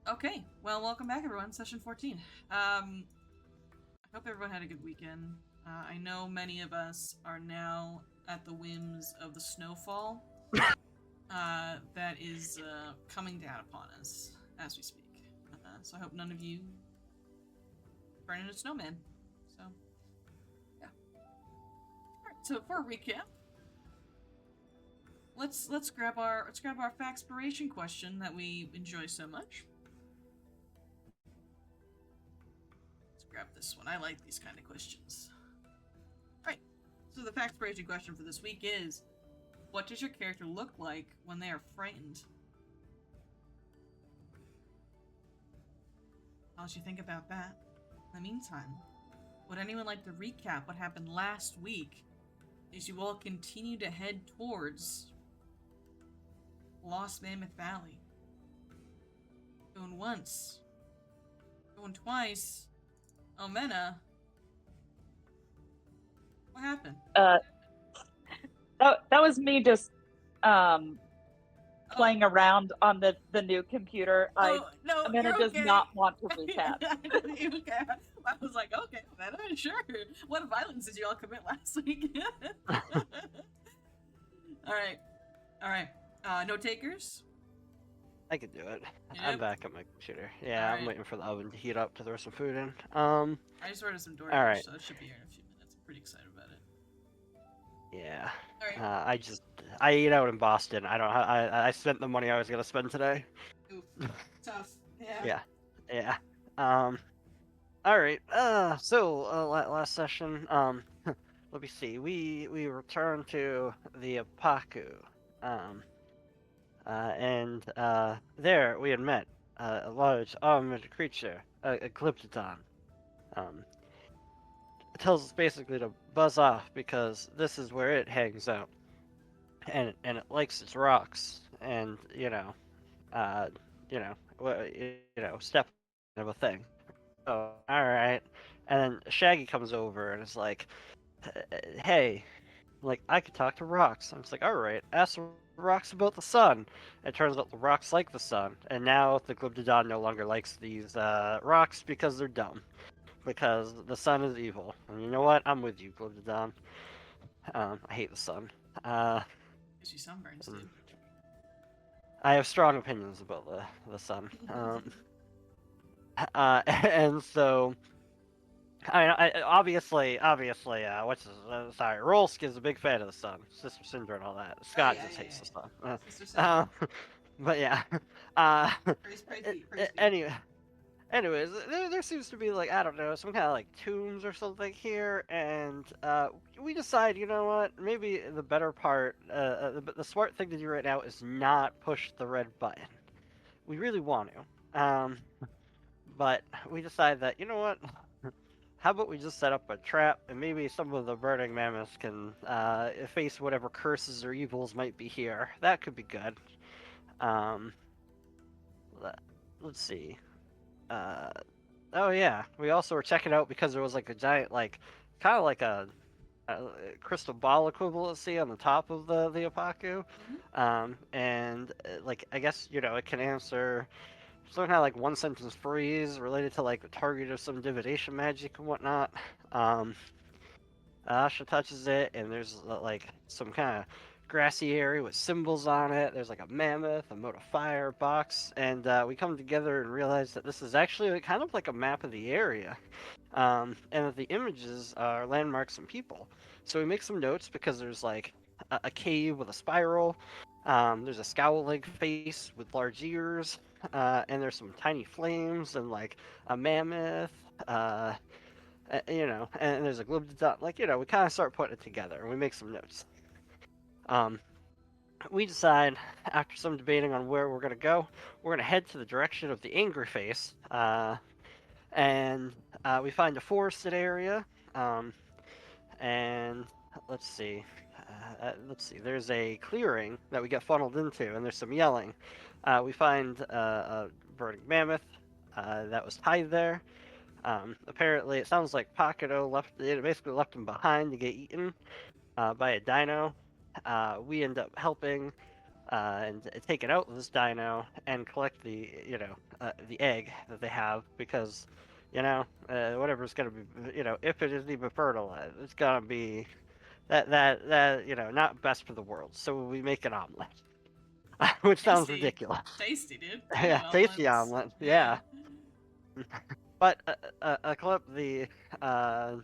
Okay, well, welcome back, everyone. Session 14. I hope everyone had a good weekend. I know many of us are now at the whims of the snowfall that is coming down upon us as we speak. So I hope none of you turn into snowman. So, yeah. All right. So for a recap, let's grab our factspiration question that we enjoy so much. Grab this one. I like these kind of questions. Right. So the factspiration question for this week is, what does your character look like when they are frightened? How should you think about that? In the meantime, would anyone like to recap what happened last week as you all continue to head towards Lost Mammoth Valley? Going once. Going twice. Omena. What happened? That was me just playing around on the new computer. Amanda does not want to recap. I was like, okay, Amanda, sure. What violence did you all commit last week? All right. No takers? I could do it. Yep. I'm back at my computer. Yeah, I'm waiting for the oven to heat up to throw some food in. I just ordered some DoorDash, right. so it should be here in a few minutes. I'm pretty excited about it. Yeah. All right. I eat out in Boston. I spent the money I was gonna spend today. Oof. Tough. Yeah. Yeah. All right. Last session. Let me see. We returned to the Apaku. And there we had met a large armored creature, a Glyptodon. It tells us basically to buzz off because this is where it hangs out, and it likes its rocks, and step of a thing. Oh, all right. And then Shaggy comes over and is like, "Hey, like I could talk to rocks." I'm just like, "All right, ask the rocks about the sun." It turns out the rocks like the sun, and now the Glyptodon no longer likes these rocks because they're dumb. Because the sun is evil, and you know what? I'm with you, Glyptodon. I hate the sun. Gives you sunburns, dude. I have strong opinions about the sun. And so, obviously, Rolsk is a big fan of the sun. Sister Cinder and all that. Scott just hates the sun. Sister Cinder. But yeah. Praise Anyways, there seems to be like, I don't know, some kind of like tombs or something here, and we decide, you know what, maybe the better part, the smart thing to do right now is not push the red button. We really want to, but we decide that, you know what, how about we just set up a trap, and maybe some of the burning mammoths can face whatever curses or evils might be here. That could be good. Let's see. Oh yeah, we also were checking out because there was like a giant, like, kind of like a crystal ball equivalency on the top of the Apaku. And like, I guess, it can answer some kind of like one sentence phrase related to like the target of some divination magic and whatnot. Asha touches it, and there's like some kind of grassy area with symbols on it. There's like a mammoth, a mote of fire box, and we come together and realize that this is actually kind of like a map of the area, and that the images are landmarks and people. So we make some notes because there's like a cave with a spiral. There's a scowling face with large ears, and there's some tiny flames and like a mammoth. And there's a Glyptodon. Like, we kind of start putting it together, and we make some notes. We decide, after some debating on where we're going to go, we're going to head to the direction of the angry face, and we find a forested area, and let's see, there's a clearing that we get funneled into, and there's some yelling. We find a burning mammoth that was tied there. Apparently, it sounds like Pakuto basically left him behind to get eaten by a dino. We end up helping and take it out with this dino and collect the the egg that they have because whatever's gonna be if it is even fertilized, it's gonna be that not best for the world. So we make an omelet, which sounds Tasty. ridiculous. Tasty, dude. I Yeah, love tasty omelets. omelet. Yeah. But Eclip, I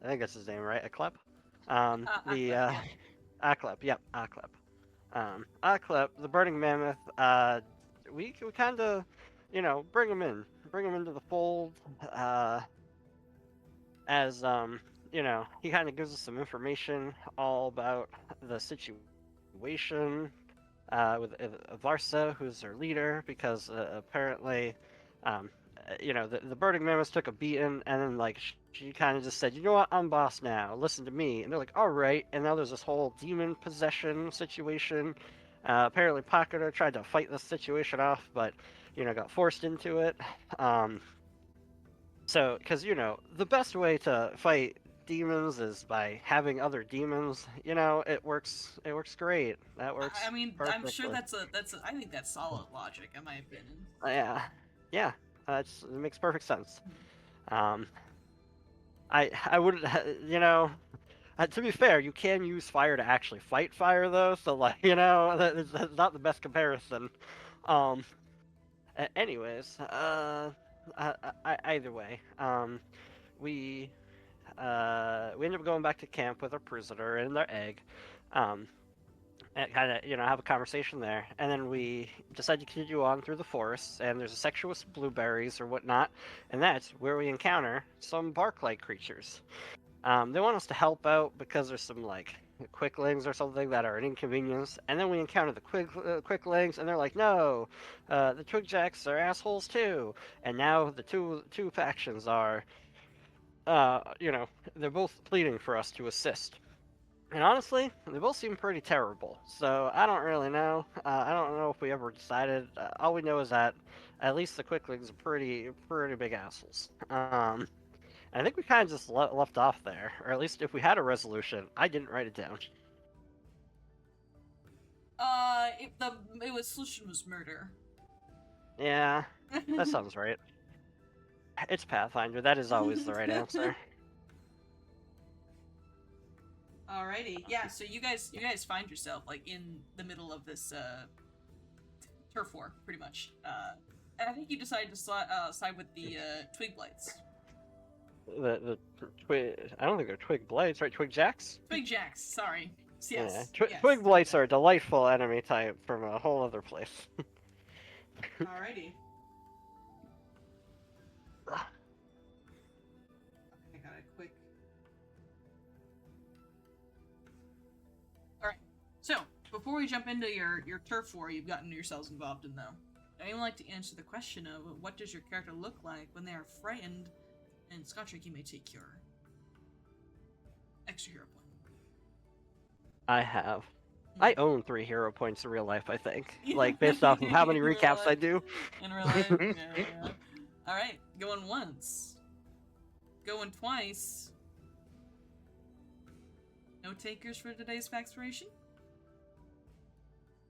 think that's his name, right? Eclip? The Aqua, yeah. Eclip, yep, Eclip. Eclip, the burning mammoth. We kind of, bring him into the fold. As he kind of gives us some information all about the situation with Varsa, who's their leader, because apparently, the Burning Mammoths took a beating, and then like she kind of just said, "You know what? I'm boss now. Listen to me." And they're like, "All right." And now there's this whole demon possession situation. Apparently, Pakuta tried to fight this situation off, but got forced into it. So, because the best way to fight demons is by having other demons. It works. It works great. That works. I mean, I'm sure perfectly. I think that's solid logic, in my opinion. Yeah, yeah. It makes perfect sense. Um, I wouldn't. To be fair, you can use fire to actually fight fire, though. So like, that's not the best comparison. Um. Anyways, either way, we we ended up going back to camp with our prisoner and their egg. And kind of have a conversation there, and then we decide to continue on through the forest, and there's a section with blueberries or whatnot, and that's where we encounter some bark-like creatures. They want us to help out because there's some like quicklings or something that are an inconvenience, and then we encounter the quicklings, and they're like, no, the twigjacks are assholes too, and now the two factions are they're both pleading for us to assist. And honestly, they both seem pretty terrible. So I don't really know. I don't know if we ever decided. All we know is that at least the quicklings are pretty big assholes. And I think we kind of just left off there, or at least if we had a resolution, I didn't write it down. It was solution was murder. Yeah, that sounds right. It's Pathfinder. That is always the right answer. Alrighty, yeah. So you guys find yourself like in the middle of this turf war, pretty much. And I think you decided to side with the twig blights. The twig. I don't think they're twig blights, right? Twig jacks. Twig jacks. Sorry. Yes. Yeah. Yes. Twig blights are a delightful enemy type from a whole other place. Alrighty. I got a quick. Alright. So, before we jump into your turf war you've gotten yourselves involved in, though, would anyone like to answer the question of what does your character look like when they are frightened? And Scottrick, you may take your extra hero point. I have. I own 3 hero points in real life, I think. Like, based off of how many recaps I do. In real life? Yeah. Alright, going once. Going twice. No takers for today's Faxpiration?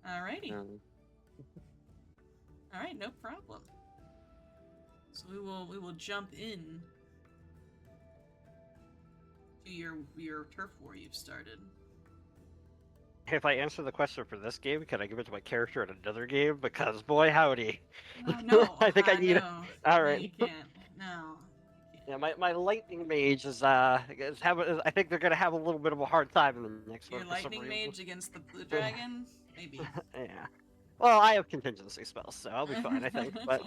Alrighty. Alright, no problem. So we will jump in to your turf war you've started. If I answer the question for this game, can I give it to my character in another game? Because boy howdy. No, I think I need it. no. Alright. No, you can't. No. Yeah, my lightning mage is I think they're gonna have a little bit of a hard time in the next one. Your lightning mage against the blue dragon? Maybe. Yeah. Well, I have contingency spells, so I'll be fine, I think. But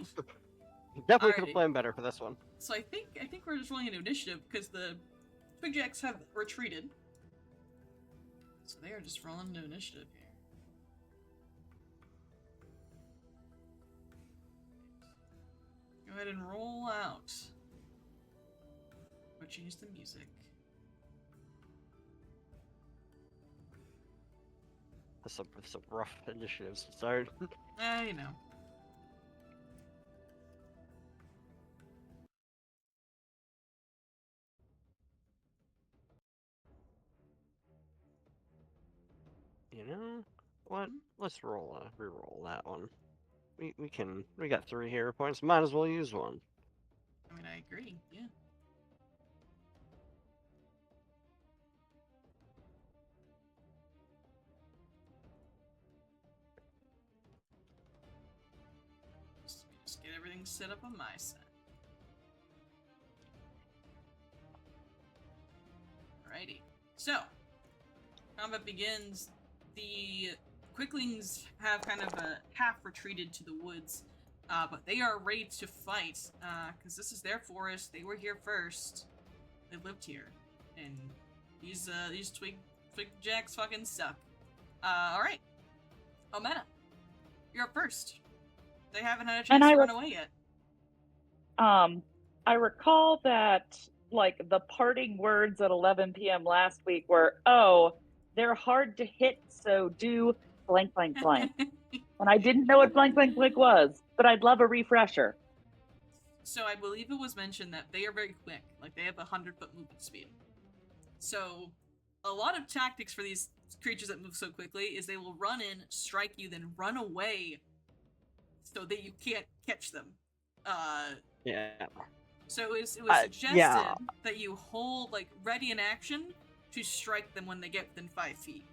definitely could have planned better for this one. So I think we're just rolling into initiative because the Twigjacks have retreated. So they are just rolling into initiative here. Go ahead and roll out. Or change the music. Some rough initiatives to start. You know. What? Let's reroll that one. We got 3 hero points. Might as well use one. I mean, I agree. Yeah. Just get everything set up on my side. Alrighty. So, combat begins. The Quicklings have kind of a half retreated to the woods, but they are ready to fight, because this is their forest. They were here first. They lived here. And these twig jacks fucking suck. Alright. Omena, you're up first. They haven't had a chance to run away yet. I recall that, like, the parting words at 11 p.m. last week were, oh, they're hard to hit, so do blank, blank, blank. And I didn't know what blank, blank, blank was, but I'd love a refresher. So I believe it was mentioned that they are very quick. Like, they have 100-foot movement speed. So, a lot of tactics for these creatures that move so quickly is they will run in, strike you, then run away so that you can't catch them. Yeah. So it was suggested that you hold, like, ready in action to strike them when they get within 5 feet.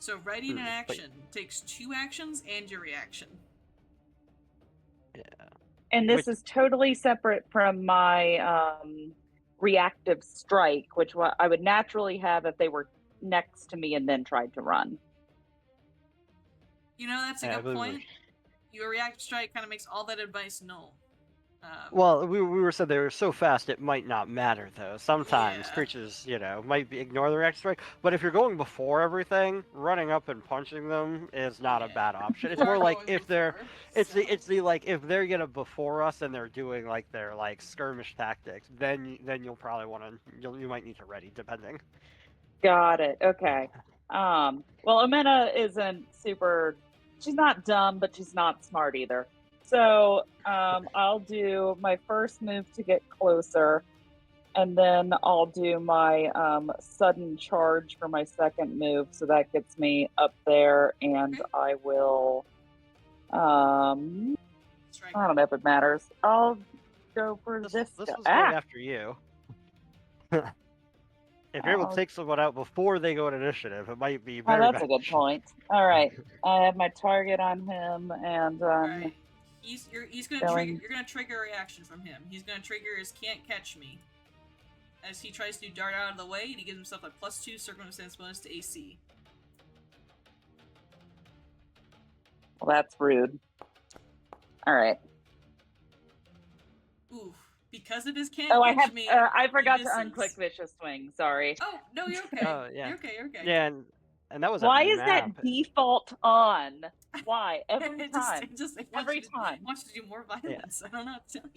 So ready in action takes 2 actions and your reaction. Yeah. And this is totally separate from my reactive strike, which I would naturally have if they were next to me and then tried to run. You know, that's a good point. Your reactive strike kind of makes all that advice null. Well, we were said they were so fast it might not matter though. Sometimes creatures, might ignore the reactive strike. But if you're going before everything, running up and punching them is not a bad option. It's more like if they're, it's the like if they're gonna before us and they're doing like their like skirmish tactics, then you'll probably want to you might need to ready depending. Got it. Okay. Well, Omena isn't super. She's not dumb, but she's not smart either. So I'll do my first move to get closer, and then I'll do my sudden charge for my second move. So that gets me up there, and I will. I don't know if it matters. I'll go for this. This was going after you. If you're able to take someone out before they go in initiative, it might be better. Oh, that's a good point. All right, I have my target on him, and right. He's gonna trigger. You're gonna trigger a reaction from him. He's gonna trigger his "Can't Catch Me" as he tries to dart out of the way, and he gives himself a +2 circumstance bonus to AC. Well, that's rude. All right. Oof. Because of his "Can't Catch Me." I forgot to unclick Vicious Swing. Sorry. Oh no, you're okay. Oh yeah. You're okay. You're okay. Yeah, and that was. Why is that default on? Why every time? Every time. Wants to do more violence. I don't know what to tell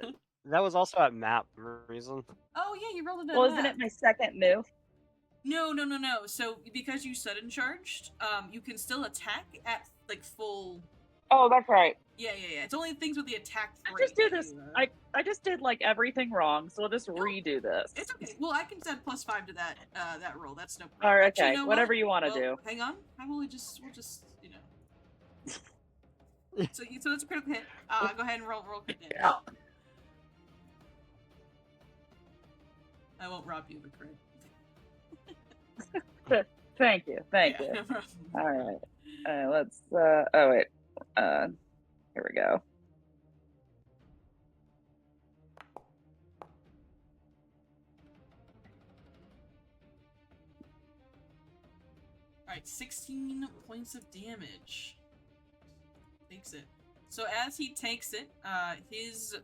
you. That was also at map reason. Oh yeah, you rolled it. Well, isn't it my second move? No. So because you sudden charged, you can still attack at like full. Oh, that's right. Yeah. It's only things with the attack. I just do this. I just did like everything wrong, so we'll just redo this. It's okay. Well, I can add +5 to that that roll. That's no problem. All right, okay. You know Whatever you want to do. Hang on. We'll just So that's a critical hit. Go ahead and roll crit damage. Yeah. I won't rob you of a crit. Thank you. No problem. All right. Let's. Oh wait. Here we go. Alright, 16 points of damage. Takes it. So as he takes it, his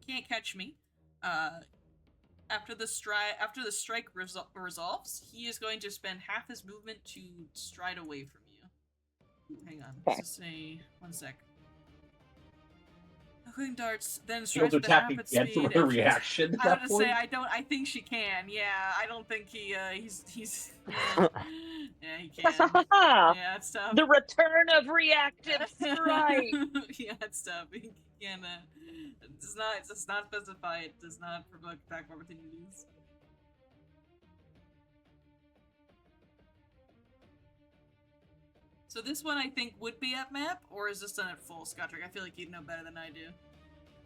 "Can't Catch Me. After the strike resolves, he is going to spend half his movement to stride away from you. Ooh, hang on. Let's just say 1 sec. Quick darts, then strides with rapid speed. Her reaction. I have to say, I think she can. Yeah, I don't think he's. Yeah, he can. Yeah, it's tough. The return of reactive strike. Yeah, it's tough. He can. It does not specify. It does not provoke attack opportunities. So this one I think would be at map, or is this done at full, Scottrick? I feel like you'd know better than I do.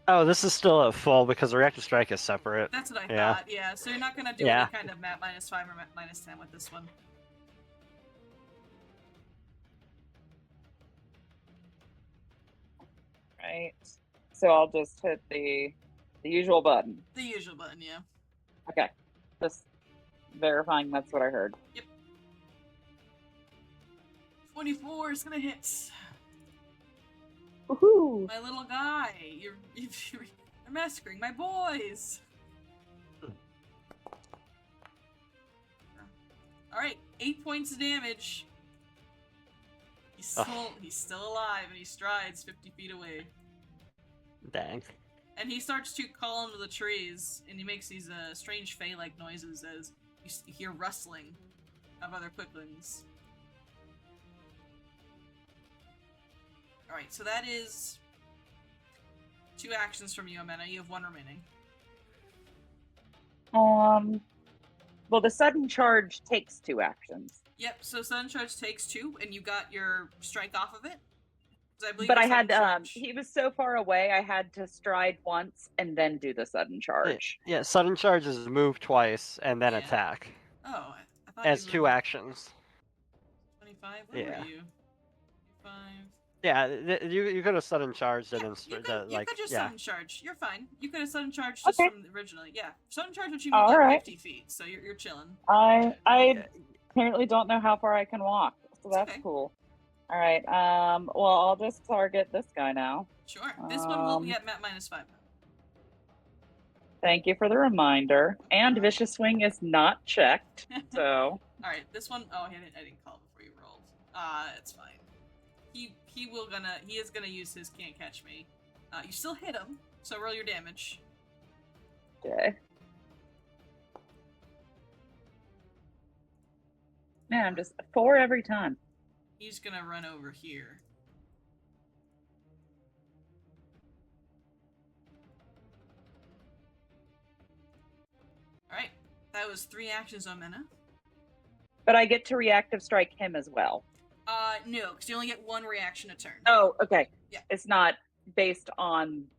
Oh, this is still at full because the reactive strike is separate. That's what I Yeah. thought, yeah. So you're not going to do Yeah. any kind of map -5 or map -10 with this one. Right. So I'll just hit the usual button. The usual button, yeah. Okay. Just verifying that's what I heard. Yep. 24 is going to hit. Woohoo! My little guy, you're massacring my boys. All right, 8 points of damage. He's still alive, and he strides 50 feet away. Dang. And he starts to call into the trees, and he makes these strange fey-like noises as you hear rustling of other quicklings. Alright, so that is 2 actions from you, Amena. You have 1 remaining. Well, the sudden charge takes 2 actions. Yep, so sudden charge takes 2, and you got your strike off of it. But I had, he was so far away, I had to stride once and then do the sudden charge. Yeah, sudden charge is move twice and then attack. Oh, I thought As you 2 were... actions. 25? Where were you? 5... Yeah, you could have sudden charged it and you could just sudden charge. You're fine. You could have sudden charged just from originally. Yeah, sudden charge would you move like 50 feet, so you're chilling. I apparently don't know how far I can walk, so that's cool. All right. Well, I'll just target this guy now. Sure. This one will be at map -5. Thank you for the reminder. And vicious swing is not checked, so. All right. This one. Oh, I didn't call before you rolled. It's fine. He is gonna use his can't catch me. You still hit him, so roll your damage. Okay. Man, I'm just 4 every time. He's gonna run over here. Alright. That was 3 actions on Mena. But I get to reactive strike him as well. No, because you only get 1 reaction a turn. Oh, okay. Yeah. It's not based on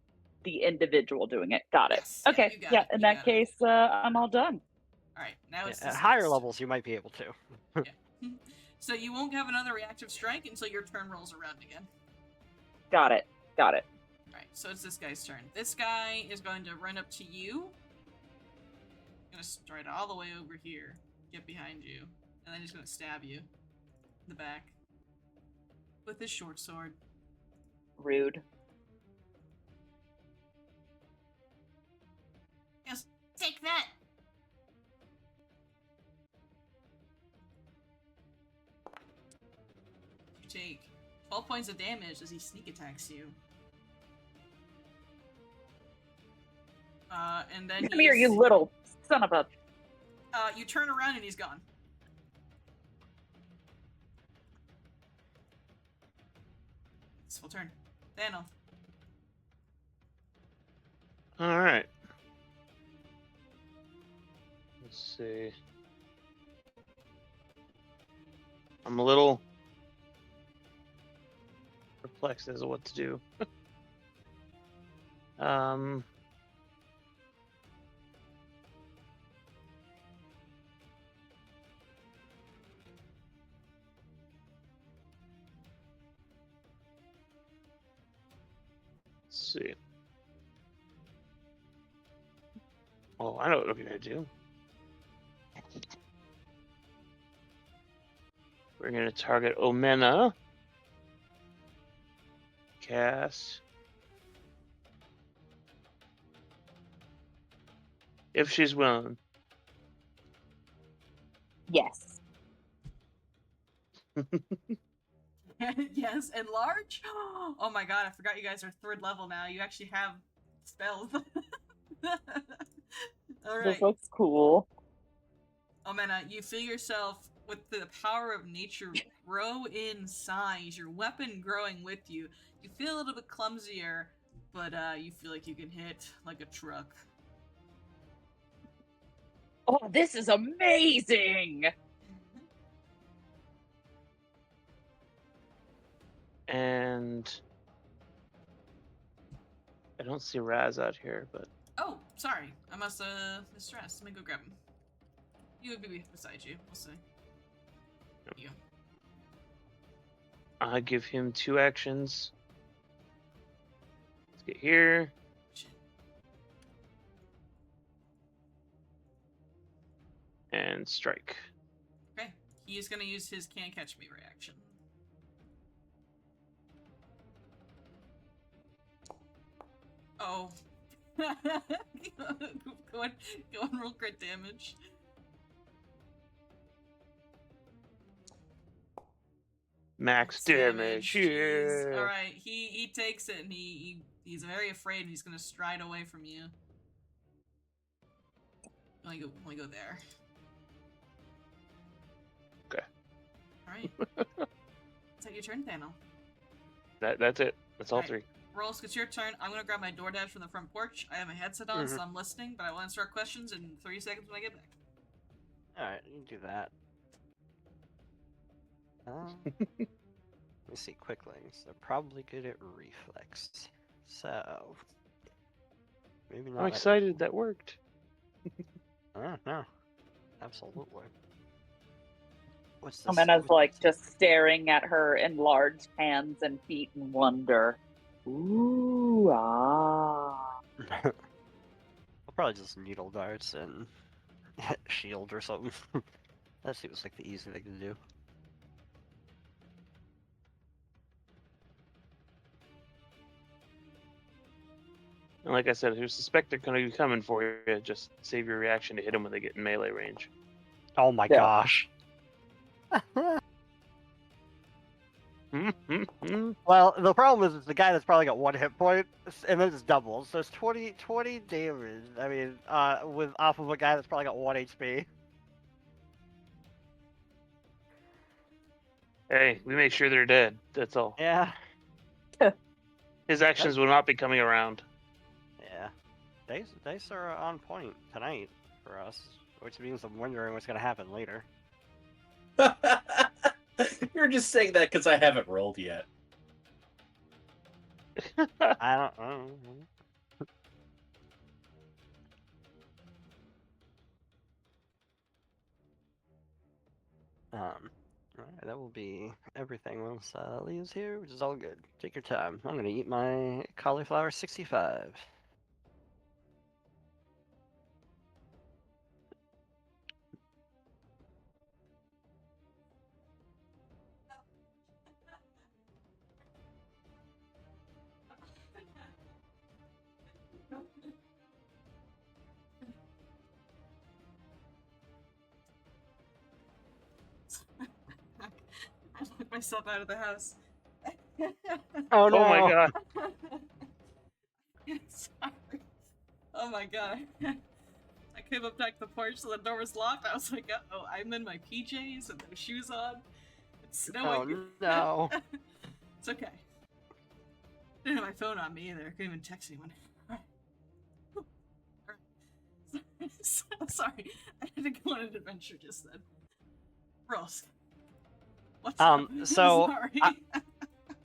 the individual doing it. Got it. Yes. Okay. Yeah, in that case, I'm all done. Alright, now it's at higher levels you might be able to. Yeah. So you won't have another reactive strike until your turn rolls around again. Got it. Alright, so it's this guy's turn. This guy is going to run up to you. Gonna stride all the way over here. Get behind you. And then he's gonna stab you in the back. With his short sword. Rude. Yes, take that! You take 12 points of damage as he sneak attacks you. And then Come here, you little son of a... you turn around and he's gone. It's full turn. Daniel. Alright. Let's see. I'm a little perplexed as to what to do. Let's see. Oh, I know what we're gonna do. We're gonna target Omena. Cast. If she's willing. Yes. Yes, and large? Oh my god, I forgot you guys are 3rd level now. You actually have spells. Alright. This looks cool. Omena, you feel yourself, with the power of nature, grow in size. Your weapon growing with you. You feel a little bit clumsier, but you feel like you can hit like a truck. Oh, this is amazing! And I don't see Raz out here, but Oh, sorry. I must mistrust. Let me go grab him. He would be beside you. We'll see. You. I give him 2 actions. Let's get here. Shit. And strike. Okay. He is gonna use his can't catch me reaction. Oh. go on, roll crit damage. Max damage. Jeez. Yeah. All right, he takes it and he's very afraid and he's gonna stride away from you. Let me go there. Okay. All right. Take your turn, Daniel. That's it. That's all Right. 3. Rolls, it's your turn. I'm gonna grab my DoorDash from the front porch. I have my headset on, so I'm listening, but I will answer our questions in 3 seconds when I get back. Alright, you can do that. Let me see, quicklings. They're probably good at reflex. So, maybe not. I'm excited that worked. No, absolutely. What's this? Omena's like just staring at her enlarged hands and feet in wonder. Ooh, ah. I'll probably just needle darts and shield or something. That seems like the easy thing to do. And like I said, if you suspect they're going to be coming for you, just save your reaction to hit them when they get in melee range. Oh my Yeah. gosh. Mm-hmm. Well, the problem is the guy that's probably got 1 hit point, and then it's doubles. So it's 20 damage. I mean, with off of a guy that's probably got 1 HP. Hey, we make sure they're dead. That's all. Yeah. His actions will not be coming around. Yeah. Dice are on point tonight for us, which means I'm wondering what's gonna happen later. You're just saying that because I haven't rolled yet. I don't know. Alright, that will be everything once Leo's here, which is all good. Take your time. I'm gonna eat my cauliflower 65. I locked myself out of the house. Oh Oh my god. Sorry. Oh my god. I came up back to the porch, so the door was locked. I was like, uh-oh, I'm in my PJs with no shoes on. It's snowing. Oh no. It's okay. Didn't have my phone on me either. I couldn't even text anyone. Sorry. I had to go on an adventure just then. Ross. What's up? So, Sorry.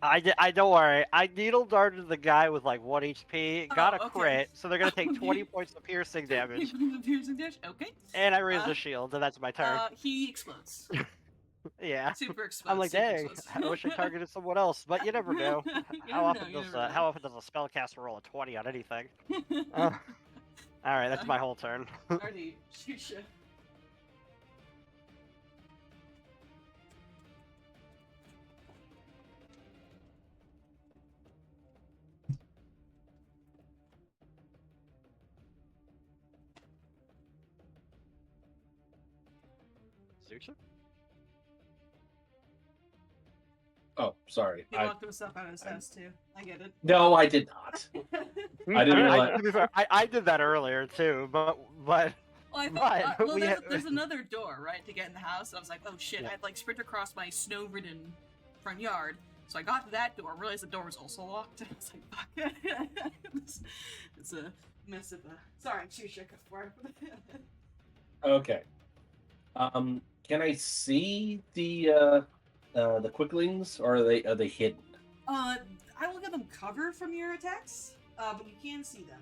I don't worry. I needle darted the guy with like 1 HP, got a okay. crit, so they're gonna take Okay. 20 points of piercing damage. Piercing damage? Okay. And I raised a shield, and that's my turn. He explodes. Yeah. Super explodes. I'm like, super dang, explodes. I wish I targeted someone else, but you never know. You How never often know, you does never know. how often does a spellcaster roll a 20 on anything? All right, that's my whole turn. Alrighty, shoot. Zucha? Oh, sorry. He locked himself out of his house too. I get it. No, I did not. I didn't realize. To be fair, I did that earlier too, but Well, I thought, But well, we there's another door, right, to get in the house. And I was like, oh shit, Yeah. I'd like sprint across my snow-ridden front yard. So I got to that door, realized the door was also locked. I was like, fuck. It's a mess of a... Sorry, shoot, go for it. Okay. Can I see the quicklings, or are they hidden? I will give them cover from your attacks, but you can see them.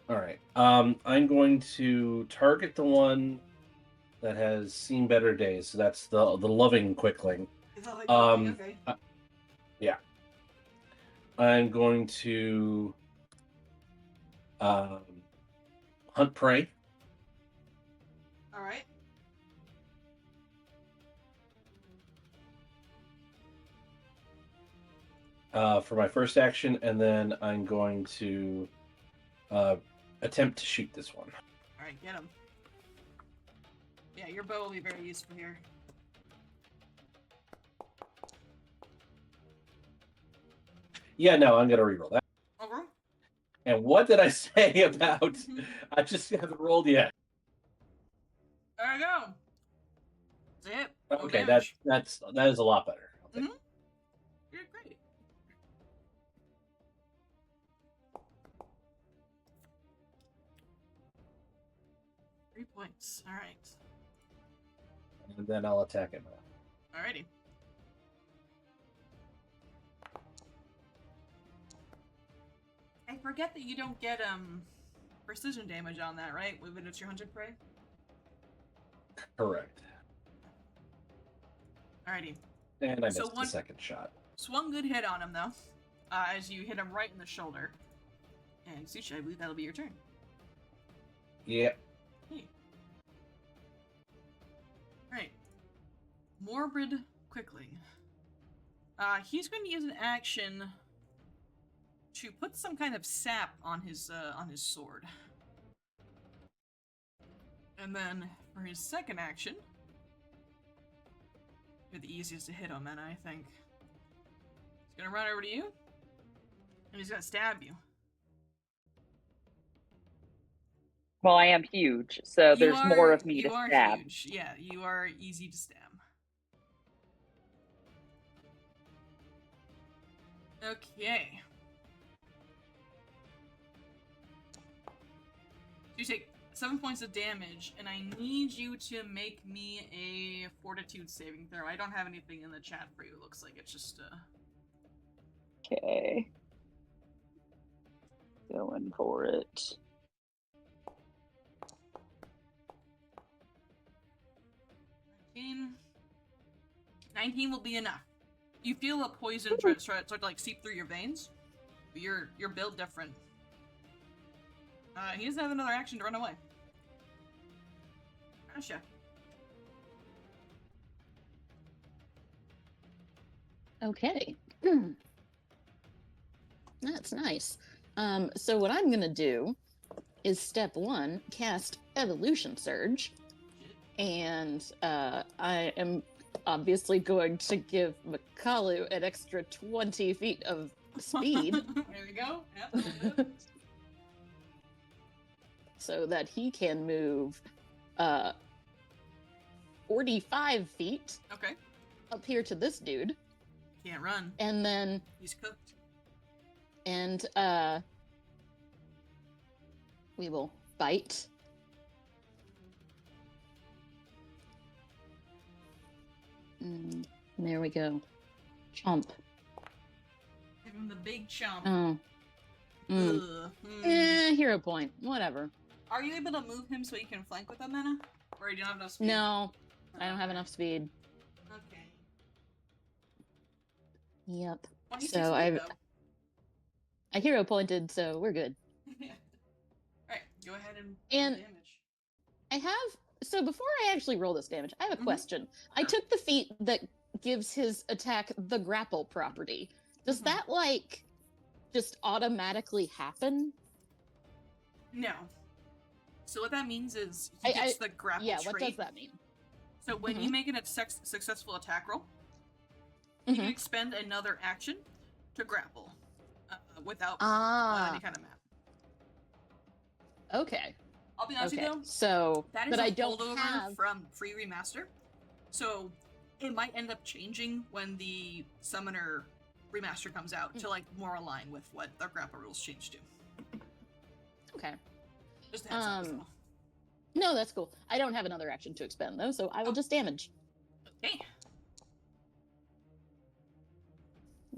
All right. I'm going to target the one that has seen better days. So that's the loving quickling. Is that like, okay. Yeah. I'm going to hunt prey. All right. For my first action, and then I'm going to attempt to shoot this one. All right, get him. Yeah, your bow will be very useful here. Yeah, no, I'm gonna reroll that. Okay. And what did I say about? I just haven't rolled yet. There you go. That's it. No Okay, damage. that is a lot better. I'll take it. You're great. Three points. All right. And then I'll attack him. Alrighty. I forget that you don't get precision damage on that, right? When it's your hunted prey. Correct. Alrighty. And I missed So the second shot. So one good hit on him though, as you hit him right in the shoulder. And Sushi, I believe that'll be your turn. Yeah. Hey. Right. Morbid Quickling. He's going to use an action to put some kind of sap on his sword. And then for his second action, you're the easiest to hit on, man, I think. He's gonna run over to you, and he's gonna stab you. Well, I am huge, so there's more of me to stab. You are huge. Yeah, you are easy to stab. Okay. You take 7 points of damage, and I need you to make me a fortitude saving throw. I don't have anything in the chat for you, it looks like. It's just, Okay. Going for it. 19 will be enough. You feel a poison start to like seep through your veins, but you're built different. He doesn't have another action to run away. Asha. Okay. That's nice. So what I'm gonna do is step 1, cast Evolution Surge. And I am obviously going to give Makalu an extra 20 feet of speed. There we go. Yep. So that he can move 45 feet Okay. up here to this dude. Can't run. And then, He's cooked. and we will bite. There we go. Chomp. Give him the big chomp. Oh. Ugh. Hmm. Hero point. Whatever. Are you able to move him so you can flank with him, Anna? Or you don't have enough speed? No, I don't have enough speed. Okay. Yep. 26 So feet, I though. hero pointed, so we're good. Alright, go ahead and And- roll damage. I have, so before I actually roll this damage, I have a Mhm. question. I took the feat that gives his attack the grapple property. Does Mhm. that, like, just automatically happen? No. So what that means is he gets the grapple Yeah, trait. what does that mean? So when you make an successful attack roll, you can expend another action to grapple without any kind of map. Okay. I'll be honest with Okay. you though, So, that is but a I don't holdover have. from free remaster. So it might end up changing when the summoner remaster comes out to like more align with what the grapple rules change to. Okay. Just a heads up. that's all. No, that's cool. I don't have another action to expend though, so I will just damage. Okay.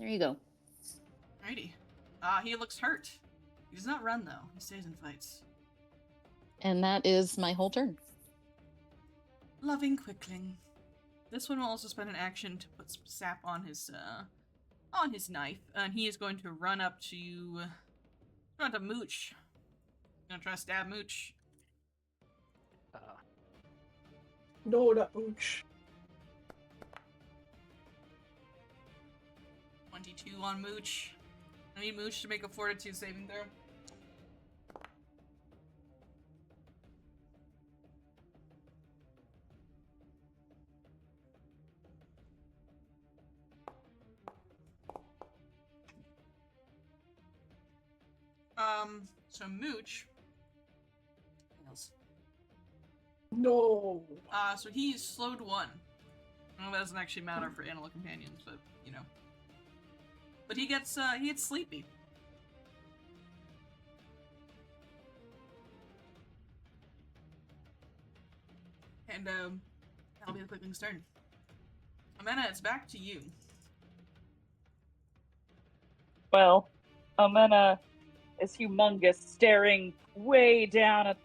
There you go. Alrighty. He looks hurt. He does not run, though. He stays and fights. And that is my whole turn. Loving Quickling. This one will also spend an action to put some sap on his knife, and he is going to run up to Mooch. Gonna try to stab Mooch. No, not Mooch. 22 on Mooch. I need Mooch to make a fortitude saving throw. So Mooch. No. So he's slowed 1. I know that doesn't actually matter for animal companions, but you know. But he gets sleepy. And that'll be the Quickling's turn. Amena, it's back to you. Well, Amena is humongous, staring way down at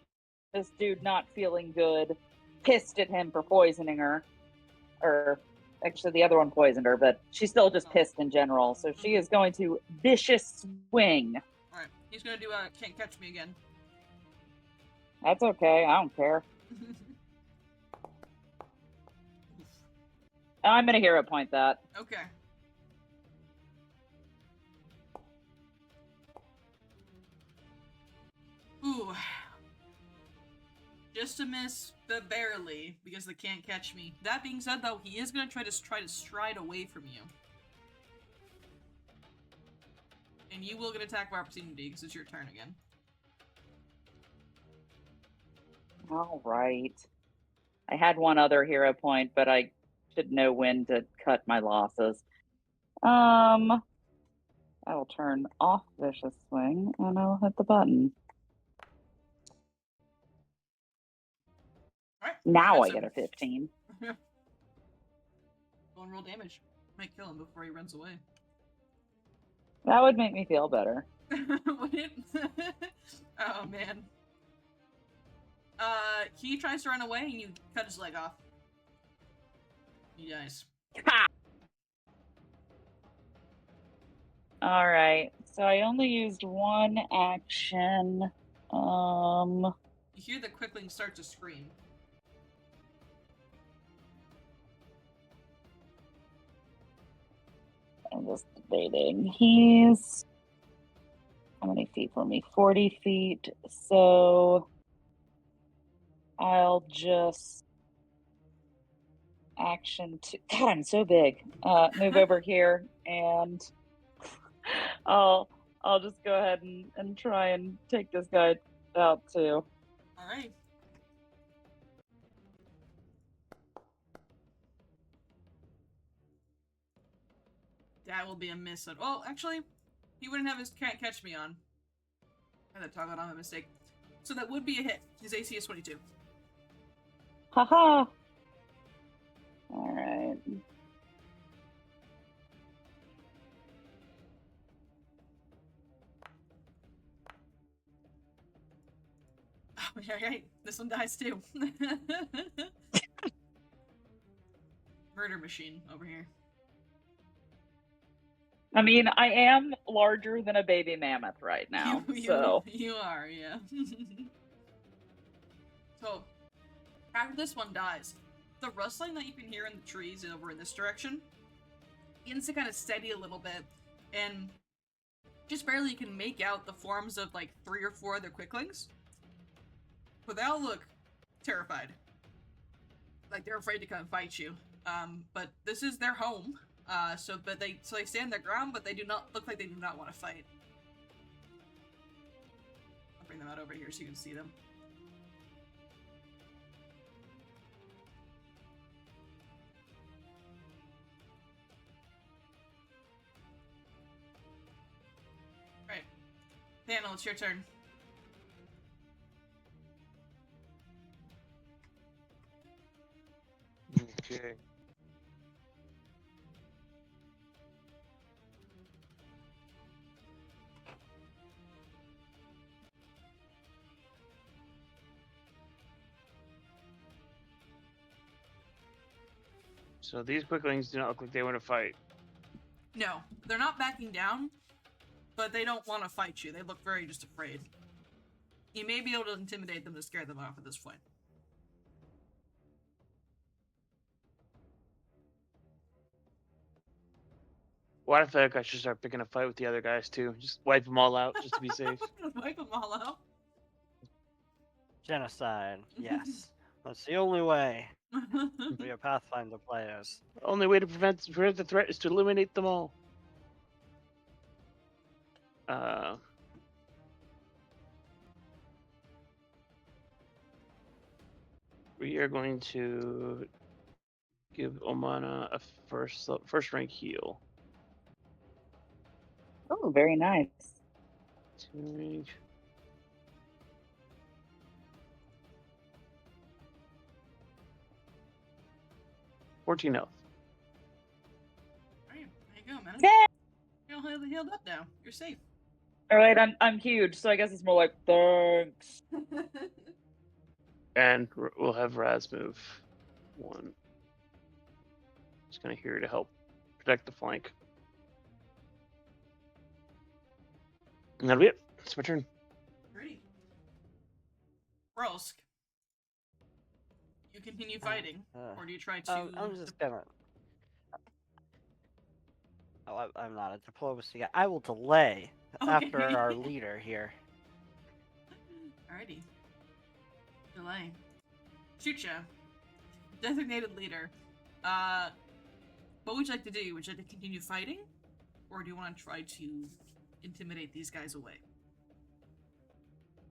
this dude not feeling good, pissed at him for poisoning her. Or, actually, the other one poisoned her, but she's still just pissed in general. So she is going to vicious swing. Alright, he's gonna do Can't Catch Me again. That's okay, I don't care. I'm gonna hero point that. Okay. Ooh. Just a miss, but barely, because they can't catch me. That being said, though, he is gonna try to stride away from you. And you will get attack of opportunity, because it's your turn again. Alright. I had one other hero point, but I should know when to cut my losses. I will turn off Vicious Swing, and I'll hit the button. Alright. Now I so- get a 15. Go and roll damage. Might kill him before he runs away. That would make me feel better. Would it? Oh, man. He tries to run away, and you cut his leg off. He dies. Ha! Alright, so I only used one action. You hear the Quickling start to scream. I'm just debating. He's how many feet from me? 40 feet. So I'll just action to God, I'm so big. Move over here and I'll just go ahead and try and take this guy out too. Alright. That will be a miss. Well, actually, he wouldn't have his Can't Catch Me on. I had that toggled on by mistake. So that would be a hit. His AC is 22. Haha. Alright. Oh, alright. This one dies too. Murder machine over here. I mean, I am larger than a baby mammoth right now, so You are, yeah. So, after this one dies, the rustling that you can hear in the trees over in this direction begins to kind of steady a little bit, and just barely you can make out the forms of like 3 or 4 other Quicklings. But they all look terrified. Like they're afraid to come and fight you. But this is their home. So they stand their ground, but they do not look like they do not want to fight. I'll bring them out over here so you can see them. Right. Daniel, it's your turn. Okay. So these quicklings do not look like they want to fight. No, they're not backing down, but they don't want to fight you. They look very just afraid. You may be able to intimidate them to scare them off at this point. Well, I feel like I should start picking a fight with the other guys too. Just wipe them all out, just to be safe. Wipe them all out. Genocide. Yes. That's the only way for your Pathfinder players. The only way to prevent the threat is to eliminate them all. We are going to give Omana a first rank heal. Oh, very nice. 2 rank. $14 health. Alright, there you go, man. Yeah. You're all healed up now. You're safe. All right, I'm huge, so I guess it's more like thanks. And we'll have Raz move 1. Just gonna here to help protect the flank. And that'll be it. It's my turn. Great. Rosk. You continue fighting, or do you try to... I'm just gonna... Oh, I'm not a diplomacy guy. I will delay after our leader here. Alrighty. Delay. Shoot ya. Designated leader. What would you like to do? Would you like to continue fighting? Or do you want to try to intimidate these guys away?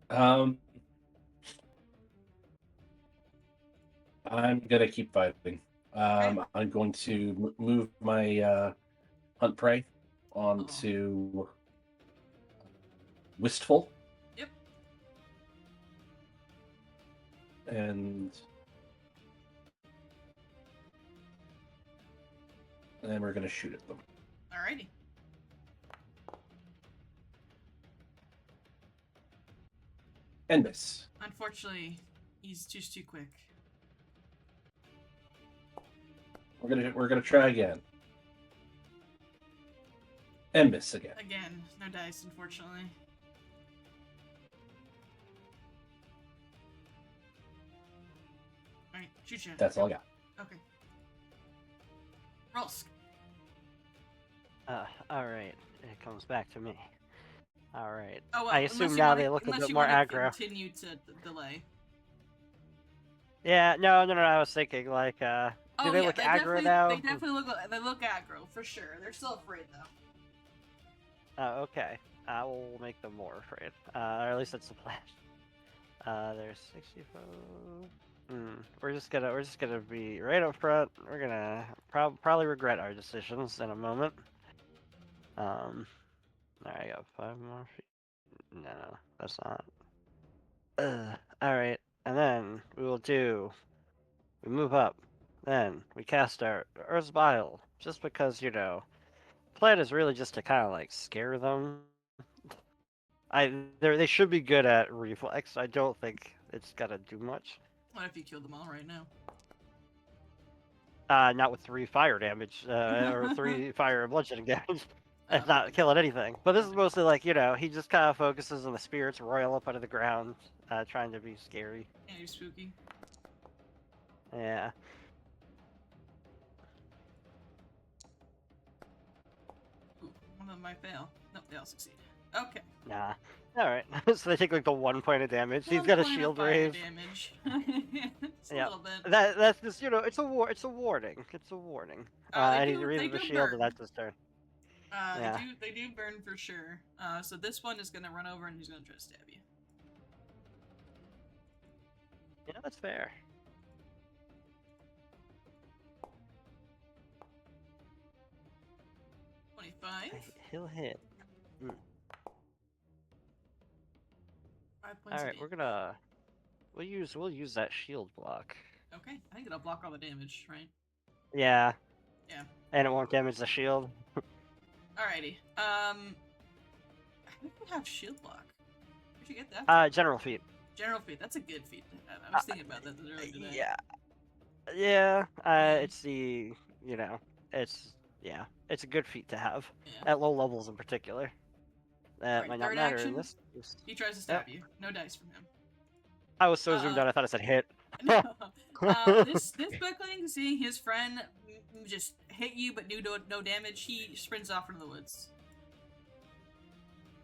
I'm gonna keep fighting. I'm going to move my hunt prey onto Wistful. Yep. And then we're gonna shoot at them. Alrighty. And miss. Unfortunately, he's just too quick. We're gonna try again. And miss again. Again, no dice, unfortunately. Alright, shoot ya. That's all I got. Okay. Rosk. Alright. It comes back to me. Alright. Oh, well, I unless assume you now wanna- they look a unless bit you more wanna aggro. Continue to delay. Yeah, no, I was thinking, like, do Oh, they yeah, look they aggro definitely, now? They definitely look aggro, for sure. They're still afraid, though. Oh, okay. I will make them more afraid. Or at least that's the plan. There's 64. We're just gonna be right up front. We're gonna probably regret our decisions in a moment. Alright, I got 5 more feet. No, that's not. Alright, and then we move up. Then we cast our Earth's Bile, just because, you know, the plan is really just to kind of like scare them. They should be good at reflex. I don't think it's gonna do much. What if you killed them all right now? Not with 3 fire damage, or 3 fire and bludgeoning damage. It's not killing anything. But this is mostly like, you know, he just kind of focuses on the spirits roiling up out of the ground, trying to be scary. Yeah, you're spooky. Yeah. Ooh, one of them might fail. Nope, they all succeed. Okay. Nah. Alright. So they take like the 1 point of damage. He's One got a point of shield fire rave. damage. Just Yeah. a little bit. That's just, you know, it's a warning. It's a warning. And he's they raising the do shield, burn. and that's his turn. Yeah. They do burn for sure. So this one is gonna run over and he's gonna try to stab you. Yeah, that's fair. He'll hit. 5 points. Alright, we're gonna we'll use that shield block. Okay, I think it'll block all the damage, right? Yeah. Yeah. And it won't damage the shield. Alrighty. I think we have shield block. Where'd you get that? General feat. General feat. That's a good feat. I was thinking about that earlier today. Yeah. Yeah. It's the you know, it's it's a good feat to have Yeah. at low levels in particular. That Alright, might not third matter action. in this case. He tries to stab you. No dice from him. I was so zoomed out, I thought I said hit. No. This Buckling, seeing his friend just hit you but do no damage, he sprints off into the woods.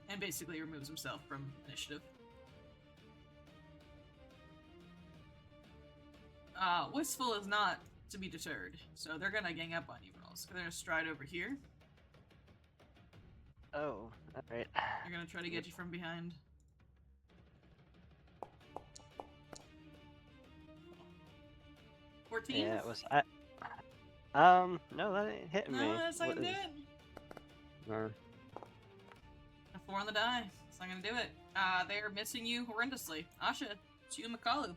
And basically removes himself from initiative. Wistful is not to be deterred, so they're gonna gang up on you girls. They're gonna stride over here. Oh, alright. They're gonna try to get you from behind. 14? Yeah, it was. No, that ain't hitting me. No, that's not What gonna do is- it. A 4 on the die. It's not gonna do it. They are missing you horrendously. Asha, it's you and Makalu.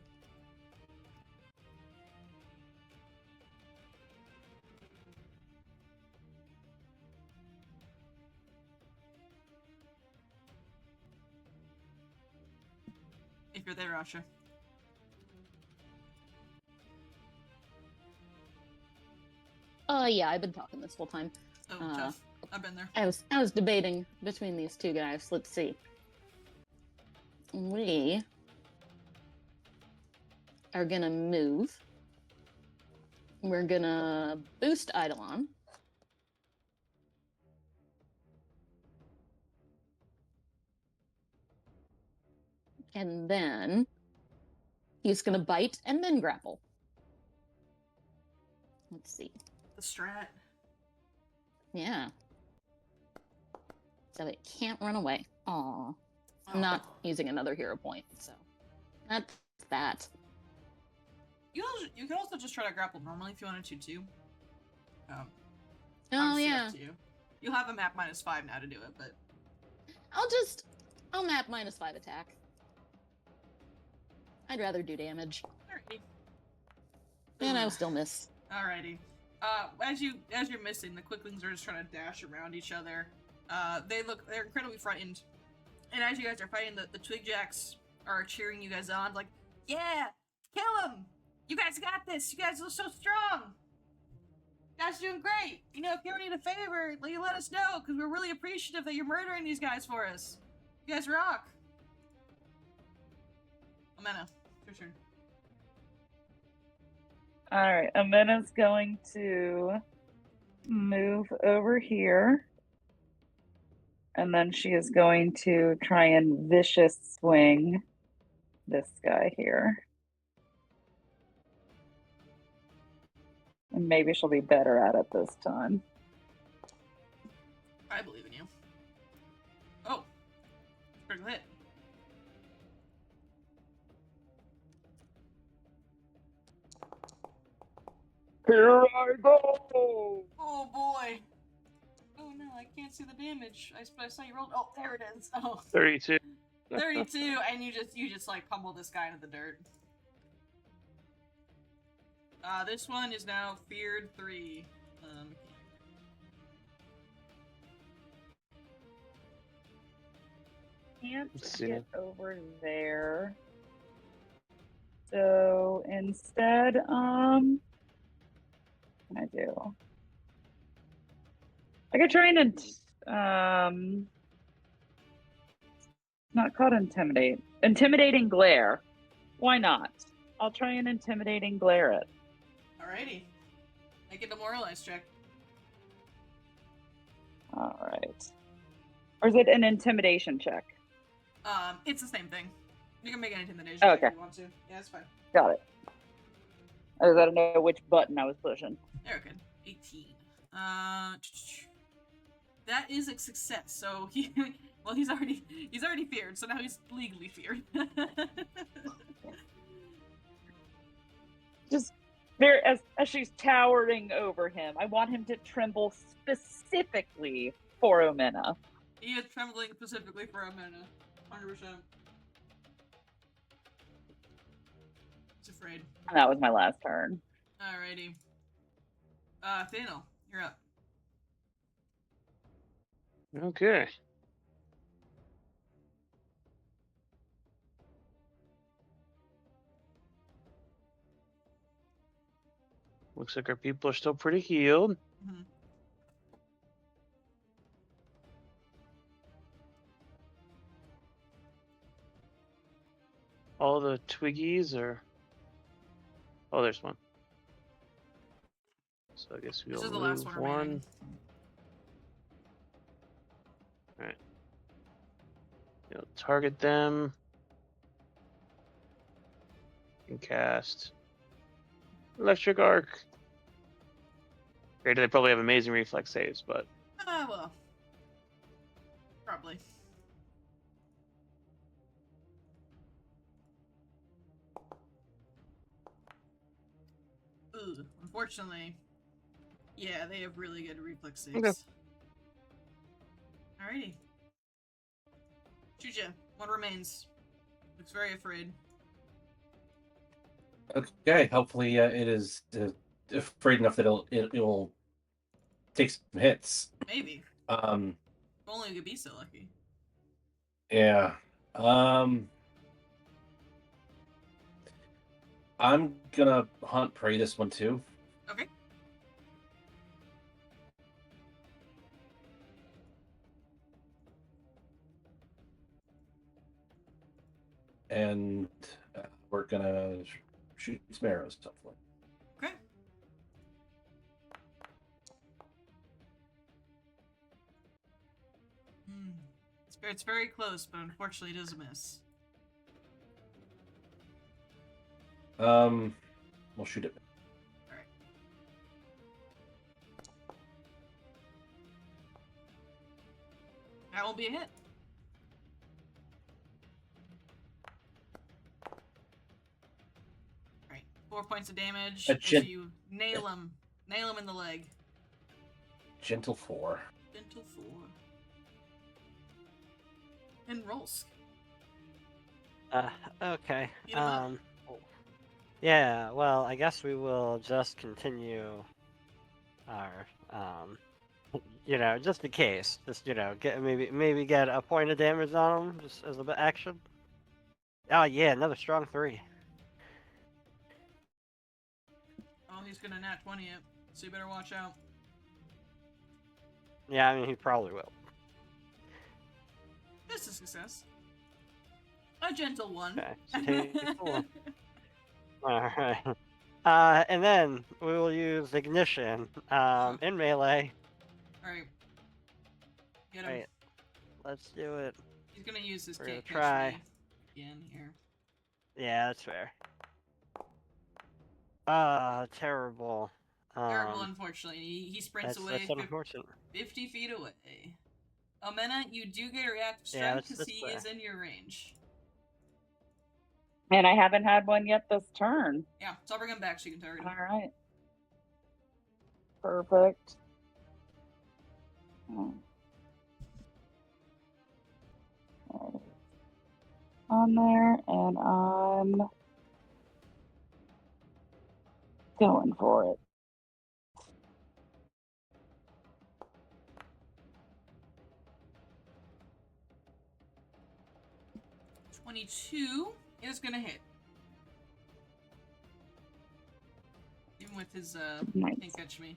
If you're there, Asha. Yeah, I've been talking this whole time. Oh, tough. I've been there. I was debating between these two guys. Let's see. We are gonna move. We're gonna boost Eidolon. And then he's gonna bite and then grapple. Let's see. The strat. Yeah. So it can't run away. Aw. I'm not using another hero point, so that's that. You can also just try to grapple normally if you wanted to too. Oh Obviously yeah. up to you. You'll have a map -5 now to do it, but I'll map -5 attack. I'd rather do damage. alrighty. And I'll still miss. Alrighty. As you're missing, the quicklings are just trying to dash around each other. They're incredibly frightened. And as you guys are fighting, the Twigjacks are cheering you guys on, like, yeah, kill him! You guys got this! You guys are so strong! You guys are doing great! You know, if you ever need a favor, you let us know, because we're really appreciative that you're murdering these guys for us. You guys rock! Amena, your turn. Alright, Amena's going to move over here. And then she is going to try and vicious swing this guy here. And maybe she'll be better at it this time. I believe in you. Oh! Critical hit. Here I go! Oh boy! Oh no, I can't see the damage. I saw you rolled. Oh, there it is. Oh, 32. 32, and you just like pummel this guy into the dirt. This one is now feared 3. Can't Let's see. get over there. So instead, what can I do? I could try and not called intimidate. Intimidating glare. Why not? I'll try and intimidating glare it. Alrighty. Make a demoralize check. All right. Or is it an intimidation check? It's the same thing. You can make an intimidation Oh, check okay. if you want to. Yeah, that's fine. Got it. I gotta know which button I was pushing. There, good. 18. That is a success. So he, well, he's already feared. So now he's legally feared. Just there, as she's towering over him, I want him to tremble specifically for Omena. He is trembling specifically for a minute. 100%. He's afraid. And that was my last turn. Alrighty. Thanel, you're up. Okay. Looks like our people are still pretty healed. Mhm. All the twiggies are. Oh, there's one. So I guess we'll This is the move last one remaining. Alright. You'll target them. And cast Electric Arc. Granted, they probably have amazing reflex saves, but Well. Probably. Ugh, unfortunately. Yeah, they have really good reflex saves. Okay. Alrighty. Chuja, one remains. Looks very afraid. Okay, hopefully it is afraid enough that it'll take some hits. Maybe. Um, If only we could be so lucky. yeah. I'm gonna hunt prey this one too. Okay. And we're gonna shoot some arrows, hopefully. Okay. It's very close, but unfortunately it is a miss. We'll shoot it. Alright. That won't be a hit. Alright, 4 points of damage as you nail him. Nail him in the leg. Gentle 4. Gentle 4. And Rolsk. Okay. Beat 'em up. Yeah, well, I guess we will just continue our, just in case. Just, get maybe get a point of damage on him, just as a bit action. Oh, yeah, another strong 3. Oh, he's gonna nat 20 it, so you better watch out. Yeah, I mean, he probably will. This is a success. A gentle one. Okay, so take the 1. Alright. And then we will use Ignition in melee. Alright. Get him. Right. Let's do it. He's gonna use his We're gonna can't catch try. me again here. Yeah, that's fair. Terrible. Terrible, unfortunately. He sprints away That's unfortunate. 50 feet away. Omena, you do get a reactive Yeah, strike because that's he fair. is in your range. And I haven't had one yet this turn. Yeah, so I'll bring him back so you can target him. All right. Perfect. On there, and I'm going for it. $22 is gonna hit. Even with his Nice. can't catch me.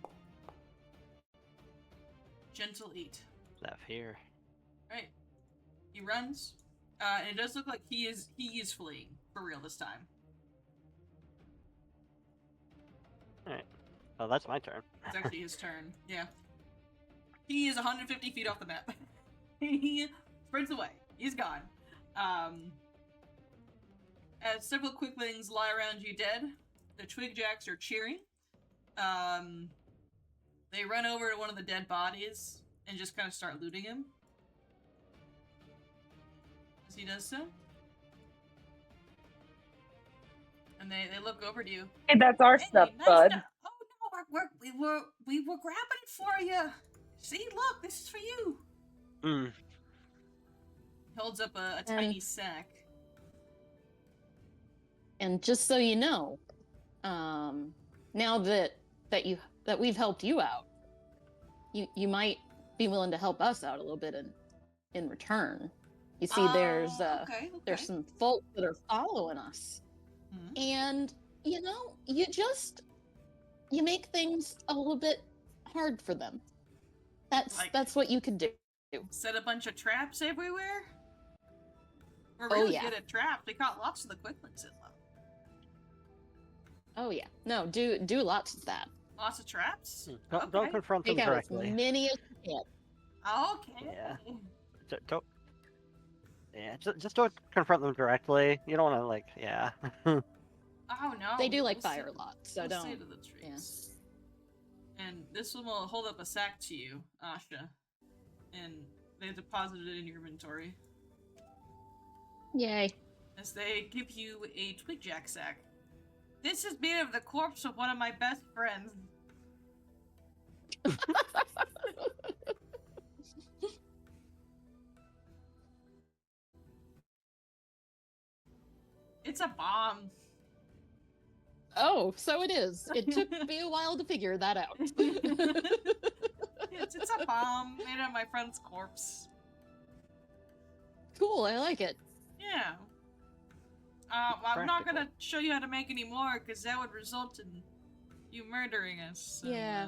Gentle 8. Left here. Right. He runs. And it does look like he is fleeing for real this time. Alright. Well, that's my turn. It's actually his turn. Yeah. He is 150 feet off the map. He sprints away. He's gone. As several quicklings lie around you dead, the Twigjacks are cheering. They run over to one of the dead bodies and just kind of start looting him. As he does so. And they look over to you. Hey, that's our stuff, nice bud. stuff. Oh no, we were grabbing it for you. See, look, this is for you. Mm. He holds up a tiny sack. And just so you know, now that we've helped you out, you might be willing to help us out a little bit in return. You see, there's some folk that are following us, Mhm. and you you make things a little bit hard for them. Like- That's what you could do. Set a bunch of traps everywhere? We're Oh, really yeah. good at traps. They caught lots of the quick ones in them. Oh yeah. No, do lots of that. Lots of traps? Don't Okay. confront them Take out as directly. many as you can. Okay. Yeah. Don't. Yeah, just don't confront them directly. You don't want to like, yeah. Oh no. They do like we'll fire say- a lot, so we'll say don't. to the trees. And this one will hold up a sack to you, Asha. And they deposit it in your inventory. Yay. As they give you a twigjack sack. This is made of the corpse of one of my best friends. It's a bomb. Oh, so it is. It took me a while to figure that out. It's a bomb made of my friend's corpse. Cool, I like it. Yeah. I'm not Practical. gonna show you how to make any more, because that would result in you murdering us. So, Yeah.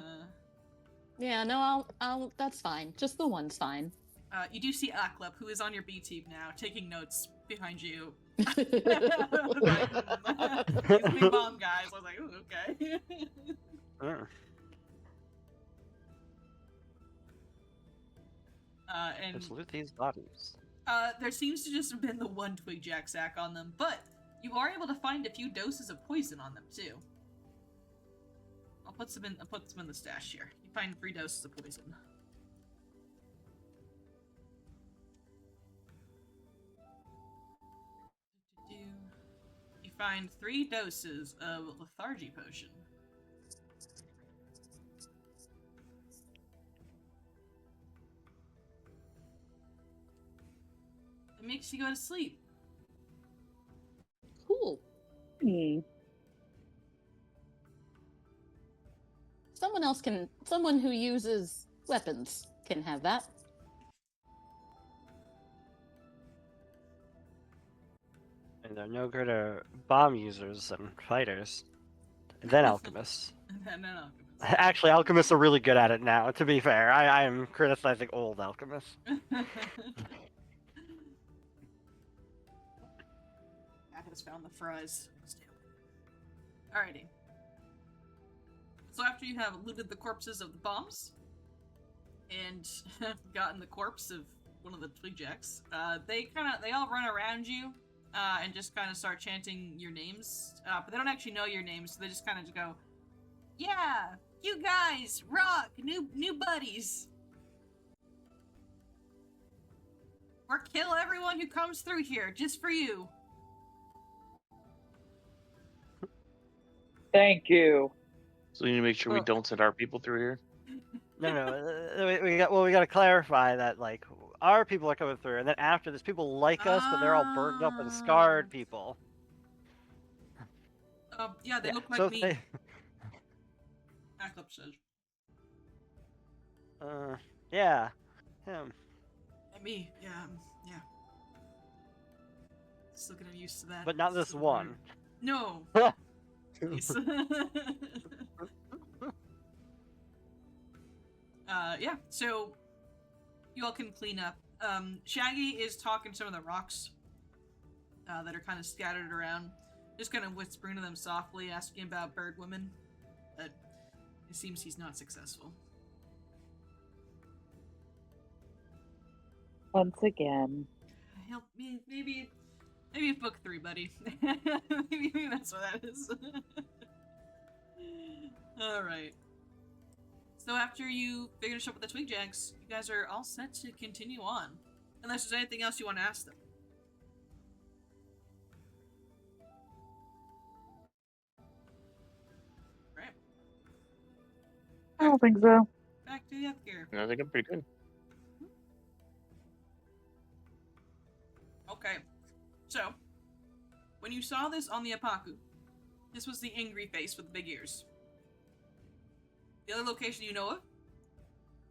Yeah, no, I'll that's fine. Just the one's fine. You do see Aklep, who is on your B team now, taking notes behind you. Oh, He's a big bomb guy, so I was like, ooh, okay. Mm. And Let's loot these bodies. there seems to just have been the one twigjack sack on them, but you are able to find a few doses of poison on them too. I'll put some in the stash here. You find 3 doses of poison. You find 3 doses of lethargy potion. It makes you go to sleep. Cool. Hmm. Someone who uses weapons can have that. And they're no good at bomb users and fighters. And then alchemists. No. Actually, alchemists are really good at it now, to be fair. I am criticizing old alchemists. Cat has found the fries. Alrighty. So after you have looted the corpses of the bombs, and gotten the corpse of one of the twigjacks, they all run around you, and just kind of start chanting your names. But they don't actually know your names, so they just kind of go, "Yeah, you guys rock, new buddies. Or kill everyone who comes through here, just for you." Thank you. So we need to make sure we Well- don't send our people through here. No. We got to clarify that like our people are coming through, and then after there's people like us, but they're all burned up and scarred people. Yeah, they look like so if me. they- Backup says. yeah, him. And me, yeah. Still getting used to that. But not this So one. weird. No. Please. Yeah, so you all can clean up. Shaggy is talking to some of the rocks that are kind of scattered around. Just kind of whispering to them softly, asking about bird women. But it seems he's not successful. Once again. Help me, maybe it's book 3, buddy. maybe that's what that is. Alright. So after you finish up with the twigjacks, you guys are all set to continue on. Unless there's anything else you want to ask them. Right. I don't think so. Back to the F-gear. I think I'm pretty good. Okay. So, when you saw this on the Apaku, this was the angry face with the big ears. The other location you know of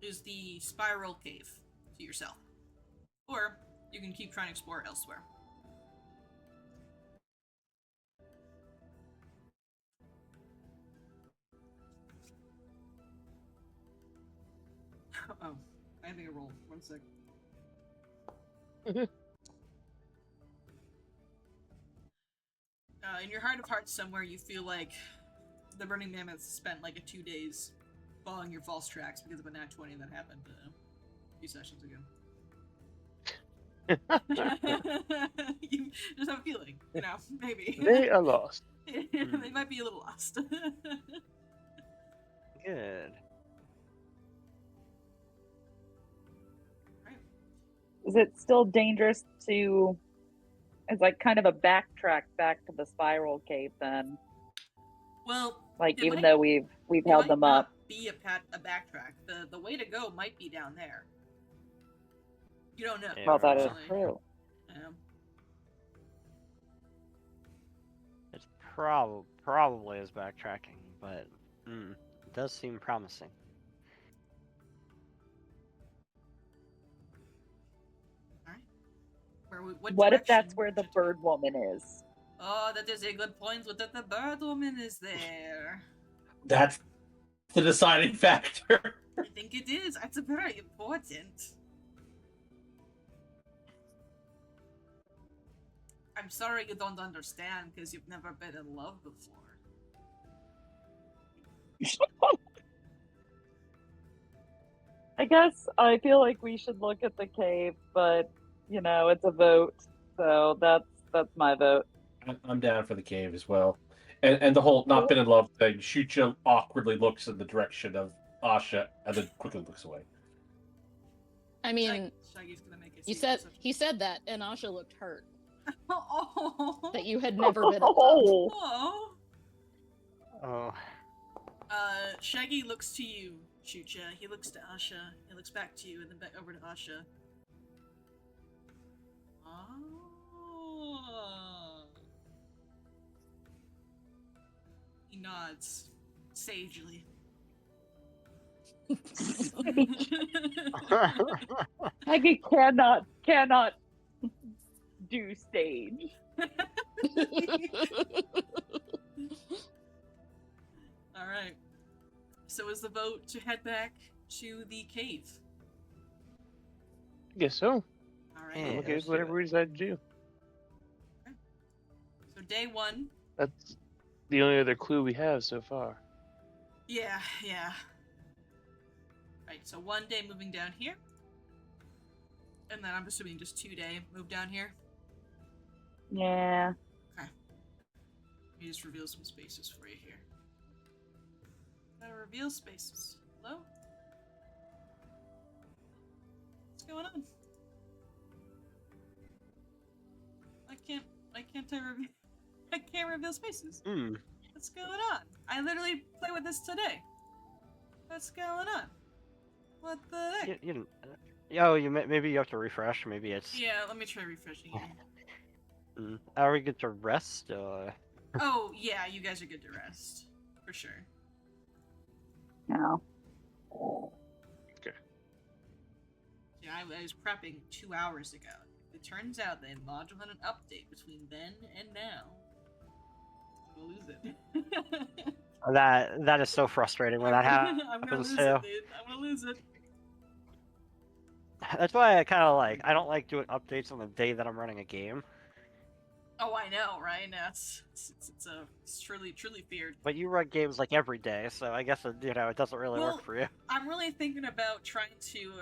is the Spiral Cave to yourself. Or you can keep trying to explore elsewhere. Oh, I think I rolled. 1 sec. In your heart of hearts somewhere, you feel like the Burning Mammoth spent like 2 days following your false tracks because of a nat 20 that happened a few sessions ago. You just have a feeling, maybe. They are lost. They might be a little lost. Good. Is it still dangerous to? It's like kind of a backtrack back to the spiral cave then. Well, Like it even might- though we've it held might them not up. be a backtrack. The way to go might be down there. You don't know. Yeah, Well, that is actually. true. It's probably is backtracking, but it does seem promising. What if that's direction where the should we- bird woman is? Oh, that is a good point. What if the bird woman is there? That's the deciding factor. I think it is. It's very important. I'm sorry you don't understand because you've never been in love before. I guess I feel like we should look at the cave, but it's a vote, so that's my vote. I'm down for the cave as well. And the whole not been in love thing. Shucha awkwardly looks in the direction of Asha and then quickly looks away. I mean, Shaggy's gonna make a he secret said perception. he said that, and Asha looked hurt Oh. that you had never been in love. Oh. Oh, Shaggy looks to you, Chucha. He looks to Asha. He looks back to you, and then back over to Asha. Oh. He nods sagely. Maggie cannot do stage. All right. So is the vote to head back to the cave? I guess so. All right. Yeah. Okay, let's do whatever it. we decide to do. So day 1. That's the only other clue we have so far. Yeah. Right. So 1 day moving down here, and then I'm assuming just 2 day move down here. Yeah. Let me just reveal some spaces for you here. Gotta reveal spaces. Hello? What's going on? I can't reveal spaces. What's going on? I literally played with this today. What's going on? What the heck? you didn't. Maybe you have to refresh. Maybe it's. Yeah, let me try refreshing here. Are we good to rest? Oh, yeah, you guys are good to rest. For sure. No. Yeah, I was prepping 2 hours ago. It turns out that module had an update between then and now. I'm gonna lose it. That is so frustrating when that happens I'm gonna lose too. it, dude. I'm gonna lose it. That's why I kind of I don't like doing updates on the day that I'm running a game. Oh, I know, right? No, it's truly feared. But you run games like every day, so I guess it doesn't really Well, work for you. I'm really thinking about trying to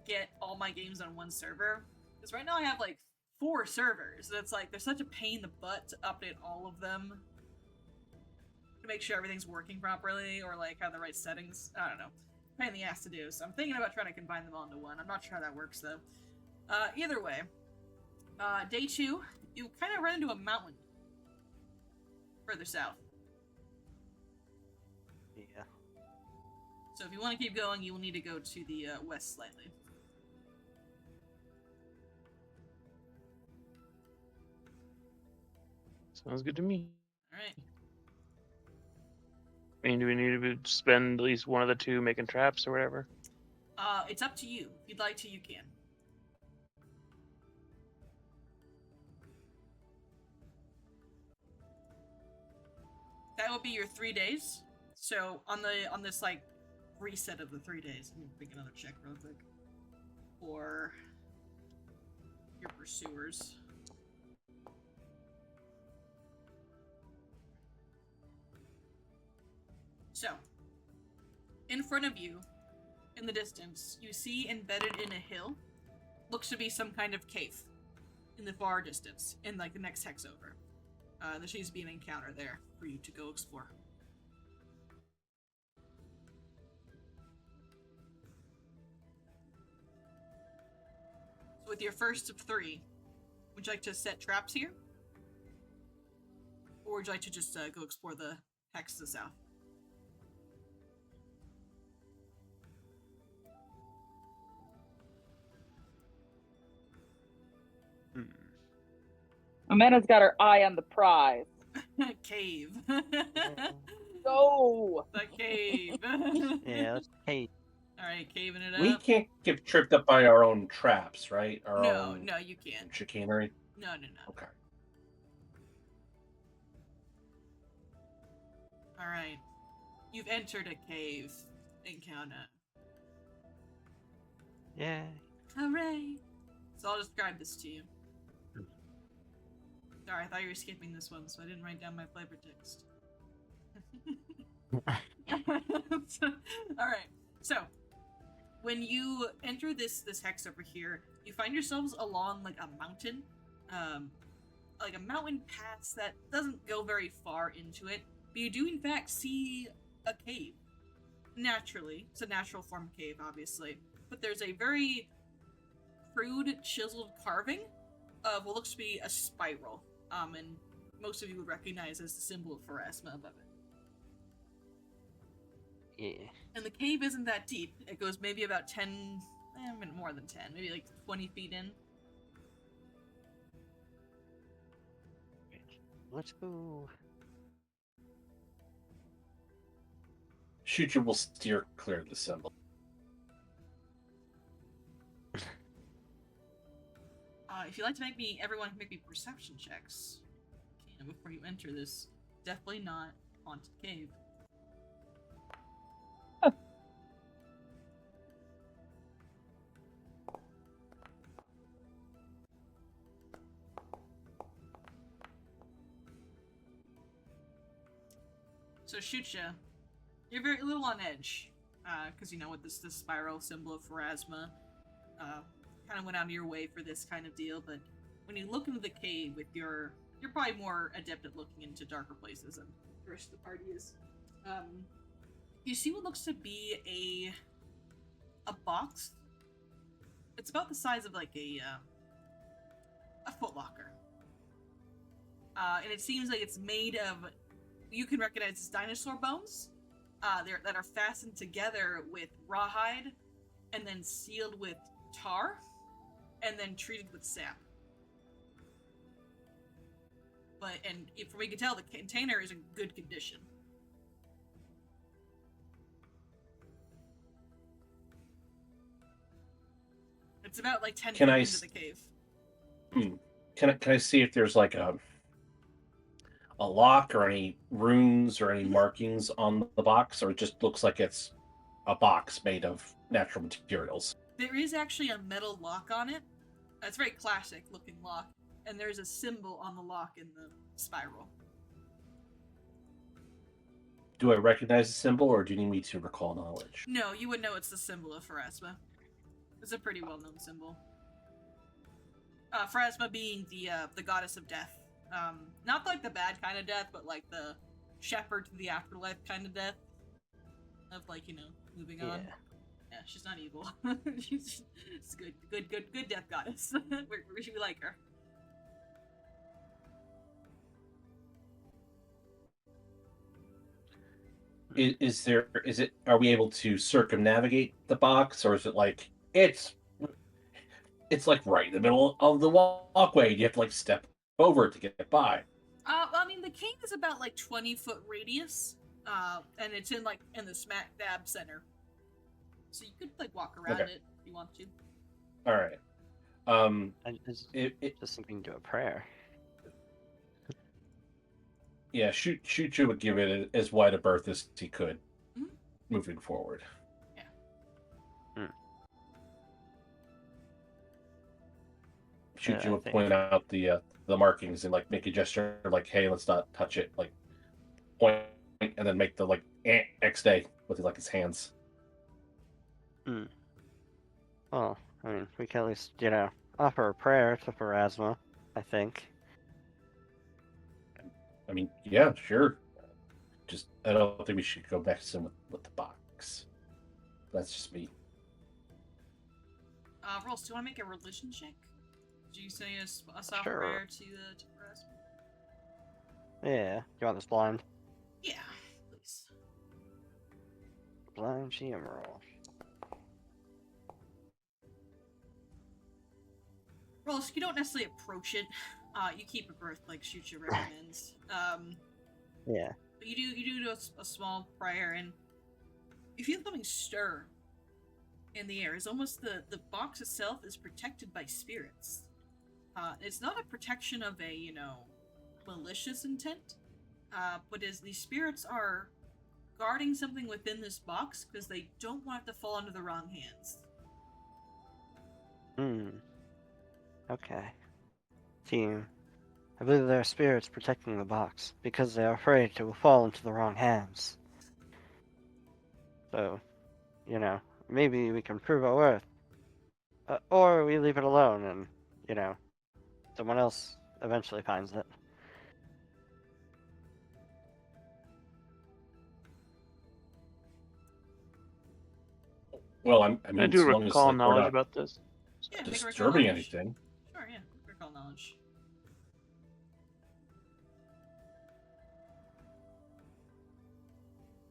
get all my games on one server. Because right now I have 4 servers. It's there's such a pain in the butt to update all of them. To make sure everything's working properly or have the right settings. I don't know. Pain in the ass to do. So I'm thinking about trying to combine them all into one. I'm not sure how that works though. Either way. Day 2, you kind of run into a mountain. Further south. Yeah. So if you want to keep going, you will need to go to the west slightly. Sounds good to me. Alright. I mean, do we need to spend at least one of the 2 making traps or whatever? It's up to you. If you'd like to, you can. That would be your 3 days. So on this reset of the 3 days. Let me make another check real quick for your pursuers. So, in front of you, in the distance, you see embedded in a hill, looks to be some kind of cave in the far distance, in like the next hex over. There seems to be an encounter there for you to go explore. So with your first of 3, would you like to set traps here? Or would you like to just go explore the hex to the south? Amanda's got her eye on the prize. Cave. Go! The cave. Yeah, let's hey. Alright, caving it We up. can't get tripped up by our own traps, right? Our No, own no, you can't. chicanery. No. Okay. Alright. You've entered a cave encounter. Yeah. Hooray! So I'll describe this to you. Sorry, I thought you were skipping this one, so I didn't write down my flavor text. Alright, so when you enter this hex over here, you find yourselves along like a mountain. Like a mountain pass that doesn't go very far into it, but you do in fact see a cave. Naturally. It's a natural form cave, obviously. But there's a very crude, chiseled carving of what looks to be a spiral. And most of you would recognize as the symbol of Pharasma above it. Yeah. And the cave isn't that deep. It goes maybe about 10, more than 10, maybe like 20 feet in. Let's go. Shooter will steer clear of the symbol. If you'd like to everyone can make me perception checks before you enter this definitely not haunted cave. So Shucha, you're very a little on edge, because you know with this spiral symbol of Pharasma, kind of went out of your way for this kind of deal. But when you look into the cave with you're probably more adept at looking into darker places than the rest of the party is. You see what looks to be a box. It's about the size of like a footlocker, and it seems like it's made of. You can recognize as dinosaur bones that are fastened together with rawhide and then sealed with tar and then treated with sap. From what you can tell, the container is in good condition. It's about like 10 feet into the cave. Can I see if there's like a lock or any runes or any markings on the box, or it just looks like it's a box made of natural materials? There is actually a metal lock on it. It's a very classic looking lock, and there's a symbol on the lock in the spiral. Do I recognize the symbol, or do you need me to recall knowledge? No, you would know it's the symbol of Pharasma. It's a pretty well-known symbol. Pharasma being the goddess of death. Not like the bad kind of death, but like the shepherd to the afterlife kind of death. Of like, moving on. Yeah, she's not evil. she's good death goddess. we should like her. Are we able to circumnavigate the box, or is it like it's like right in the middle of the walkway? You have to like step over it to get by. Well, I mean, the cave is about like 20-foot radius, and it's in the smack dab center. So you could like walk around it if you want to. All right. Just something to a prayer. Yeah, Shuchu would give it as wide a berth as he could, moving forward. Chuchu I would think. point out the markings and like make a gesture like, "Hey, let's not touch it." Like point and then make the like X day with like his hands. Well, I mean, we can at least, offer a prayer to Pharasma, I think. I mean, yeah, sure. Just I don't think we should go next to him with the box. That's just me. Rolls, do you want to make a religion check? Do you say a soft Sure. prayer to Perez? Yeah. You want this blind? Yeah, please. Blind GM roll. Rolls, you don't necessarily approach it. You keep it birth like Shucha recommends. Yeah. But you do a small prayer, and you feel something stir in the air. It's almost the box itself is protected by spirits. It's not a protection of a, malicious intent, but as these spirits are guarding something within this box because they don't want it to fall into the wrong hands. Okay. Team, I believe there are spirits protecting the box because they are afraid it will fall into the wrong hands. So, maybe we can prove our worth. Or we leave it alone and, someone else eventually finds it. Well, I mean, I do as long as recall like, we're knowledge not about this. Yeah, make a recall disturbing knowledge. anything. Sure, yeah, recall knowledge.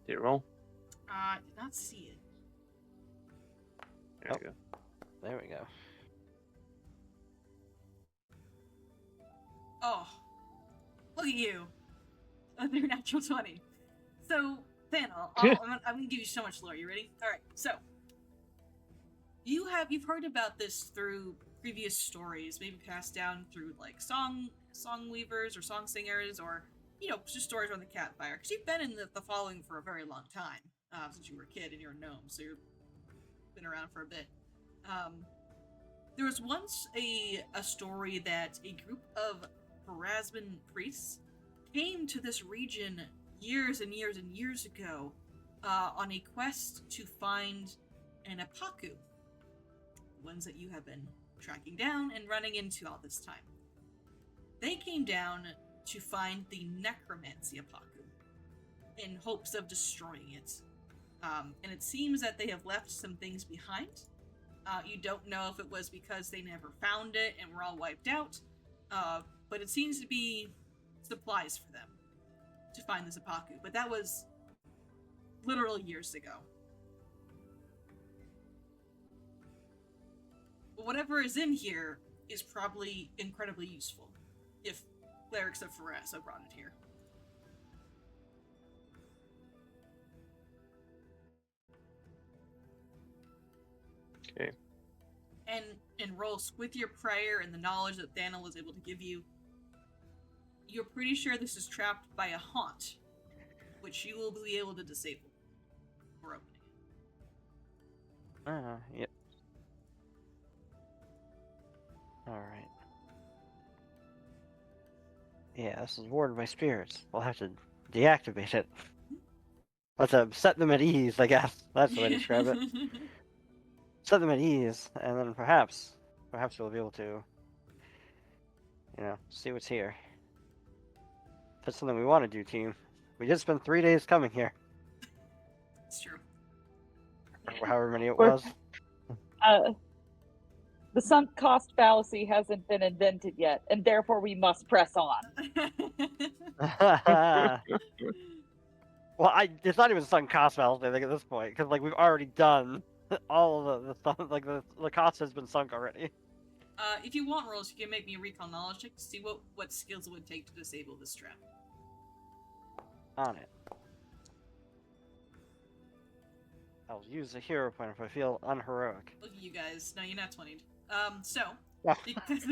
Did it roll? Did not see it. There we go. There we go. Oh, look at you. Another natural 20. So, Thanel, I'm gonna give you so much lore. You ready? Alright, so. You've heard about this through previous stories, maybe passed down through, like, song weavers or song singers, or, just stories around the campfire. Because you've been in the following for a very long time, since you were a kid and you're a gnome, so you've been around for a bit. There was once a story that a group of Pharasman priests came to this region years and years and years ago on a quest to find an Apaku, ones that you have been tracking down and running into all this time. They came down to find the necromancy Apaku in hopes of destroying it. And it seems that they have left some things behind. You don't know if it was because they never found it and were all wiped out, but it seems to be supplies for them to find this Apaku. But that was literal years ago. But whatever is in here is probably incredibly useful, if clerics of Pharasa brought it here. Okay. And Rolls, with your prayer and the knowledge that Thanel was able to give you, you're pretty sure this is trapped by a haunt, which you will be able to disable for opening. Yep. Alright. Yeah, this is warded by spirits. We'll have to deactivate it. Let's set them at ease, I guess. That's the way to describe it. Set them at ease, and then perhaps we'll be able to, see what's here. That's something we want to do, team. We did spend 3 days coming here. It's true. Or however many it was. The sunk cost fallacy hasn't been invented yet, and therefore we must press on. Well, it's not even sunk cost fallacy, I think, at this point, because we've already done all of the stuff. The cost has been sunk already. If you want, Rolls, you can make me a recall knowledge check to see what skills it would take to disable this trap. On it. I'll use a hero point if I feel unheroic. Look at you guys. No, you're not 20'd. So, Yeah. because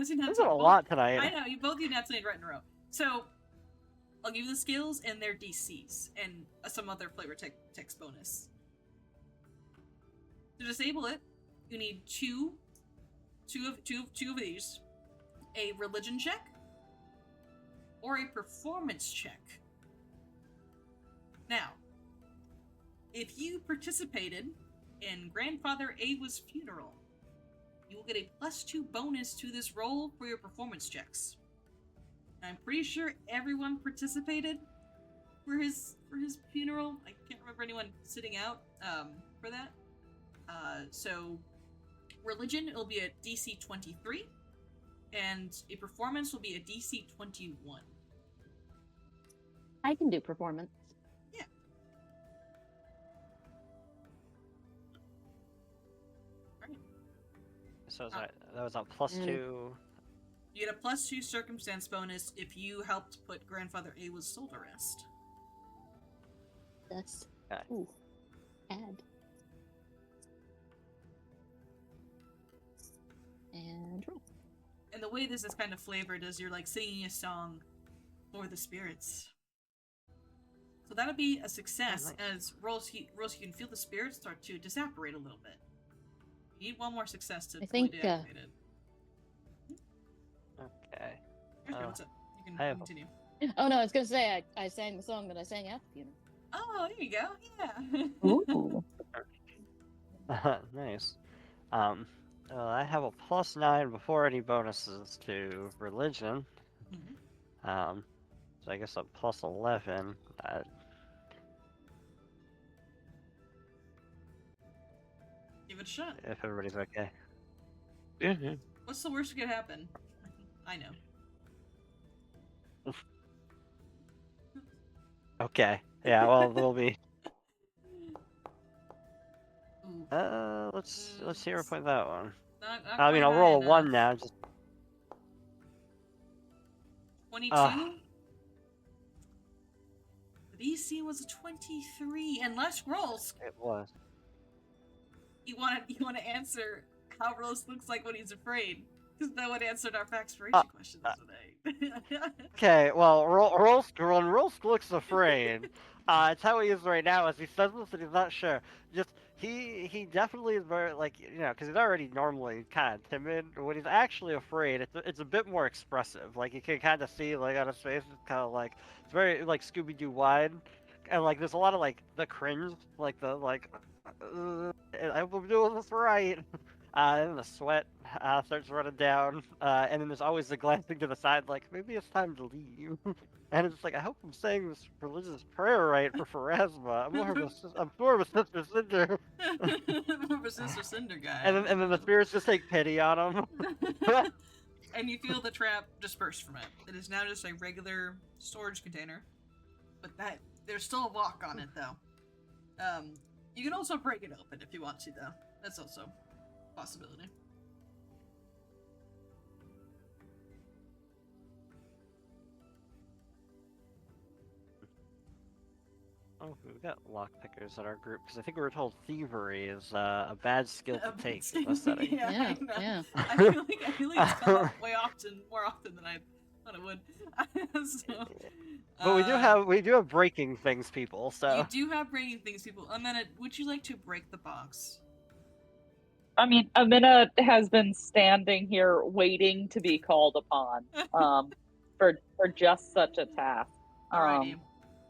you're not There's a 20'd. lot tonight. I know, you both you not 20'd right in a row. So, I'll give you the skills and their DCs, and some other flavor text bonus. To disable it, you need two of these, a religion check or a performance check. Now, if you participated in Grandfather Awa's funeral, you will get a +2 bonus to this roll for your performance checks. I'm pretty sure everyone participated for his funeral. I can't remember anyone sitting out for that. So religion will be a DC 23, and a performance will be a DC 21. I can do performance. Yeah. Right. So that was a +2. You get a +2 circumstance bonus if you helped put Grandfather Awa's soul to rest. That's Okay. ooh, add. And roll. And the way this is kind of flavored is you're like singing a song for the spirits. So that'll be a success. Oh, nice. As rolls you can feel the spirits start to disapparate a little bit. You need one more success to I fully think, deactivate it. Okay. Okay, Oh, what's up? You I can have- continue. Oh no, I was gonna say I sang the song that I sang at the funeral. Oh, there you go. Yeah. Ooh. Nice. I have a +9 before any bonuses to religion. Mhm. So I guess a +11. Give it a shot. If everybody's okay. Yeah. What's the worst that could happen? I know. Okay. Yeah. Well, we'll be. Ooh, Let's hear point that one. not I mean, quite I'll high roll a enough. 1 now. Just 22? Ah. The DC was a 23, and less rolls. it was. You want to answer how Rose looks like when he's afraid, because no one answered our factoration question today. Okay. Well, when Rolsk looks afraid, it's how he is right now. As he says this, and he's not sure. Just he definitely is very because he's already normally kind of timid. When he's actually afraid, it's a bit more expressive. Like you can kind of see on his face, it's kind of like it's very like Scooby Doo wide, and there's a lot of the cringe, I'm doing this right. And then the sweat starts running down, and then there's always the glancing to the side, maybe it's time to leave. And it's I hope I'm saying this religious prayer right for Pharasma. I'm more of a Sister Cinder. More of a Sister Cinder guy. And then the spirits just take pity on him. And you feel the trap disperse from it. It is now just a regular storage container, but there's still a lock on it though. You can also break it open if you want to though. That's also a possibility. Oh, we've got lockpickers in our group because I think we were told thievery is a bad skill to take in this setting. Yeah, Yeah, I know. yeah. I feel like it's come up more often than I thought it would. So, But we do have breaking things, people. So you do have breaking things, people. Amina, would you like to break the box? I mean, Amina has been standing here waiting to be called upon for just such a task. Alrighty.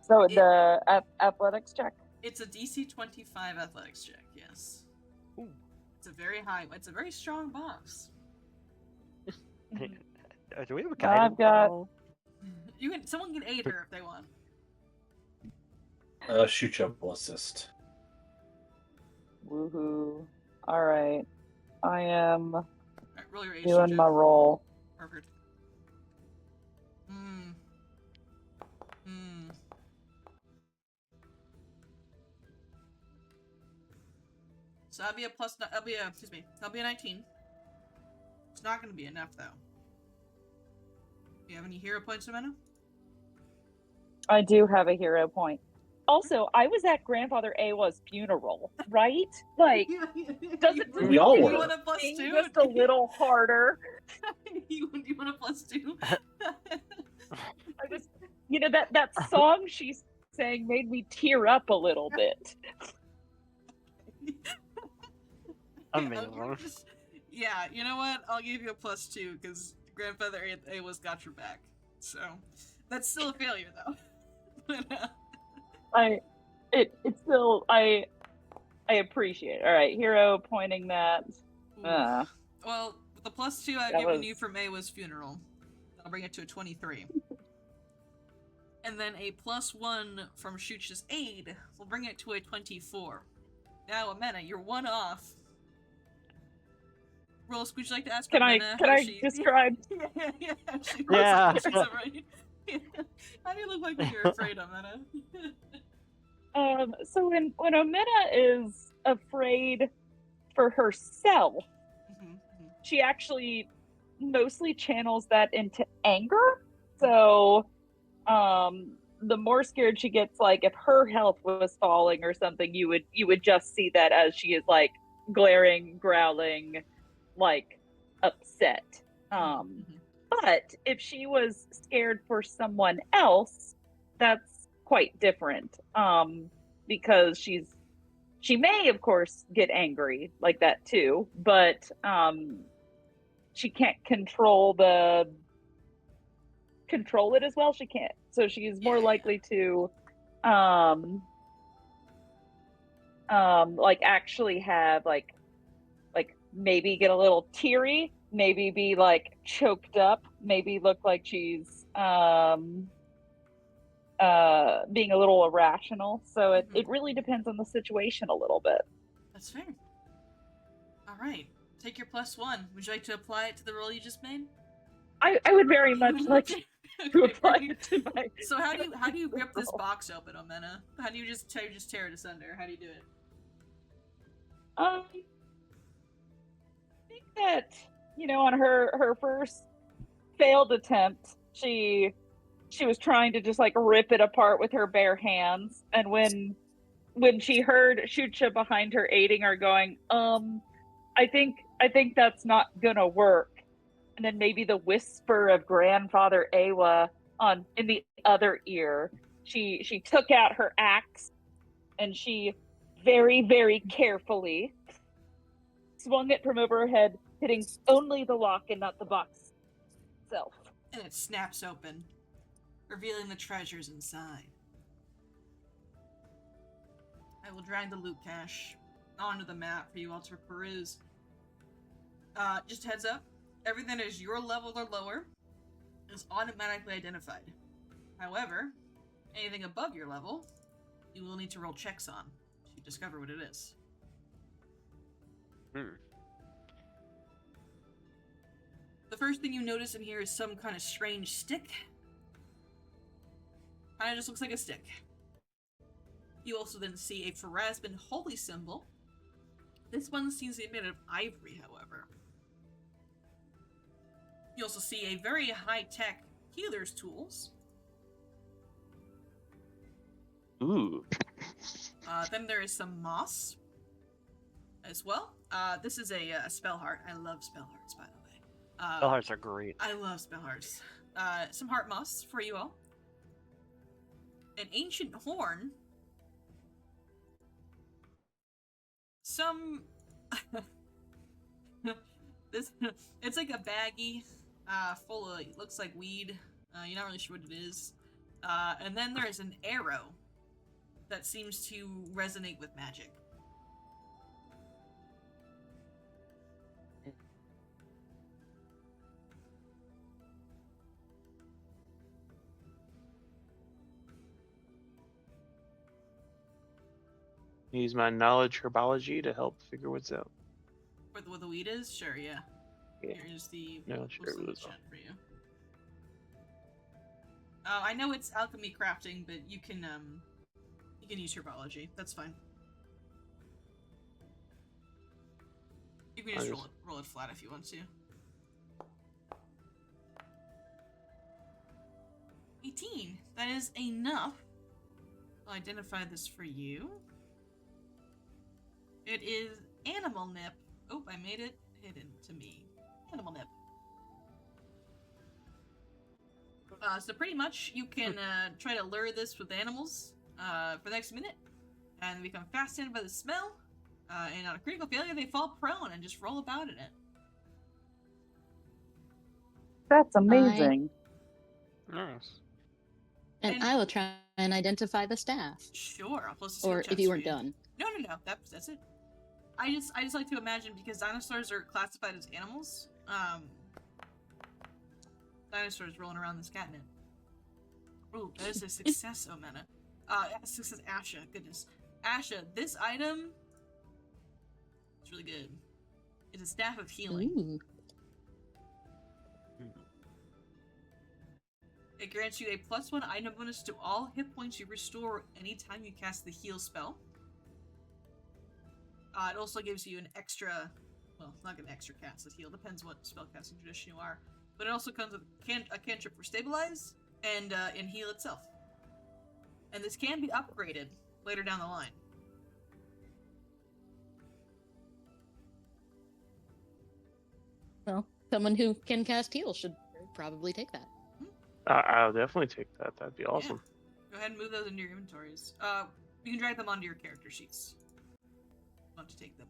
So the athletics check. It's a DC 25 athletics check, yes. Ooh. It's a very strong box. do we have a I've guidance? got- Someone can aid her if they want. Shoot you will assist. Woohoo! All right, I am Alright, roll your aid doing check. my roll. Perfect. So that'll be a 19. It's not going to be enough though. Do you have any hero points, Amanda? I do have a hero point. Also, I was at Grandfather Awa's funeral, right? Like, doesn't We all you were. want a plus sing 2? just a little harder. you want a plus 2? I just, that song she sang made me tear up a little bit. Amazing. Yeah, you know what? I'll give you a plus 2 because grandfather Awa's got your back. So that's still a failure, though. But, it's still I appreciate it. All right, hero pointing that. Well, the +2 I've That given was- you from Awa's funeral, I'll bring it to a 23. And then a +1 from Shuch's aid will bring it to a 24. Now, Amena, you're one off. Rose, would you like to ask Can I Amena can how I she... describe? Yeah. She Yeah. she's right. How do you look like when you're afraid, Amena? So when Omena is afraid for herself, she actually mostly channels that into anger. So the more scared she gets, like if her health was falling or something, you would just see that as she is like glaring, growling, like upset. But if she was scared for someone else, that's quite different. Because she may of course get angry like that too, but she can't control it as well. She can't. So she's more likely to like actually have like maybe get a little teary, maybe be like choked up, maybe look like she's being a little irrational. So it really depends on the situation a little bit. That's fair. Alright. Take your +1. Would you like to apply it to the roll you just made? I would very much like to apply it to my. So how do you rip this box open, Omena? How do you just tear it asunder? How do you do it? I think that, on her first failed attempt, she was trying to just like rip it apart with her bare hands, and when she heard Shucha behind her aiding her going, I think that's not gonna work. And then maybe the whisper of grandfather Awa in the other ear. She took out her axe and she very, very carefully swung it from over her head, hitting only the lock and not the box itself. And it snaps open, revealing the treasures inside. I will drag the loot cache onto the map for you all to peruse. Just heads up, everything that is your level or lower is automatically identified. However, anything above your level, you will need to roll checks on to discover what it is. The first thing you notice in here is some kind of strange stick. Kinda just looks like a stick. You also then see a Pharasman holy symbol. This one seems to be made of ivory, however. You also see a very high-tech healer's tools. Ooh. Then there is some moss as well. This is a spell heart. I love spell hearts, by the way. Spell hearts are great. I love spell hearts. Some heart moss for you all. An ancient horn. Some... it's like a baggie full of, it looks like weed. You're not really sure what it is. And then there's an arrow that seems to resonate with magic. Use my knowledge herbology to help figure what's out. What the weed is? Sure, yeah. Yeah. Here's the Knowledge post in the herbalism. chat for you. I know it's alchemy crafting, but you can use herbology. That's fine. You can just roll it flat if you want to. 18. That is enough. I'll identify this for you. It is animal nip. Oh, I made it hidden to me. Animal nip. So pretty much you can try to lure this with animals for the next minute, and become fascinated by the smell. And on a critical failure, they fall prone and just roll about in it. That's amazing. Nice. And I will try and identify the staff. Sure, I'll post a skill Or checks if you for weren't done. No, that's it. I just like to imagine, because dinosaurs are classified as animals. Dinosaurs rolling around this catnip. Ooh, that is a success, Omena. Success, Asha. Goodness, Asha. This item is really good. It's a staff of healing. Ooh. It grants you a +1 item bonus to all hit points you restore anytime you cast the heal spell. It also gives you an extra, well, not an extra cast of heal, depends what spellcasting tradition you are. But it also comes with a cantrip for stabilize and heal itself. And this can be upgraded later down the line. Well, someone who can cast heal should probably take that. I'll definitely take that. That'd be awesome. Yeah. Go ahead and move those into your inventories. You can drag them onto your character sheets. Want to take them.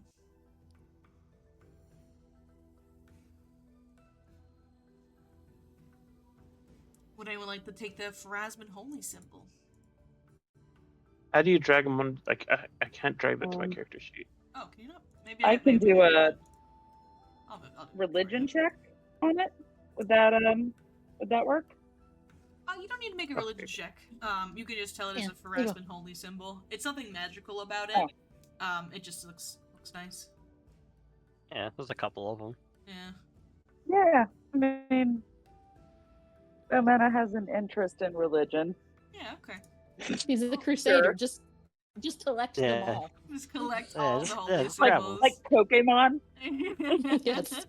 Would anyone like to take the Pharasman Holy symbol? How do you drag them on? Like, I can't drag that to my character sheet. Oh, can you not? Maybe I can do a I'll do it for religion you. check on it. Would that work? You don't need to make a religion check. You can just tell it is Yeah, a Pharasman Holy symbol. It's something magical about it. Oh. It just looks nice. Yeah, there's a couple of them. Yeah. Yeah, I mean, Omena has an interest in religion. Yeah, okay. He's a crusader. Sure. Just collect them Yeah. all. Just collect Yeah, all just- the yeah, holy just grab 'em. symbols. Like Pokemon. Yes.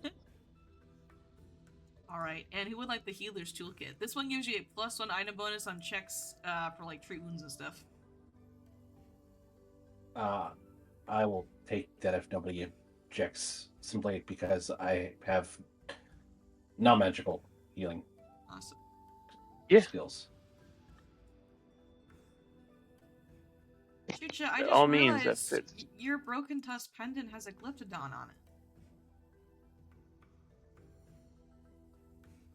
Alright, and who would like the healer's toolkit? This one gives you a +1 item bonus on checks for like treat wounds and stuff. I will take that if nobody objects, simply because I have non-magical healing Awesome. Yeah. skills. Chucha, I By just all means, that realized fits. your Broken Tusk pendant has a glyptodon on it.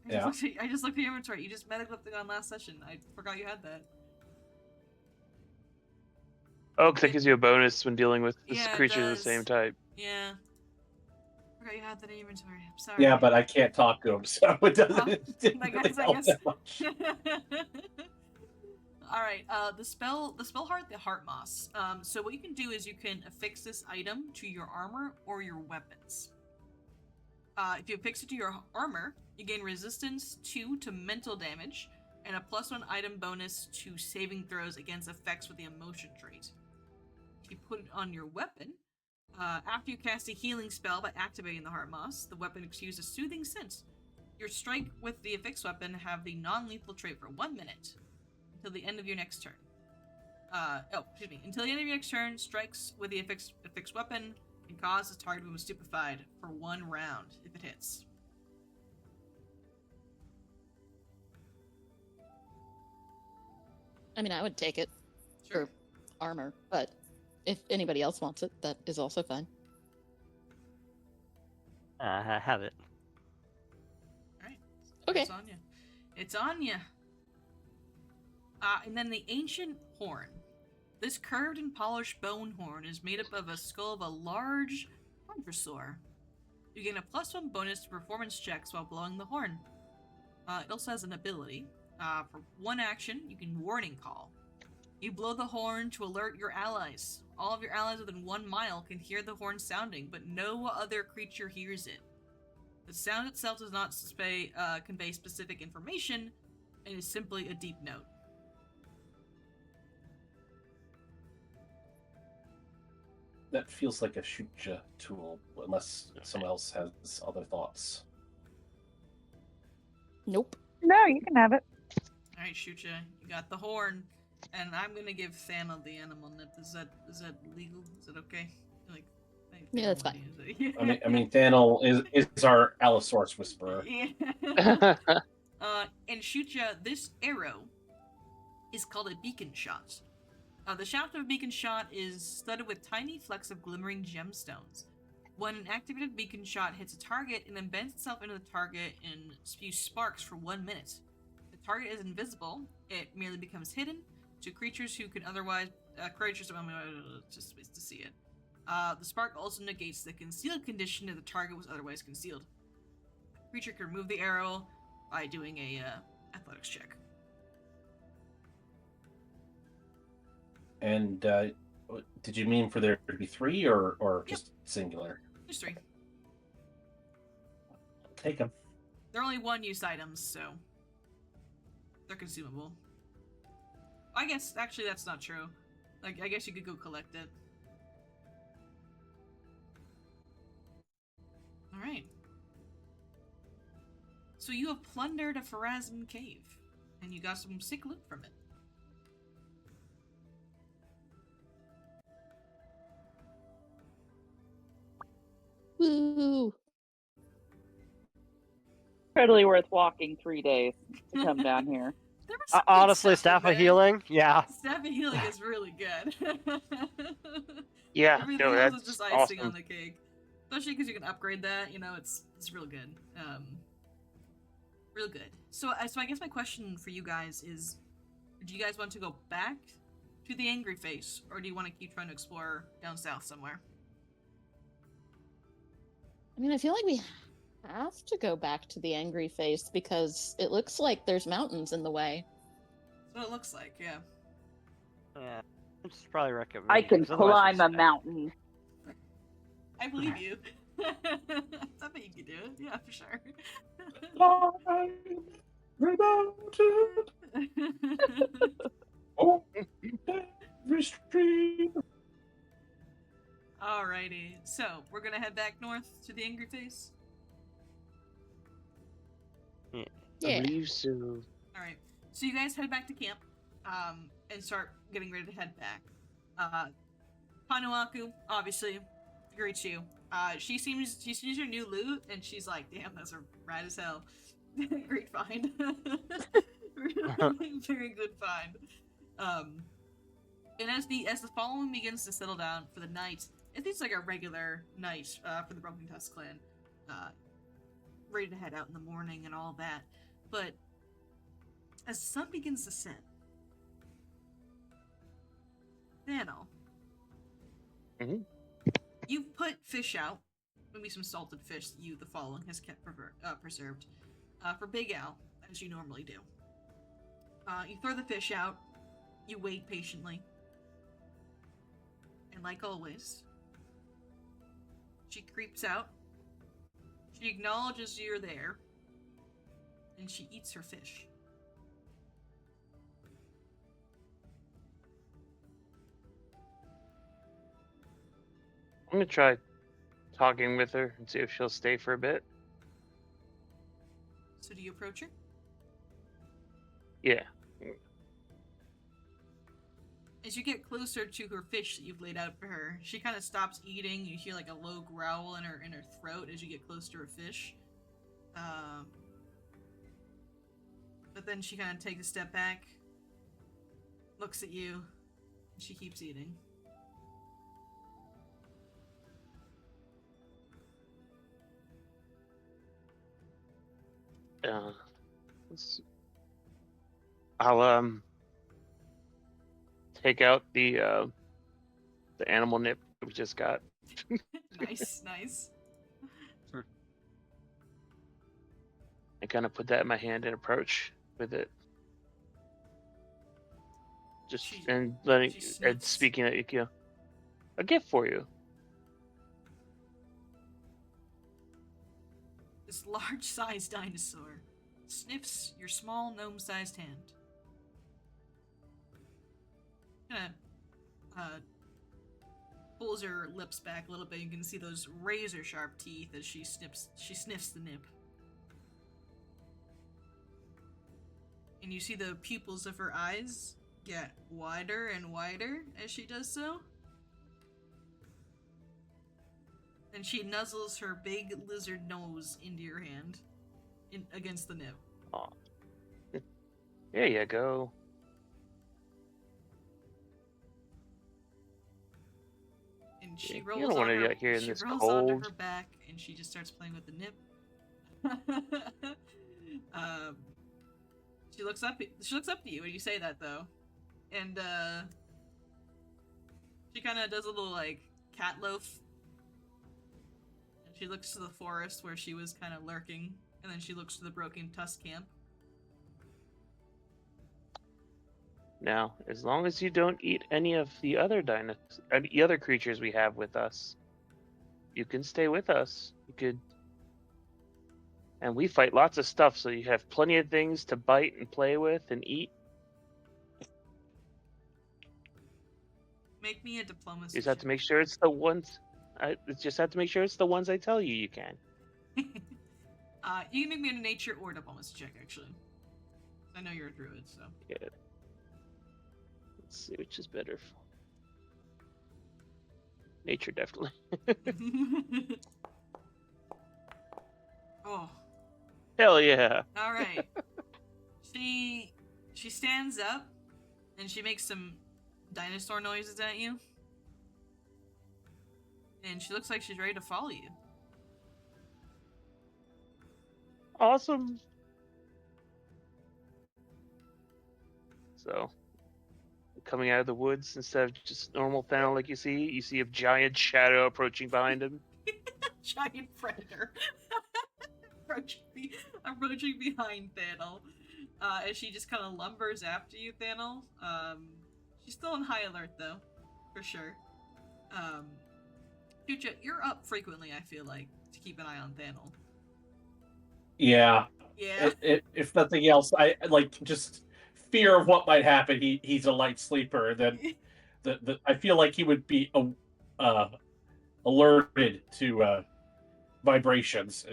Yeah. I just looked at your inventory. You just met a glyptodon last session. I forgot you had that. Oh, because that gives you a bonus when dealing with Yeah, it creatures of the does. same type. Yeah. Forgot you had that in your inventory. I'm sorry. Yeah, but I can't talk to him, so it doesn't, it didn't I really guess- I help guess. that much. Alright, the spell heart, the heart moss. So what you can do is you can affix this item to your armor or your weapons. If you affix it to your armor, you gain resistance 2 to mental damage, and a +1 item bonus to saving throws against effects with the emotion trait. If you put it on your weapon, after you cast a healing spell by activating the heart moss, the weapon exudes a soothing scent. Your strike with the affixed weapon have the non-lethal trait for 1 minute. Until the end of your next turn. Until the end of your next turn, strikes with the affixed weapon can cause the target to become stupefied for 1 round if it hits. I mean, I would take it Sure. for armor, but if anybody else wants it, that is also fine. I have it. Alright. Okay. It's on you. It's on you. And then the ancient horn. This curved and polished bone horn is made up of a skull of a large chondrosaur. You gain a +1 bonus to performance checks while blowing the horn. It also has an ability. For 1 action, you can warning call. You blow the horn to alert your allies. All of your allies within 1 mile can hear the horn sounding, but no other creature hears it. The sound itself does not convey specific information, and is simply a deep note. That feels like a shootja tool, unless someone else has other thoughts. Nope. No, you can have it. Alright, Shucha, you got the horn, and I'm gonna give Thana the animal nip. Is that legal? Is it okay? Like, Yeah, that's fine. I mean, Thanel is our Allosaurus whisperer. Yeah. And Shucha, this arrow is called a beacon shot. The shaft of a beacon shot is studded with tiny flecks of glimmering gemstones. When an activated beacon shot hits a target, it embeds itself into the target and spews sparks for 1 minute. The target is invisible. It merely becomes hidden to creatures who can otherwise... creatures... just ways to see it. The spark also negates the concealed condition if the target was otherwise concealed. The creature can remove the arrow by doing a athletics check. And did you mean for there to be 3 or just singular? Just 3. Take them. They're only one-use items, so they're consumable. I guess, actually, that's not true. Like, I guess you could go collect it. Alright. So you have plundered a Pharazim cave, and you got some sick loot from it. Woo! Totally worth walking 3 days to come down here. There was some good Honestly, stuff in staff of there. healing, yeah. Staff of healing is really good. Yeah, Everything no, else that's is just icing awesome. on the cake. Especially because you can upgrade that, you know, it's real good. Real good. So I guess my question for you guys is, do you guys want to go back to the Angry Face, or do you want to keep trying to explore down south somewhere? I mean, I feel like we have to go back to the Angry Face because it looks like there's mountains in the way. That's what it looks like, yeah. Yeah. I'd probably recommend. I can 'cause otherwise climb a it's- mountain. I believe you. I bet you can do it, yeah, for sure. Climb the mountain, oh, every stream. Alrighty, so we're gonna head back north to the Angry Face. I Yeah. believe so. Alright, so you guys head back to camp, and start getting ready to head back. Hanuaku, obviously, greets you. She sees your new loot, and she's like, damn, those are rad as hell. Great find. Really very good find. And as the following begins to settle down for the night, it's like a regular night for the Broken Tusk clan. Ready to head out in the morning and all that. But as the sun begins to set, Daniel, you've put fish out, maybe some salted fish that you, the following, has kept preserved, for Big Al, as you normally do. You throw the fish out, you wait patiently, and like always, she creeps out, she acknowledges you're there, and she eats her fish. I'm gonna try talking with her and see if she'll stay for a bit. So do you approach her? Yeah. As you get closer to her fish that you've laid out for her, she kind of stops eating. You hear like a low growl in her throat as you get close to her fish. But then she kind of takes a step back, looks at you, and she keeps eating. I'll take out the animal nip we just got. Nice, nice. I kind of put that in my hand and approach with it. Just She- and letting she and sniffs. speaking at Ikea. A gift for you. This large-sized dinosaur sniffs your small gnome-sized hand. Kinda, pulls her lips back a little bit. You can see those razor-sharp teeth as she sniffs the nip. And you see the pupils of her eyes get wider and wider as she does so. And she nuzzles her big lizard nose into your hand, against the nib. Aw. There you go. And And she You rolls don't want on to her. get here in She this rolls onto cold. her back, and she just starts playing with the nip. um, she looks up. She looks up to you when you say that, though, and she kind of does a little like cat loaf. And she looks to the forest where she was kind of lurking, and then she looks to the Broken Tusk camp. Now, as long as you don't eat any of the other the other creatures we have with us, you can stay with us. You could, and we fight lots of stuff, so you have plenty of things to bite and play with and eat. Make me a diplomacy You just have to check. make sure it's the ones. I just have to make sure it's the ones I tell you you can. You can make me a nature or diplomacy check, actually. I know you're a druid, so. Yeah. Let's see which is better. Nature, definitely. Oh, Hell yeah! all right. She stands up and she makes some dinosaur noises at you. And she looks like she's ready to follow you. Awesome. So, coming out of the woods instead of just normal Thanos like you see a giant shadow approaching behind him. Giant predator. approaching behind Thanel. As she just kind of lumbers after you, Thanel. She's still on high alert, though. For sure. Future, you're up frequently, I feel like, to keep an eye on Thanel. Yeah. Yeah. If nothing else, I like just fear of what might happen. He's a light sleeper. Then I feel like he would be alerted to vibrations,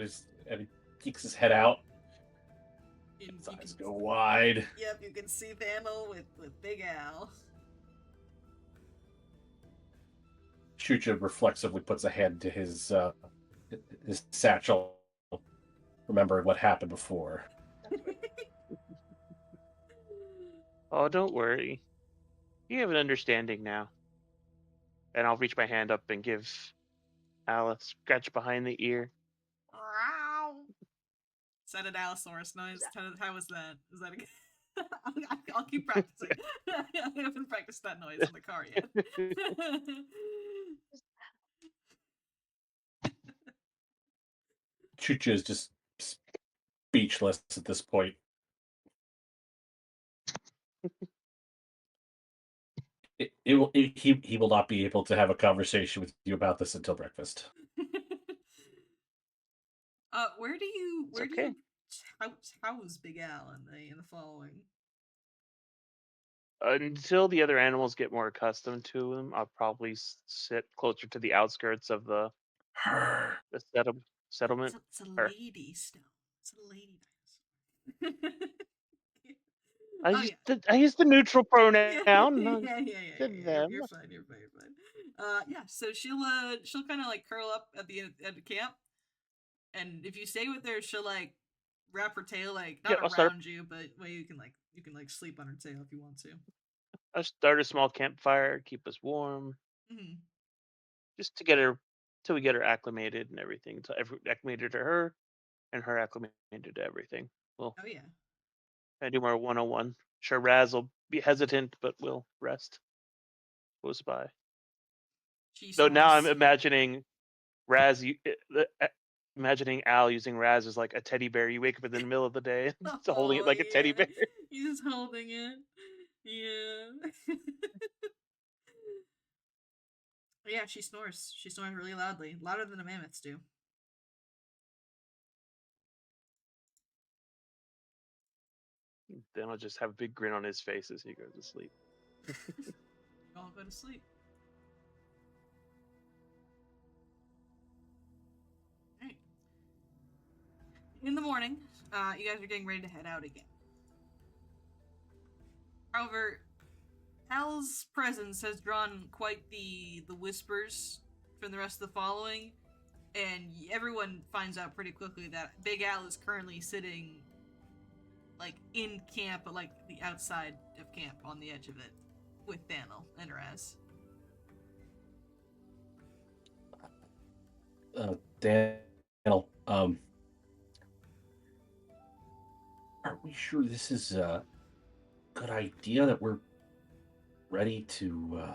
and he peeks his head out. His eyes go wide. Yep, you can see Thanel with Big Al. Chucha reflexively puts a hand to his satchel, remembering what happened before. Oh, don't worry. You have an understanding now. And I'll reach my hand up and give Al a scratch behind the ear. Is that an Allosaurus noise? How was that? Is that a... I'll keep practicing. I haven't practiced that noise in the car yet. Chucha is just speechless at this point. He will not be able to have a conversation with you about this until breakfast. Where do you house Big Al in the following? Until the other animals get more accustomed to him, I'll probably sit closer to the outskirts of the settlement. It's a Her. lady still. It's a lady dinosaur. I use the neutral pronoun. Yeah. Them. You're fine. Yeah. So she'll kind of like curl up at the camp, and if you stay with her, she'll like wrap her tail like not around you, but where you can sleep on her tail if you want to. I'll start a small campfire, keep us warm, just to get her till we get her acclimated and everything. So acclimated to her, and her acclimated to everything. Well, oh yeah. I do more 101. Sure, Raz will be hesitant, but we'll rest close by. So now I'm imagining Raz, imagining Al using Raz as like a teddy bear. You wake up in the middle of the day, holding it like a teddy bear. He's holding it. Yeah. Yeah, she snores. She snores really loudly, louder than the mammoths do. Then I'll just have a big grin on his face as he goes to sleep. All go to sleep. Alright. In the morning, you guys are getting ready to head out again. However, Al's presence has drawn quite the whispers from the rest of the following, and everyone finds out pretty quickly that Big Al is currently sitting like in camp, but like the outside of camp on the edge of it with Thanel and Raz. Daniel, are we sure this is a good idea that we're ready to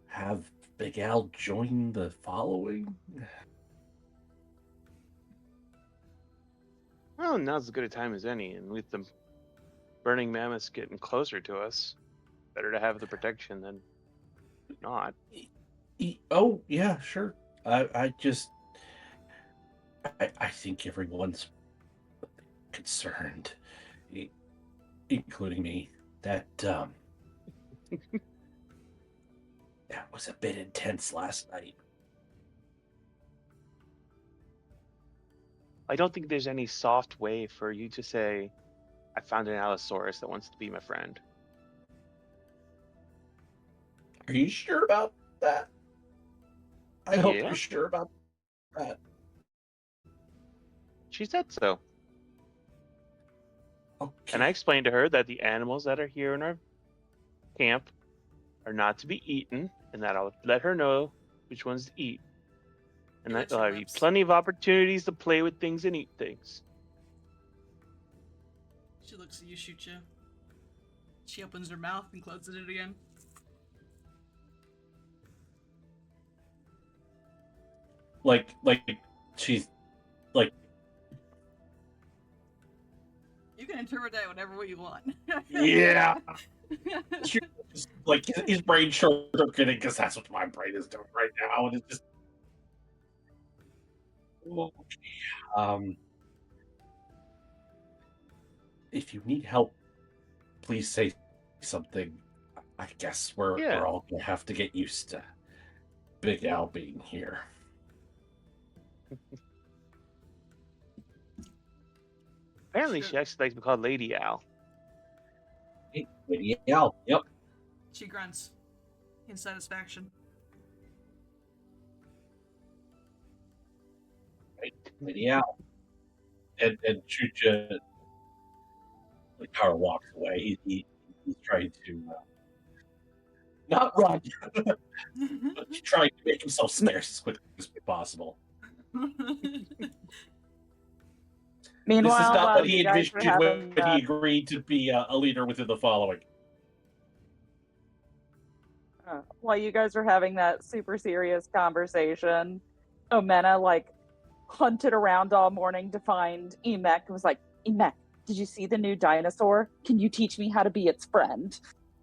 have Big Al join the following? Well, now's as good a time as any, and with the burning mammoths getting closer to us, better to have the protection than not. Oh, yeah, sure. I just, I think everyone's concerned, including me, that that was a bit intense last night. I don't think there's any soft way for you to say, I found an Allosaurus that wants to be my friend. Are you sure about that? I hope Yeah. you're sure about that. She said so. Okay. And I explained to her that the animals that are here in our camp are not to be eaten, and that I'll let her know which ones to eat. And that there'll be plenty of opportunities to play with things and eat things. She looks at you, shoots you. She opens her mouth and closes it again. Like she's like. You can interpret that whatever way you want. Yeah. Like his brain short circuiting because that's what my brain is doing right now, and it's just. If you need help, please say something. I guess we're all gonna have to get used to Big Al being here. Apparently, she actually likes to be called Lady Al. Hey, Lady Al, yep. She grunts in satisfaction. Right, Lady Al. And Chucha Power walks away. He's trying to not run, but he's trying to make himself scarce as quickly as possible. Meanwhile, this is not what he you guys envisioned were when he agreed to be a leader within the following. While you guys were having that super serious conversation, Omena hunted around all morning to find Emek and was like, Emek, did you see the new dinosaur? Can you teach me how to be its friend?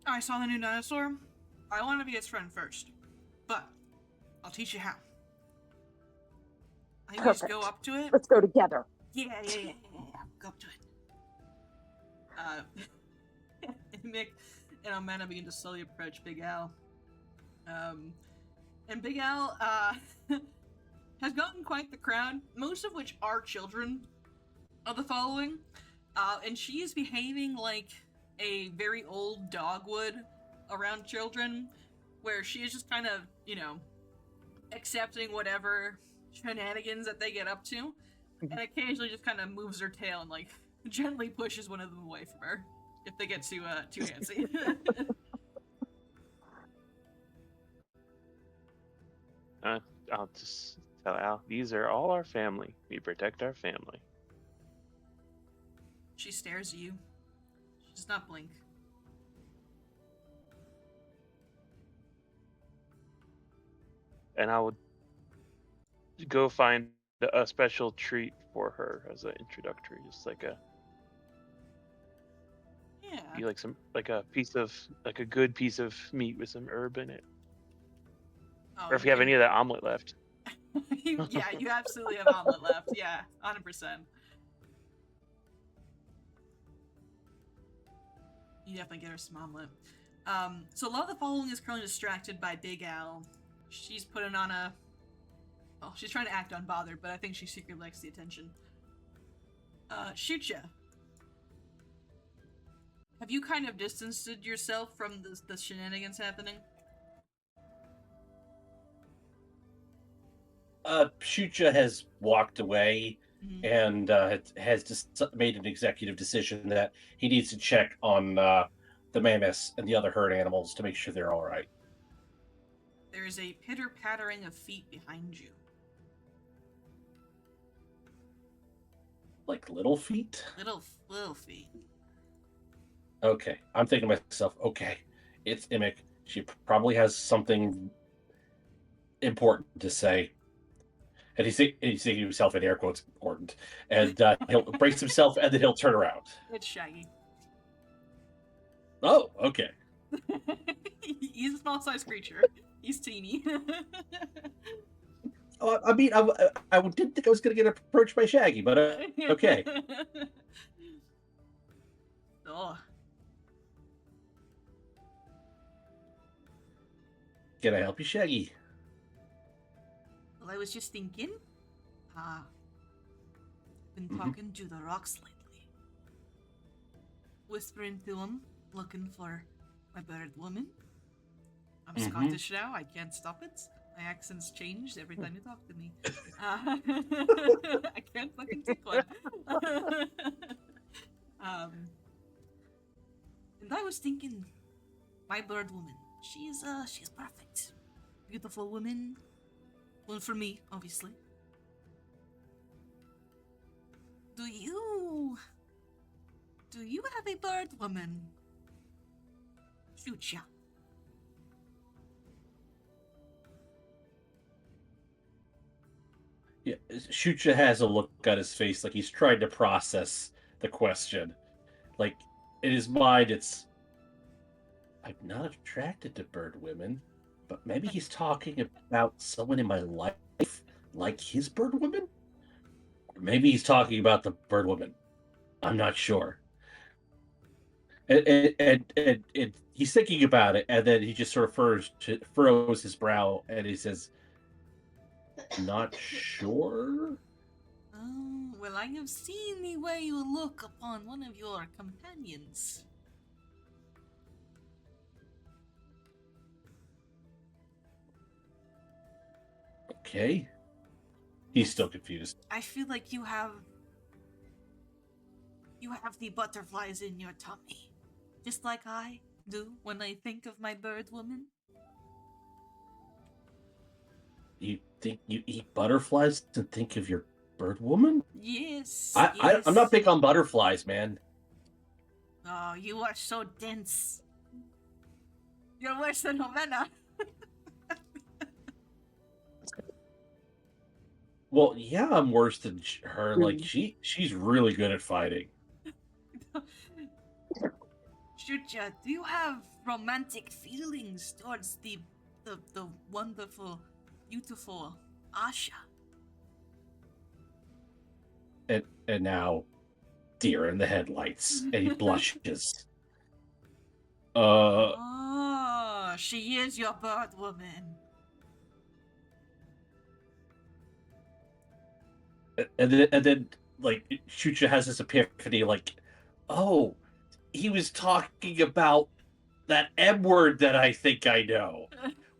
I saw the new dinosaur. I want to be its friend first, but I'll teach you how. I think we just go up to it. Let's go together. Yeah. Go up to it. Mick and Omena begin to slowly approach Big Al. And Big Al has gotten quite the crowd, most of which are children of the following. And she is behaving like a very old dog would around children, where she is just kind of, accepting whatever shenanigans that they get up to, and occasionally just kind of moves her tail and gently pushes one of them away from her if they get too antsy. I'll just tell Al, these are all our family. We protect our family. She stares at you. She does not blink. And I would go find a special treat for her as an introductory, just like a be a good piece of meat with some herb in it. Or if you have any of that omelet left. Yeah, you absolutely have omelet left. Yeah, 100%. You definitely get her some omelet. So a lot of the following is currently distracted by Big Al. She's putting on she's trying to act unbothered, but I think she secretly likes the attention. Shoot ya. Have you kind of distanced yourself from the shenanigans happening? Shucha has walked away and has just made an executive decision that he needs to check on the mammoths and the other herd animals to make sure they're all right. There is a pitter-pattering of feet behind you. Like little feet? Little feet. Okay. I'm thinking to myself, okay, it's Immick. She probably has something important to say. And he's thinking to himself in air quotes important. And he'll brace himself and then he'll turn around. It's Shaggy. Oh, okay. He's a small-sized creature. He's teeny. I mean, I didn't think I was going to get approached by Shaggy, but okay. Oh. Can I help you, Shaggy? Well, I was just thinking. Been talking to the rocks lately. Whispering to them, looking for my bird woman. I'm Scottish now, I can't stop it. My accent's changed every time you talk to me. I can't fucking take one. And I was thinking, my bird woman, she's perfect. Beautiful woman. One for me, obviously. Do you have a bird woman? Shoot ya. Yeah, Shucha has a look on his face like he's trying to process the question. Like, in his mind, it's, I'm not attracted to bird women, but maybe he's talking about someone in my life like his bird woman? Or maybe he's talking about the bird woman. I'm not sure. And he's thinking about it, and then he just sort of furrows his brow, and he says, not sure? Oh, well, I have seen the way you look upon one of your companions. Okay. He's still confused. I feel like you have the butterflies in your tummy, just like I do when I think of my bird woman. You think you eat butterflies and think of your bird woman? Yes. I'm not big on butterflies, man. Oh, you are so dense. You're worse than Homena. Well, yeah, I'm worse than her. Like she's really good at fighting. Shucha, do you have romantic feelings towards the wonderful, beautiful Asha? And now, deer in the headlights, and he blushes. Oh, she is your bird woman. And then like Shucha has this epiphany, like, oh, he was talking about that M word that I think I know,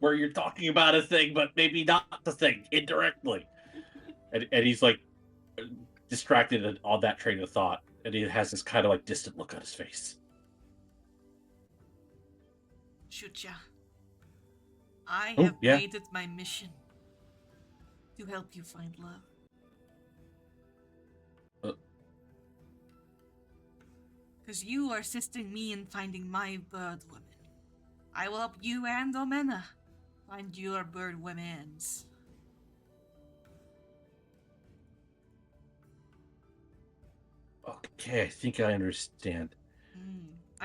where you're talking about a thing, but maybe not the thing indirectly. And he's like distracted on that train of thought, and he has this kind of like distant look on his face. Shucha, I have made it my mission to help you find love. Because you are assisting me in finding my bird woman. I will help you and Omena find your bird women's. Okay, I think I understand.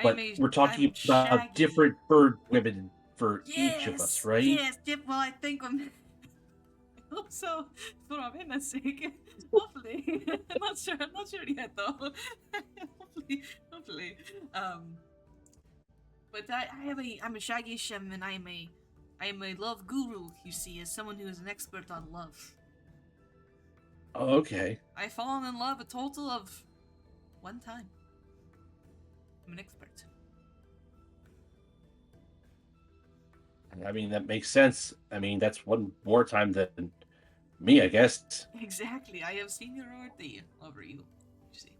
But we're talking about different bird women for each of us, right? Yes, well, I think I hope so, for Omena's sake. Hopefully. I'm not sure yet, though. Hopefully. But I'm a Shaggy Shem, and I am a love guru, you see, as someone who is an expert on love. Oh, okay. I've fallen in love a total of 1 time. I'm an expert. I mean, that makes sense. I mean, that's one more time than me, I guess. Exactly. I have seniority over you, see.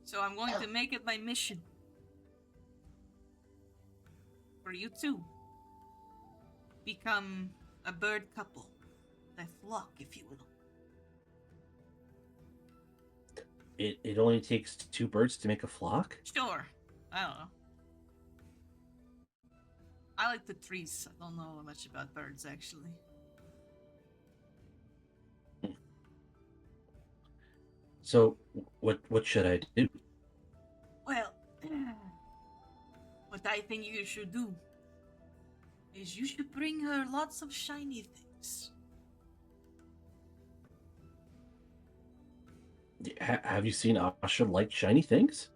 So I'm going to make it my mission for you to become a bird couple, a flock, if you will. It only takes 2 birds to make a flock? Sure. I don't know. I like the trees. I don't know much about birds, actually. So, what should I do? Well, what I think you should do is you should bring her lots of shiny things. Have you seen Asha like shiny things?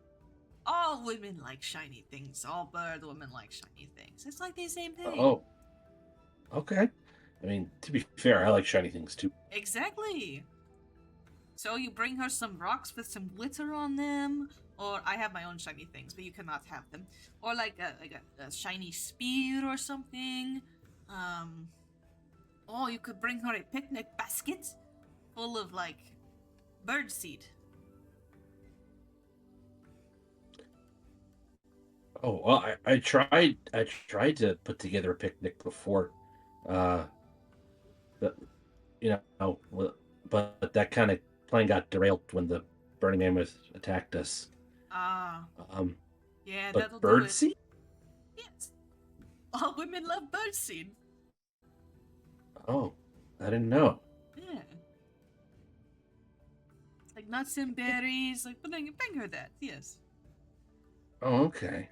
All women like shiny things. All bird women like shiny things. It's like the same thing. Oh, okay. I mean, to be fair, I like shiny things too. Exactly. So you bring her some rocks with some glitter on them, or I have my own shiny things, but you cannot have them. Or like a shiny spear or something. Or you could bring her a picnic basket full of like bird seed. Oh, well, I tried to put together a picnic before, but but that kind of plan got derailed when the burning mammoth attacked us. Ah, yeah, But that'll do it. birdseed? Yes. All women love birdseed. Oh, I didn't know. Yeah. Like nuts and berries, like bring her that, yes. Oh, okay.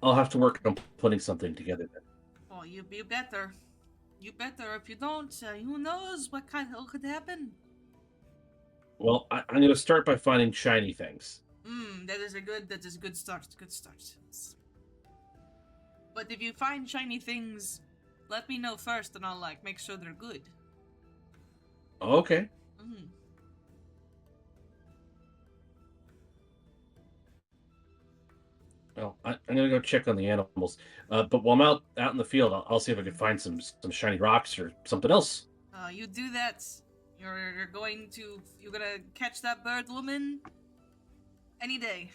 I'll have to work on putting something together then. Oh, you better. You better. If you don't, who knows what could happen? Well, I'm going to start by finding shiny things. That is a good start. Good start. But if you find shiny things, let me know first, and I'll like make sure they're good. Okay. Well, I'm gonna go check on the animals. But while I'm out in the field, I'll see if I can find some shiny rocks or something else. You do that. You're gonna catch that bird woman any day.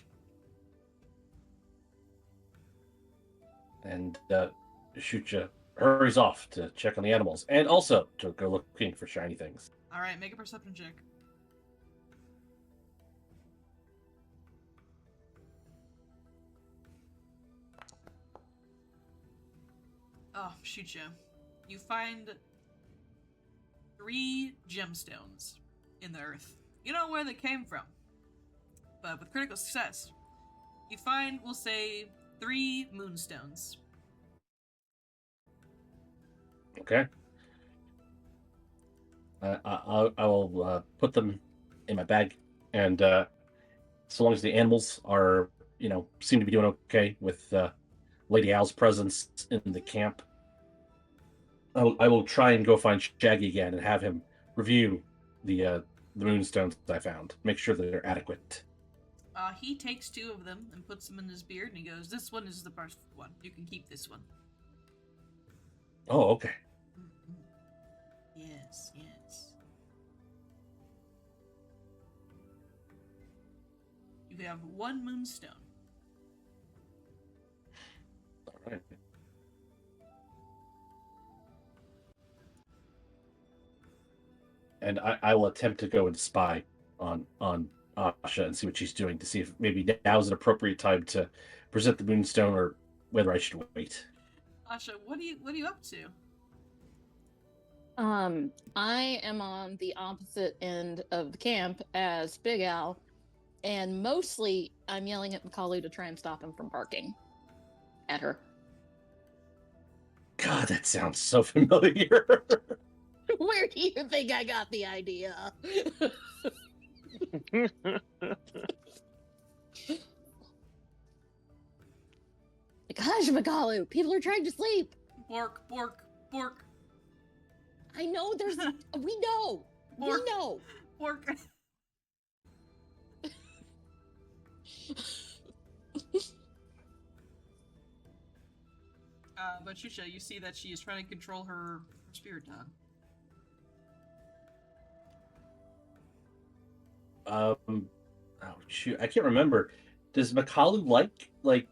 And Shucha hurries off to check on the animals and also to go looking for shiny things. All right, make a perception check. Oh, shoot you. You find 3 gemstones in the earth. You don't know where they came from, but with critical success, you find, we'll say, 3 moonstones. Okay. I will put them in my bag, and so long as the animals are, seem to be doing okay with Lady Al's presence in the camp, I will try and go find Shaggy again and have him review the moonstones I found. Make sure that they're adequate. He takes 2 of them and puts them in his beard, and he goes, "This one is the perfect one. You can keep this one." Oh, okay. Yes. You have 1 moonstone. All right. And I will attempt to go and spy on Asha and see what she's doing to see if maybe now is an appropriate time to present the moonstone or whether I should wait. Asha, what are you up to? I am on the opposite end of the camp as Big Al, and mostly I'm yelling at Macaulay to try and stop him from barking at her. God, that sounds so familiar. Where do you think I got the idea? Gosh, Macaulay, people are trying to sleep. Bork. I know there's... we know. Bork. We know. Bork. But Shusha, you see that she is trying to control her spirit dog. Oh shoot, I can't remember. does Makalu like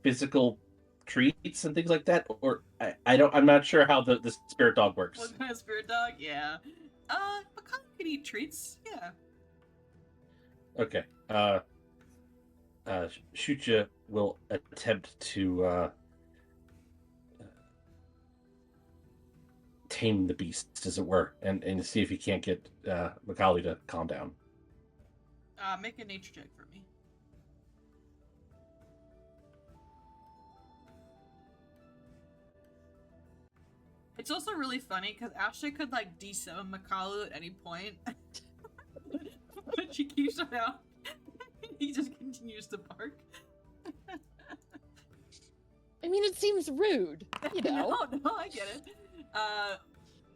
physical treats and things like that, or I'm not sure how the spirit dog works. What kind of spirit dog? Yeah. Macaw can eat treats. Yeah. Okay. Shucha will attempt to tame the beast, as it were, and see if he can't get Macaulay to calm down. Make a nature check for me. It's also really funny because Ashley could like D7 Makalu at any point, but she keeps him out. He just continues to bark. I mean, it seems rude, you know. No, I get it.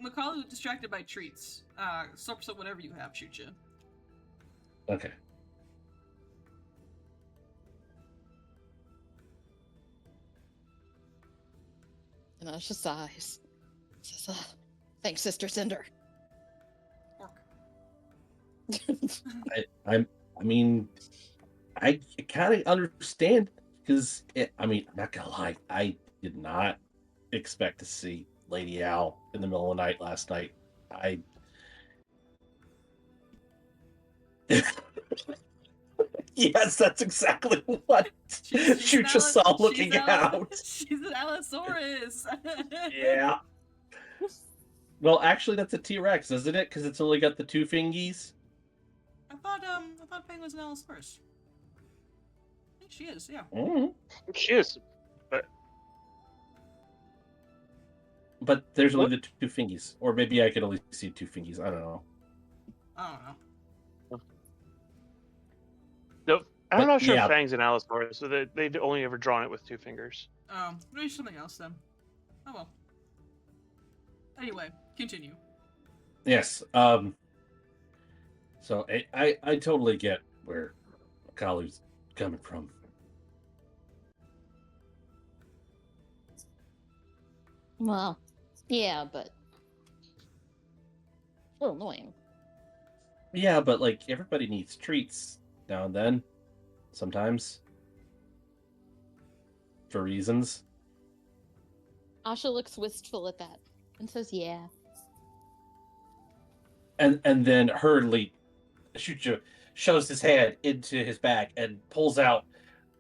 Makalu is distracted by treats. So whatever you have, shoot you. Okay. And Asha sighs. Says, thanks, Sister Cinder. Orc. I mean, I kind of understand because I'm not gonna lie, I did not expect to see Lady Owl in the middle of the night last night. Yes, that's exactly what Shucha saw looking out. She's an Allosaurus. Yeah. Well, actually, that's a T-Rex, isn't it? Because it's only got the two fingies. I thought Penguin's an Allosaurus. I think she is. Yeah. Mm-hmm. She is. But there's only the two fingies, or maybe I could only see two fingies. I don't know. I don't know. Nope. I'm not sure yeah. if Fang's an Allosaurus, so they've only ever drawn it with two fingers. Maybe something else then. Oh well. Anyway, continue. Yes. So I totally get where Makalu's coming from. Well, yeah, but a little annoying. Yeah, but like everybody needs treats now and then, sometimes, for reasons. Asha looks wistful at that and says, "Yeah." And then hurriedly, Shucha shoves his hand into his bag and pulls out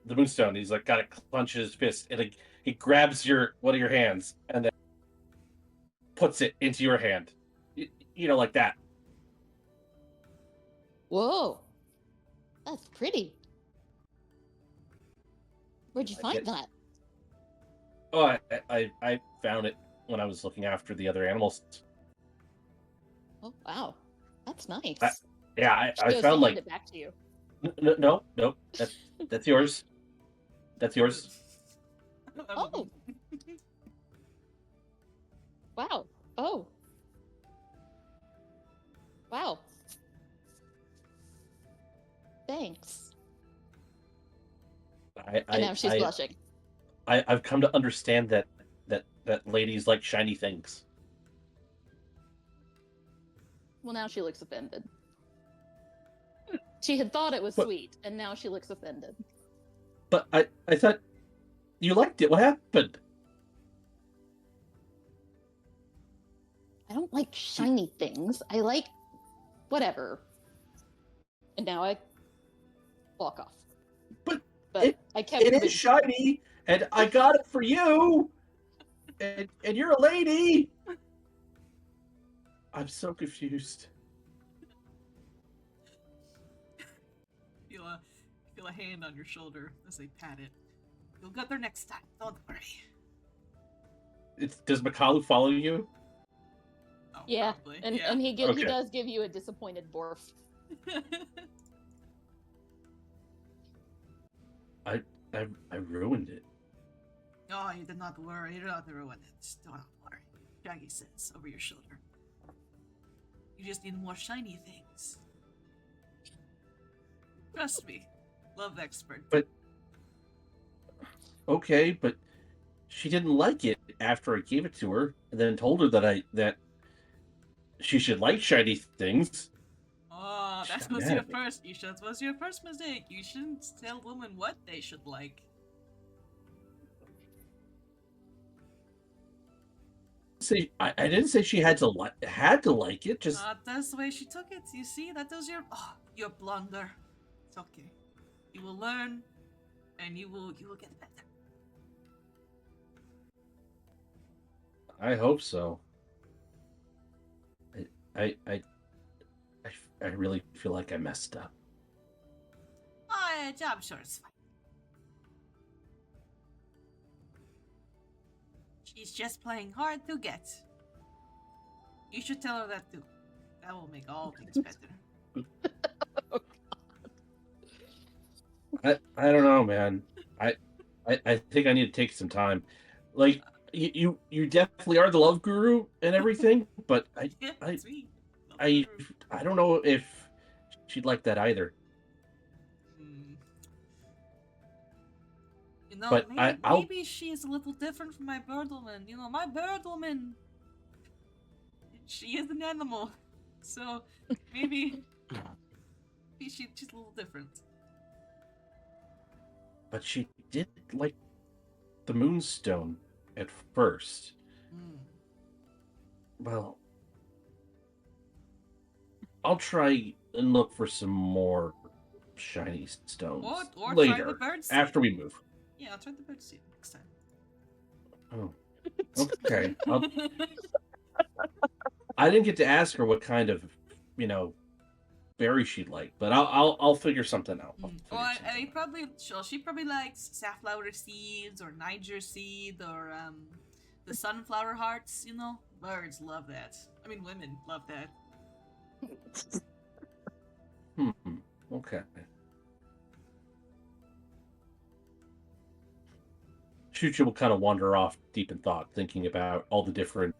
the moonstone. He's like got it clenched in his fist, and he grabs one of your hands and then puts it into your hand, you know, like that. Whoa, that's pretty. Where'd you find that? Oh, I found it when I was looking after the other animals. Oh wow, that's nice. I She goes found to like hand it back to you. no, that's yours. That's yours. Oh. Wow. Oh. Wow. Thanks. And now she's blushing. I've come to understand that ladies like shiny things. Well, now she looks offended. She had thought it was sweet, and now she looks offended. But I thought you liked it. What happened? I don't like shiny things. I like whatever. And now I walk off. But I kept it is shiny, and I got it for you. And you're a lady. I'm so confused. Feel a hand on your shoulder as they pat it. You'll get there next time. Don't worry. Does Makalu follow you? Oh, yeah, probably. and he does give you a disappointed borf. I ruined it. Oh, you did not worry. You did not ruin it. Just don't worry. Shaggy says over your shoulder. You just need more shiny things. Trust me. Love expert. But okay, but she didn't like it after I gave it to her, and then told her that she should like shiny things. that was your first. That was your first mistake. You shouldn't tell women what they should like. See, I didn't say she had to like it. Just that's the way she took it. You see, that was your blunder. It's okay. You will learn, and you will get better. I hope so. I really feel like I messed up. I'm sure it's fine. She's just playing hard to get. You should tell her that too. That will make all things better. I don't know, man. I think I need to take some time. Like you definitely are the love guru and everything, but I don't know if she'd like that either. You know, but maybe she's a little different from my bird woman. You know, my bird woman, she is an animal, so maybe she's a little different. But she did like the moonstone at first. Well, I'll try and look for some more shiny stones or later, try the bird seed. After we move. Yeah, I'll try the bird seed next time. Oh, okay. I didn't get to ask her what kind of, berry she'd like, but I'll figure something out. She probably likes safflower seeds or Niger seed or the sunflower hearts. You know, birds love that. I mean, women love that. Okay. Chucha will kind of wander off deep in thought, thinking about all the different,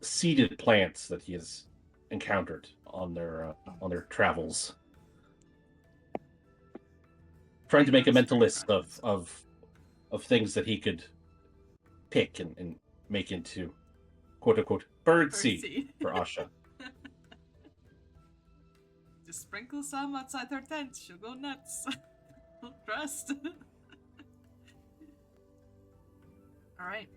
seeded plants that he has encountered on their travels. Trying to make a mental list of things that he could pick and make into quote unquote bird seed for Asha. Just sprinkle some outside her tent. She'll go nuts. Trust. Alright.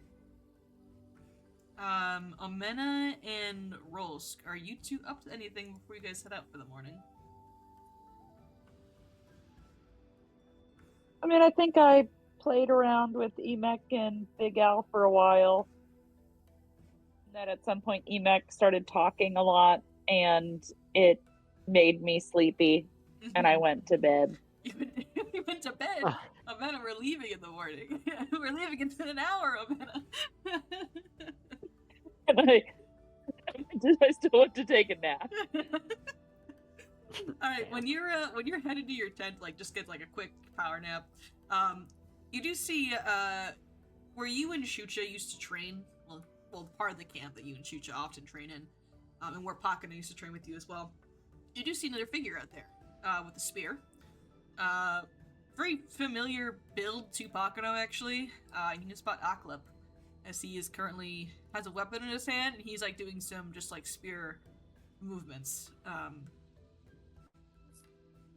Omena and Rolsk, are you two up to anything before you guys head out for the morning? I mean, I think I played around with Emek and Big Al for a while. And then at some point, Emek started talking a lot, and it made me sleepy, and I went to bed. You went to bed? Omena, we're leaving in the morning. We're leaving in an hour, Omena. And I still want to take a nap. All right, when you're headed to your tent, just get a quick power nap. You do see where you and Shucha used to train. Well, part of the camp that you and Shucha often train in, and where Pakana used to train with you as well. You do see another figure out there with a spear. Very familiar build to Pakano, actually. You can spot Aklep, as he has a weapon in his hand, and he's doing some just spear movements.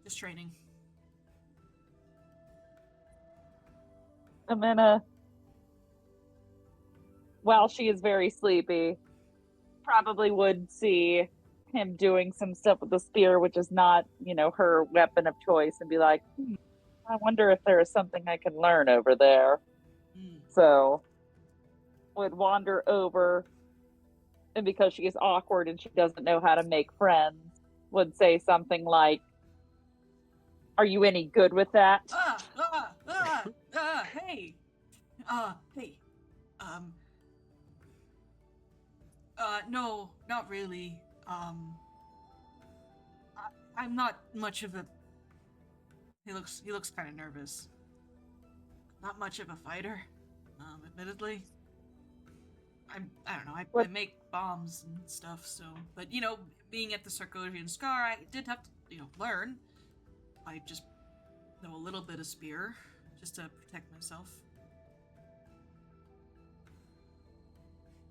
Just training. Amena, while she is very sleepy, probably would see him doing some stuff with the spear, which is not, her weapon of choice, and be like, I wonder if there is something I can learn over there. So, would wander over, and because she is awkward and she doesn't know how to make friends, would say something like, are you any good with that? Hey. No, not really. I'm not much of a... He looks kind of nervous. Not much of a fighter, admittedly. I don't know, I make bombs and stuff, so... But, being at the Sarkosian Scar, I did have to, learn. I just know a little bit of spear, just to protect myself.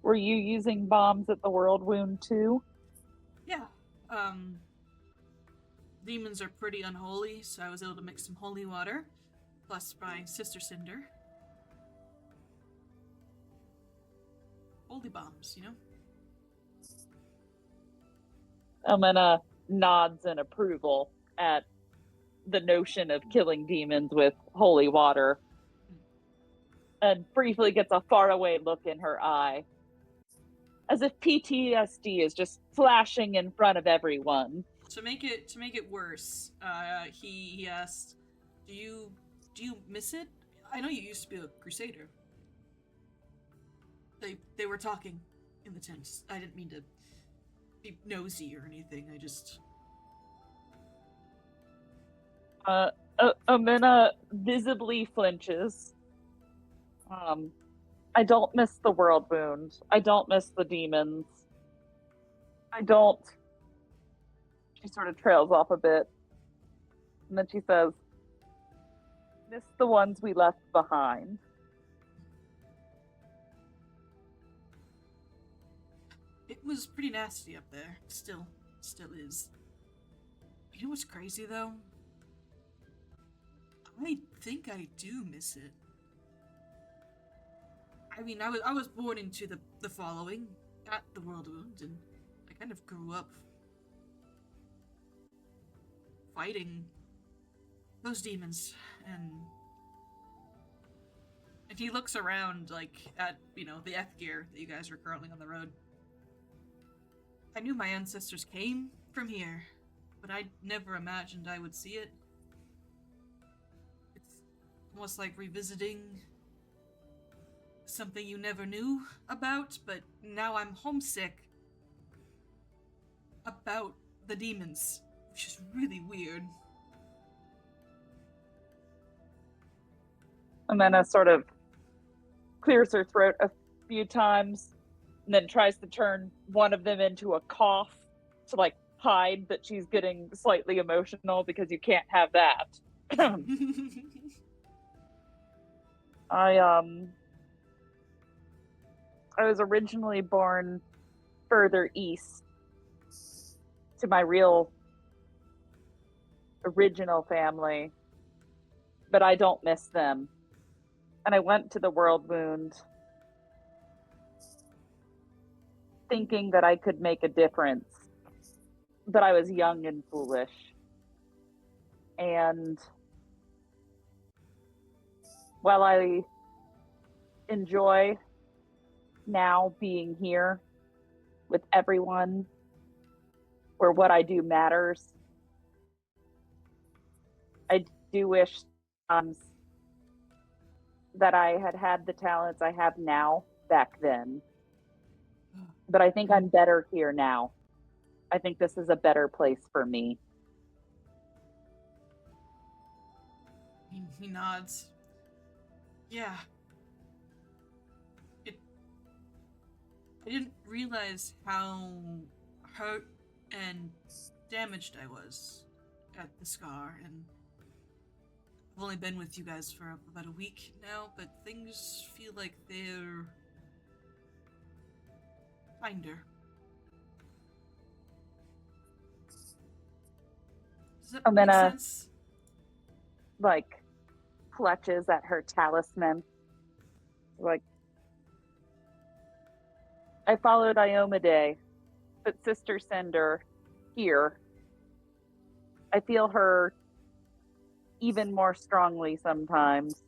Were you using bombs at the World Wound too? Yeah. demons are pretty unholy, so I was able to mix some holy water, plus my sister cinder. Holy bombs, you know? Amena nods in approval at the notion of killing demons with holy water and briefly gets a faraway look in her eye, as if PTSD is just flashing in front of everyone. To make it worse, he asked, "Do you miss it? I know you used to be a crusader." They were talking in the tent. I didn't mean to be nosy or anything. I just. Amena visibly flinches. I don't miss the world wound. I don't miss the demons. I don't. She sort of trails off a bit. And then she says, miss the ones we left behind. It was pretty nasty up there. Still is. You know what's crazy though? I think I do miss it. I mean, I was born into the following, got the world wound, and I kind of grew up fighting those demons, and he looks around, like, at, you know, the F gear that you guys are currently on the road. I knew my ancestors came from here, but I never imagined I would see it. It's almost like revisiting something you never knew about, but now I'm homesick about the demons, which is really weird. Amena sort of clears her throat a few times and then tries to turn one of them into a cough to, like, hide that she's getting slightly emotional, because you can't have that. I was originally born further east to my real original family, but I don't miss them. And I went to the world wound thinking that I could make a difference, but I was young and foolish. And while I enjoy now being here with everyone, where what I do matters, I do wish that I had the talents I have now back then. But I think I'm better here now. I think this is a better place for me. He nods. Yeah. I didn't realize how hurt and damaged I was at the scar, and I've only been with you guys for about a week now, but things feel like they're kinder. Does that make Amena, sense? like, clutches at her talisman. Like, I followed Iomade, but Sister Cinder here. I feel her even more strongly sometimes.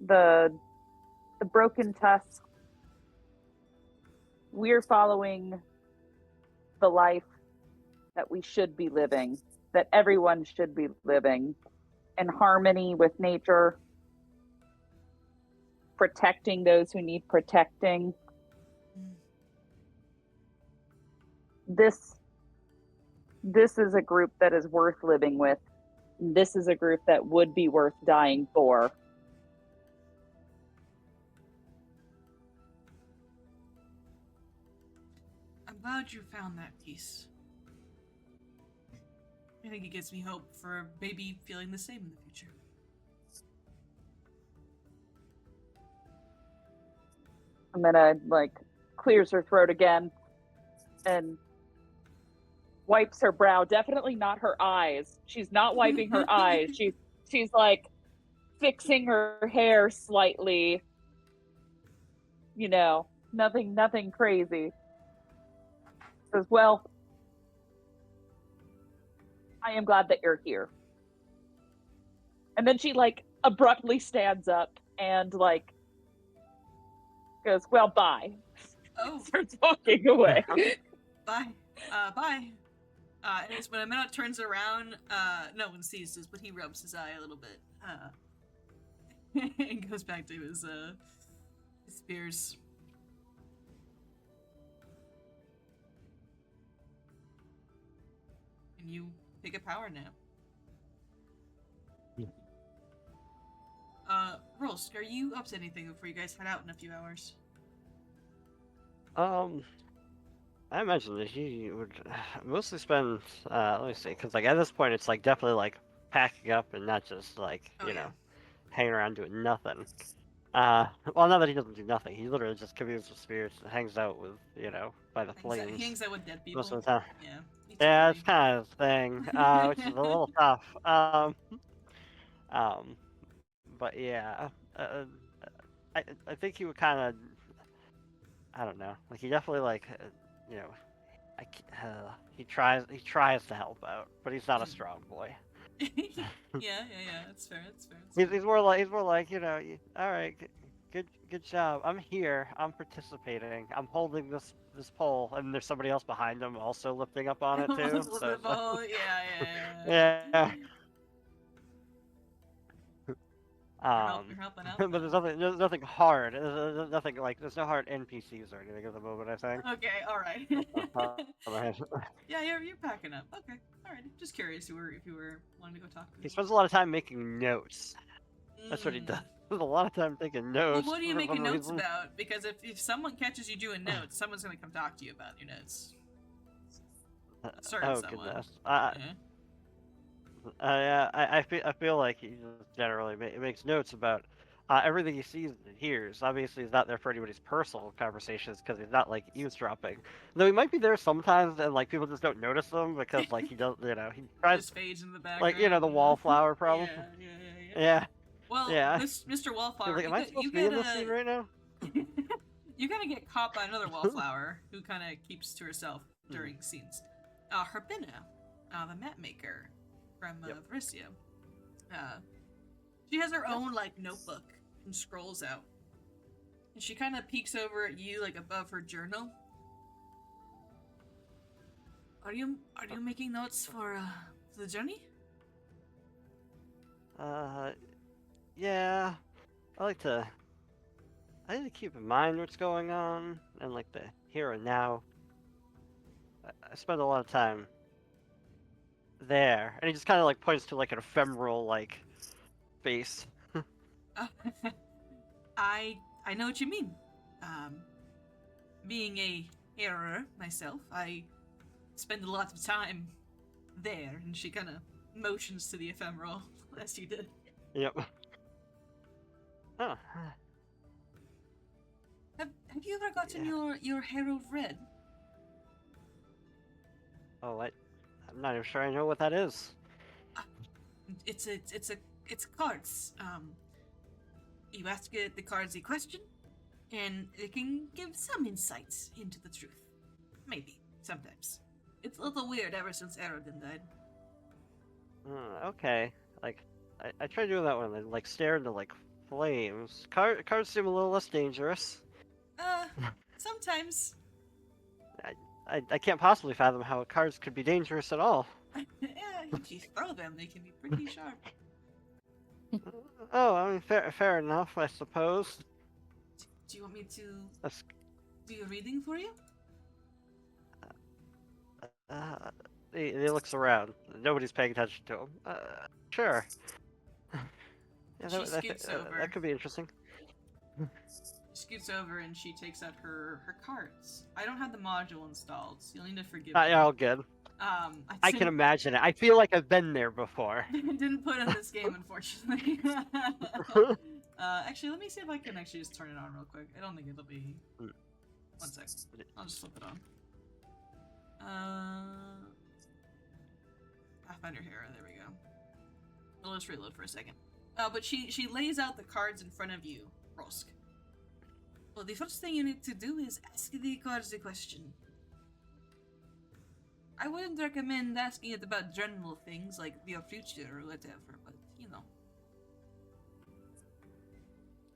The Broken Tusk, we're following the life that we should be living, that everyone should be living, in harmony with nature, protecting those who need protecting. This is a group that is worth living with. This is a group that would be worth dying for. I'm glad you found that peace. I think it gives me hope for maybe feeling the same in the future. Amena, like, clears her throat again and wipes her brow. Definitely not her eyes. She's not wiping her eyes. She's like fixing her hair slightly. You know, nothing crazy. Says, well, I am glad that you're here. And then she like abruptly stands up and like goes, well, bye. Oh, Starts walking away. bye. Bye. And it's when Amena turns around, no one sees this, but he rubs his eye a little bit. And goes back to his spears. And you take a power nap. Rolsk, are you up to anything before you guys head out in a few hours? I imagine that he would mostly spend, let me see, because like at this point it's like definitely like packing up and not just like, Oh, you yeah. know, hanging around doing nothing. Well, not that he doesn't do nothing, he literally just communes with spirits and hangs out with, you know, by the flames. He hangs out with dead people. Most of the time. Yeah. me too, Yeah, buddy. it's kind of the thing, which is a little tough. But yeah, I think he would kind of, I don't know, like he definitely like, you know, he tries to help out, but he's not a strong boy. yeah, that's fair. He's more like you know, all right, good job. I'm here. I'm participating. I'm holding this pole, and there's somebody else behind him also lifting up on it too. So it's like- yeah. yeah. You're helping out. But there's nothing hard. There's nothing like there's no hard NPCs or anything at the moment. I think. Okay, all right. Right. Yeah, you're packing up. Okay, all right. Just curious if you were wanting to go talk to He him. spends a lot of time making notes. That's what he Mm. does. There's a lot of time taking notes. Well, what are you for making some notes reason. about? Because if someone catches you doing notes, someone's gonna come talk to you about your notes. Certain Oh someone. goodness. Yeah. I feel like he just generally makes notes about everything he sees and hears. Obviously, he's not there for anybody's personal conversations because he's not like eavesdropping. Though he might be there sometimes, and like people just don't notice him because like he does, you know, he tries Just fades in the background. like you know the wallflower problem. Yeah. Yeah. Well, Yeah. Mr. Wallflower, Like, am I supposed to be in this scene right now? you kind of get caught by another wallflower who kind of keeps to herself during scenes. Herbina, the map maker from Varissia. She has her own like notebook and scrolls out, and she kind of peeks over at you like above her journal. Are you making notes for the journey? Yeah. I like to keep in mind what's going on and like the here and now. I spend a lot of time there, and he just kind of like points to like an ephemeral like face. I know what you mean. Being a error myself, I spend a lot of time there, and she kind of motions to the ephemeral as you did. Yep. Oh. Have you ever gotten your Herald Red? Oh, I'm not even sure I know what that is. It's cards. You ask the cards a question, and it can give some insights into the truth. Maybe sometimes. It's a little weird ever since Aerodin died. Okay. Like, I tried doing that one. I like stare into like flames. Cards seem a little less dangerous. Sometimes. I can't possibly fathom how cards could be dangerous at all. Yeah, if you throw them, they can be pretty sharp. Oh, I mean, fair enough, I suppose. Do you want me to That's, do a reading for you? he looks around. Nobody's paying attention to him. Sure. Yeah, She scoots over. that could be interesting. She scoots over and she takes out her cards. I don't have the module installed, so you'll need to forgive me. Yeah, all good. I can imagine it. I feel like I've been there before. Didn't put in this game, unfortunately. Actually, let me see if I can actually just turn it on real quick. I don't think it'll be... One sec. I'll just flip it on. Pathfinder Hera. There we go. I'll just reload for a second. But she lays out the cards in front of you, Rosk. Well, the first thing you need to do is ask the cards a question. I wouldn't recommend asking it about general things like your future or whatever, but you know.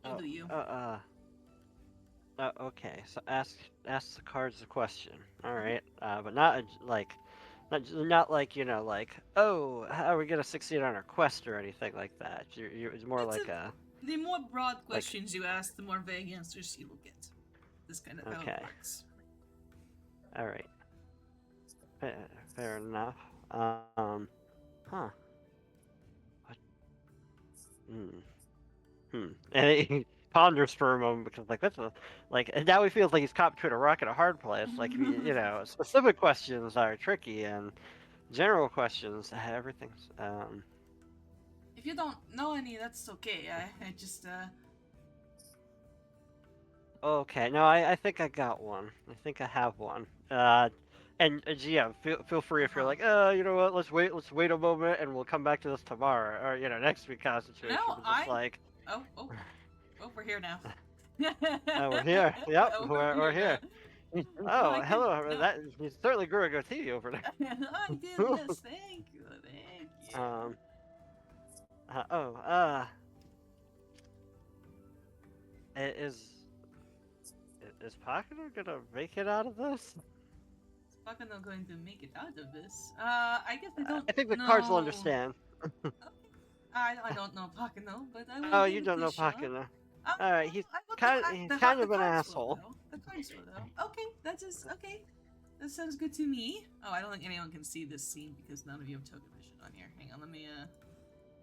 You'll do you. Okay. So ask the cards a question. All right. But not not like like, oh, how are we gonna succeed on our quest or anything like that. It's more like the more broad questions you ask, the more vague answers you will get. This kind of how it works. All right. Fair enough. Huh. What? And he ponders for a moment because, like, and now he feels like he's caught between a rock and a hard place. Like, specific questions are tricky, and general questions, everything's. If you don't know any, that's okay. I just Okay, no, I think I got one. I think I have one. And GM, feel free if you're like, you know what, let's wait a moment and we'll come back to this tomorrow, or next week kind of situation. No, just like. Oh, we're here now. Oh, we're here. Yep, Oh, we're here. Oh, I hello. can- no. That you certainly grew a goatee over there. I did, yes, thank you. Is Pakino gonna make it out of this? Is Pakino going to make it out of this? I guess I don't. I think the know. cards will understand. Okay. I don't know Pakino, but I will. Oh, give you it don't a know shot. Pakino. Oh, Alright, he's the kind of an cards will, asshole. though. The cards will, though. Okay, that is okay. That sounds good to me. Oh, I don't think anyone can see this scene because none of you have token vision on here. Hang on, let me.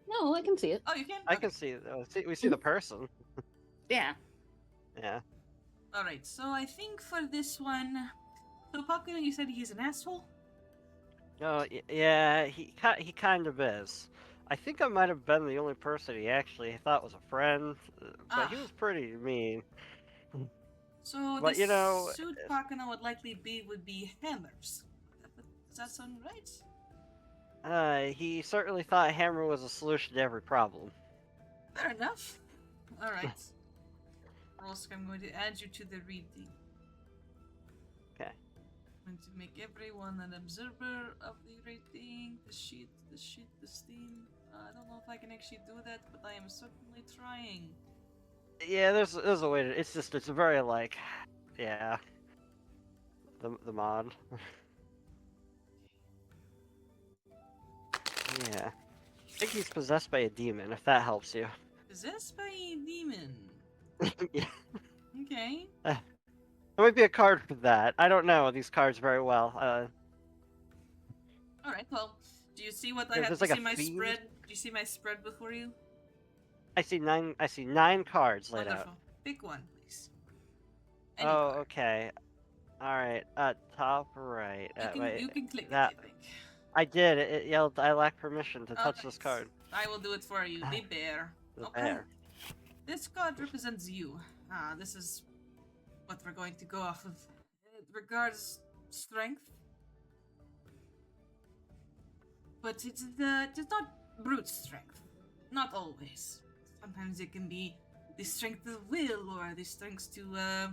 No, I can see it. Oh, you can. I can see it. We see the person. Yeah. Yeah. All right. So I think for this one, so Pakino, you said he's an asshole. Oh, yeah, he kind of is. I think I might have been the only person he actually thought was a friend, but he was pretty mean. So But, the suit Pakino would likely would be Hammer's. Does that sound right? He certainly thought Hammer was a solution to every problem. Fair enough. All right. Rosk, I'm going to add you to the reading. Okay. I'm going to make everyone an observer of the rating, the sheet, the steam. I don't know if I can actually do that, but I am certainly trying. Yeah, there's a way to. It's a very like, yeah. The mod. Yeah. I think he's possessed by a demon. If that helps you. Possessed by a demon. Yeah. Okay. There might be a card for that. I don't know these cards very well. All right. Well, do you see what I There's have? like Do a you see my fiend? spread? Do you see my spread before you? I see nine cards laid Wonderful. out. Pick one, please. Any Oh, card. okay. All right. Top right. You can click that- it, I think. I did. It yelled, "I lack permission to touch this Alright. card." I will do it for you. The bear. The Okay. bear. This card represents you. This is what we're going to go off of. It regards strength. But it's not brute strength. Not always. Sometimes it can be the strength of will or the strength to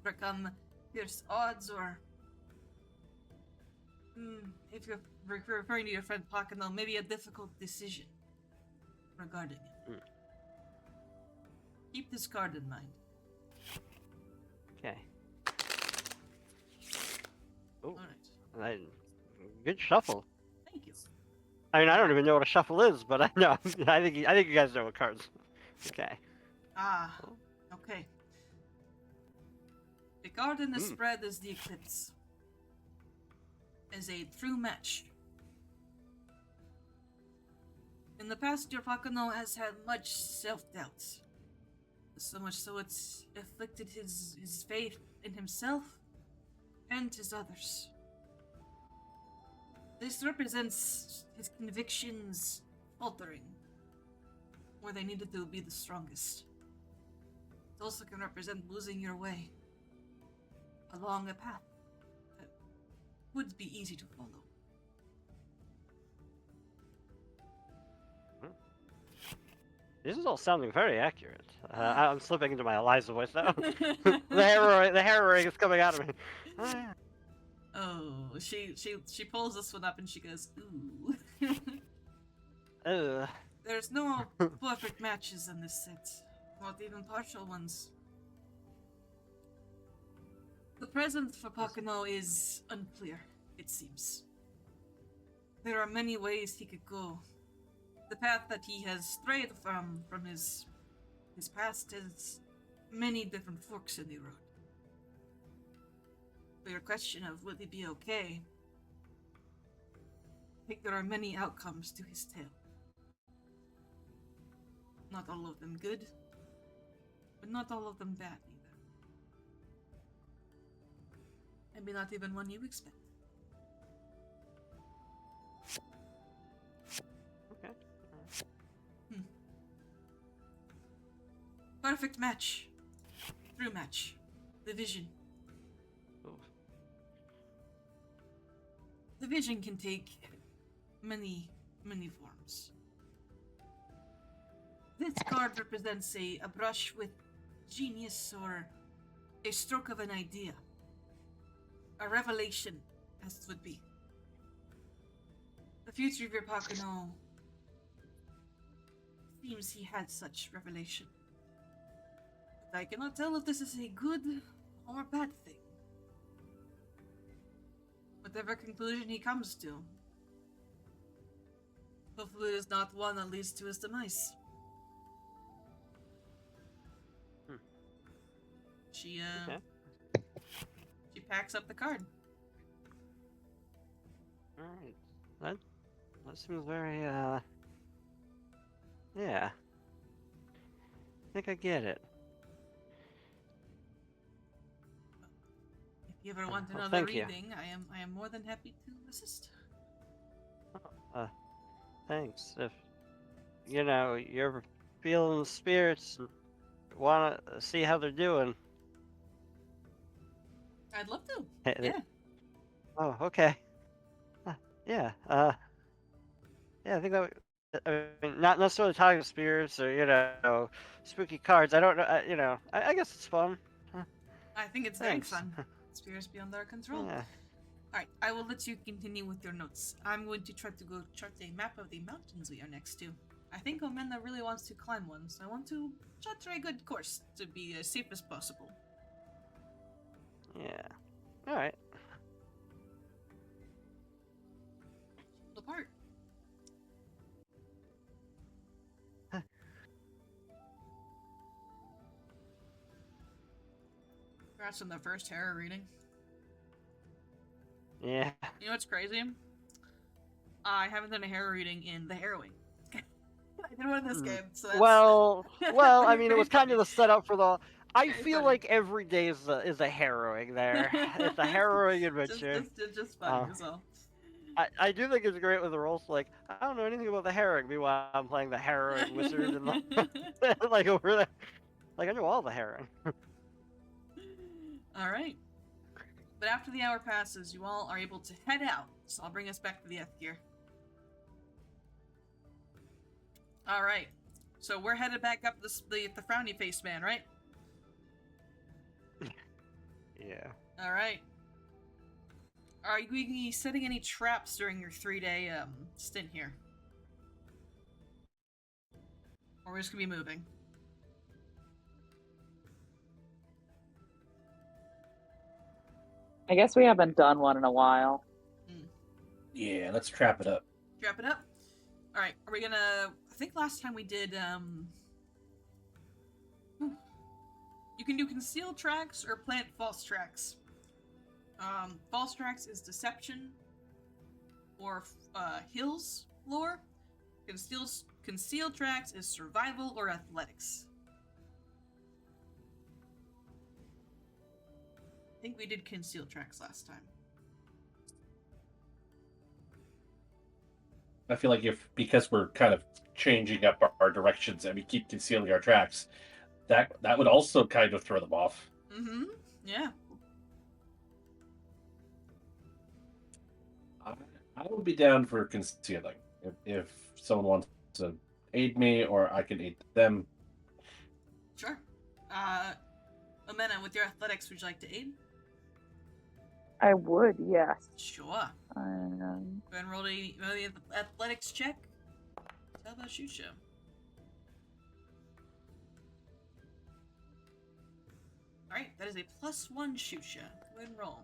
overcome fierce odds or if you're referring to your friend Pakino, maybe a difficult decision regarding it. Keep this card in mind. Okay. Oh, Alright. good shuffle. Thank you. I mean, I don't even know what a shuffle is, but I know. I think you guys know what cards. Okay. Okay. The card in the spread is the Eclipse. Is a true match. In the past, your Pakino has had much self-doubt. So much so it's afflicted his faith in himself and his others. This represents his convictions faltering where they needed to be the strongest. It also can represent losing your way along a path that would be easy to follow. This is all sounding very accurate. I'm slipping into my Eliza voice now. the harrowing is coming out of me. Oh, she pulls this one up and she goes, ooh. There's no perfect matches in this set, not even partial ones. The present for Pocono is unclear, it seems. There are many ways he could go. The path that he has strayed from his past has many different forks in the road. For your question of will he be okay, I think there are many outcomes to his tale. Not all of them good, but not all of them bad either. Maybe not even one you expect. Okay. Perfect match. True match. The vision. Ooh. The vision can take many, many forms. This card represents a brush with genius or a stroke of an idea. A revelation, as it would be. The future of your Pocono seems he had such revelation. But I cannot tell if this is a good or bad thing. Whatever conclusion he comes to, hopefully it is not one that leads to his demise. She packs up the card. Alright. That seems very, yeah. I think I get it. If you ever want another thank you. reading, I am more than happy to assist. Thanks. If, you're feeling the spirits and want to see how they're doing. I'd love to. Yeah. Yeah. Oh, okay. Yeah. Yeah, I think that I mean, not necessarily talking to spirits or, spooky cards. I don't know, I guess it's fun. I think it's very Thanks. fun. Spirits beyond our control. Yeah. Alright, I will let you continue with your notes. I'm going to try to go chart a map of the mountains we are next to. I think Omena really wants to climb one, so I want to chart a good course to be as safe as possible. Yeah. Alright. Apart. Congrats on the first tarot reading. Yeah. You know what's crazy? I haven't done a harrow reading in the harrowing. I did one in this game, so that's... Well, I mean, it was kind of the setup for the. I Very feel funny. like every day is a harrowing there. It's a harrowing adventure. Just funny as well. I do think it's great with the roles. Like, I don't know anything about the harrowing. Meanwhile, I'm playing the harrowing wizard and like over there. Like, I know all the harrowing. Alright. But after the hour passes, you all are able to head out. So I'll bring us back to the F gear. Alright. So we're headed back up the frowny face man, right? Yeah. Alright. Are you going to be setting any traps during your 3-day stint here? Or we're just going to be moving? I guess we haven't done one in a while. Yeah, let's trap it up. Trap it up? Alright, are we gonna... I think last time we did, you can do concealed tracks or plant false tracks. False tracks is deception or hills lore. Concealed tracks is survival or athletics. I think we did concealed tracks last time. I feel like because we're kind of changing up our directions and we keep concealing our tracks, that would also kind of throw them off. Mm-hmm. Yeah. I would be down for concealing if someone wants to aid me, or I can aid them. Sure. Amena, with your athletics, would you like to aid? I would, yes. Sure. Go ahead and roll the athletics check. How about shoot you? Alright, that is a +1 shoot you. Go ahead and roll.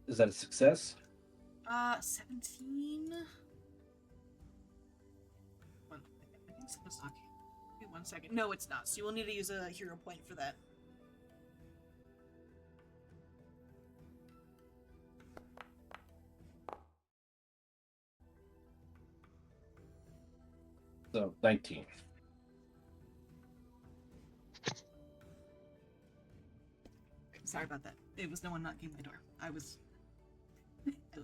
Is that a success? 17. I think someone's talking. Wait 1 second. No, it's not. So you will need to use a hero point for that. So 19. Sorry about that. It was no one knocking my door. I was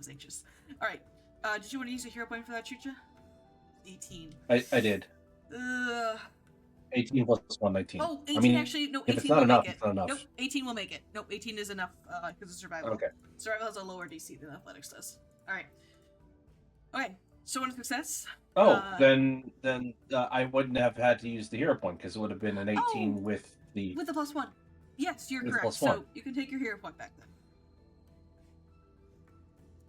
anxious. All right. Did you want to use a hero point for that, Chucha? 18. I did. 18 plus 1, 19. Oh, 18 I mean, actually. No, 18 if it's not will enough, make it. it's not enough. Nope, 18 will make it. Nope, 18 is enough because it's survival. Okay. Survival has a lower DC than athletics does. All right. Okay. So one success. Oh, then I wouldn't have had to use the hero point because it would have been an 18 with the +1. Yes, you're correct. +1. So you can take your hero point back then.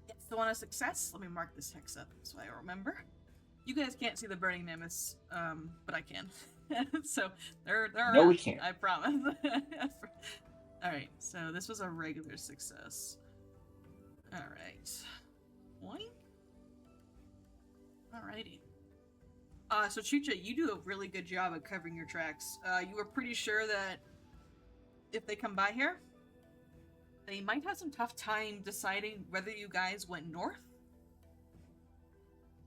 Yes, so on a success, let me mark this hex up so I remember. You guys can't see the burning mammoths, but I can. So they're No, around, we can't. I promise. All right, so this was a regular success. All right. Boing. Alrighty. So Chucha, you do a really good job at covering your tracks. You were pretty sure that if they come by here, they might have some tough time deciding whether you guys went north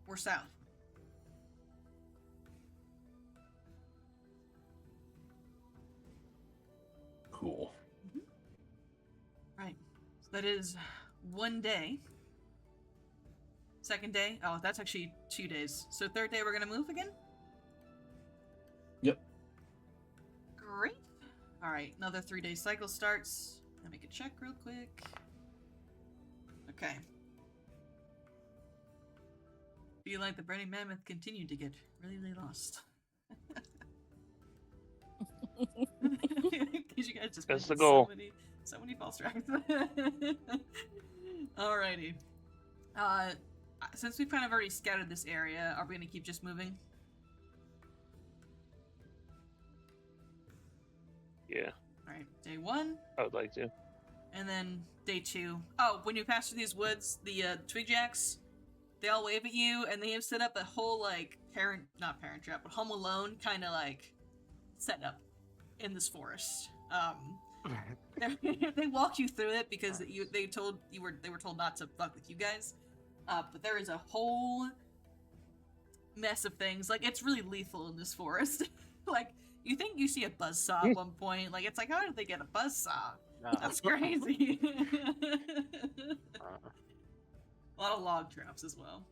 or south. Cool. Right. So that is 1 day. Second day? Oh, that's actually 2 days. So third day we're gonna move again? Yep. Great. Alright, another 3-day cycle starts. Let me make a check real quick. Okay. Feel like the burning mammoth continued to get really lost. Because you guys just That's the mentioned goal. So many false tracks. Alrighty. Since we've kind of already scouted this area, are we going to keep just moving? Yeah, Alright, day 1, I would like to. and then day 2. Oh, when you pass through these woods, the twig jacks, they all wave at you, and they have set up a whole, like, not parent trap, but Home Alone kind of, like, setup in this forest. They walk you through it because they were told not to fuck with you guys. But there is a whole mess of things. Like, it's really lethal in this forest. Like, you think you see a buzzsaw at one point. Like, it's like, how did they get a buzzsaw? That's crazy. A lot of log traps as well.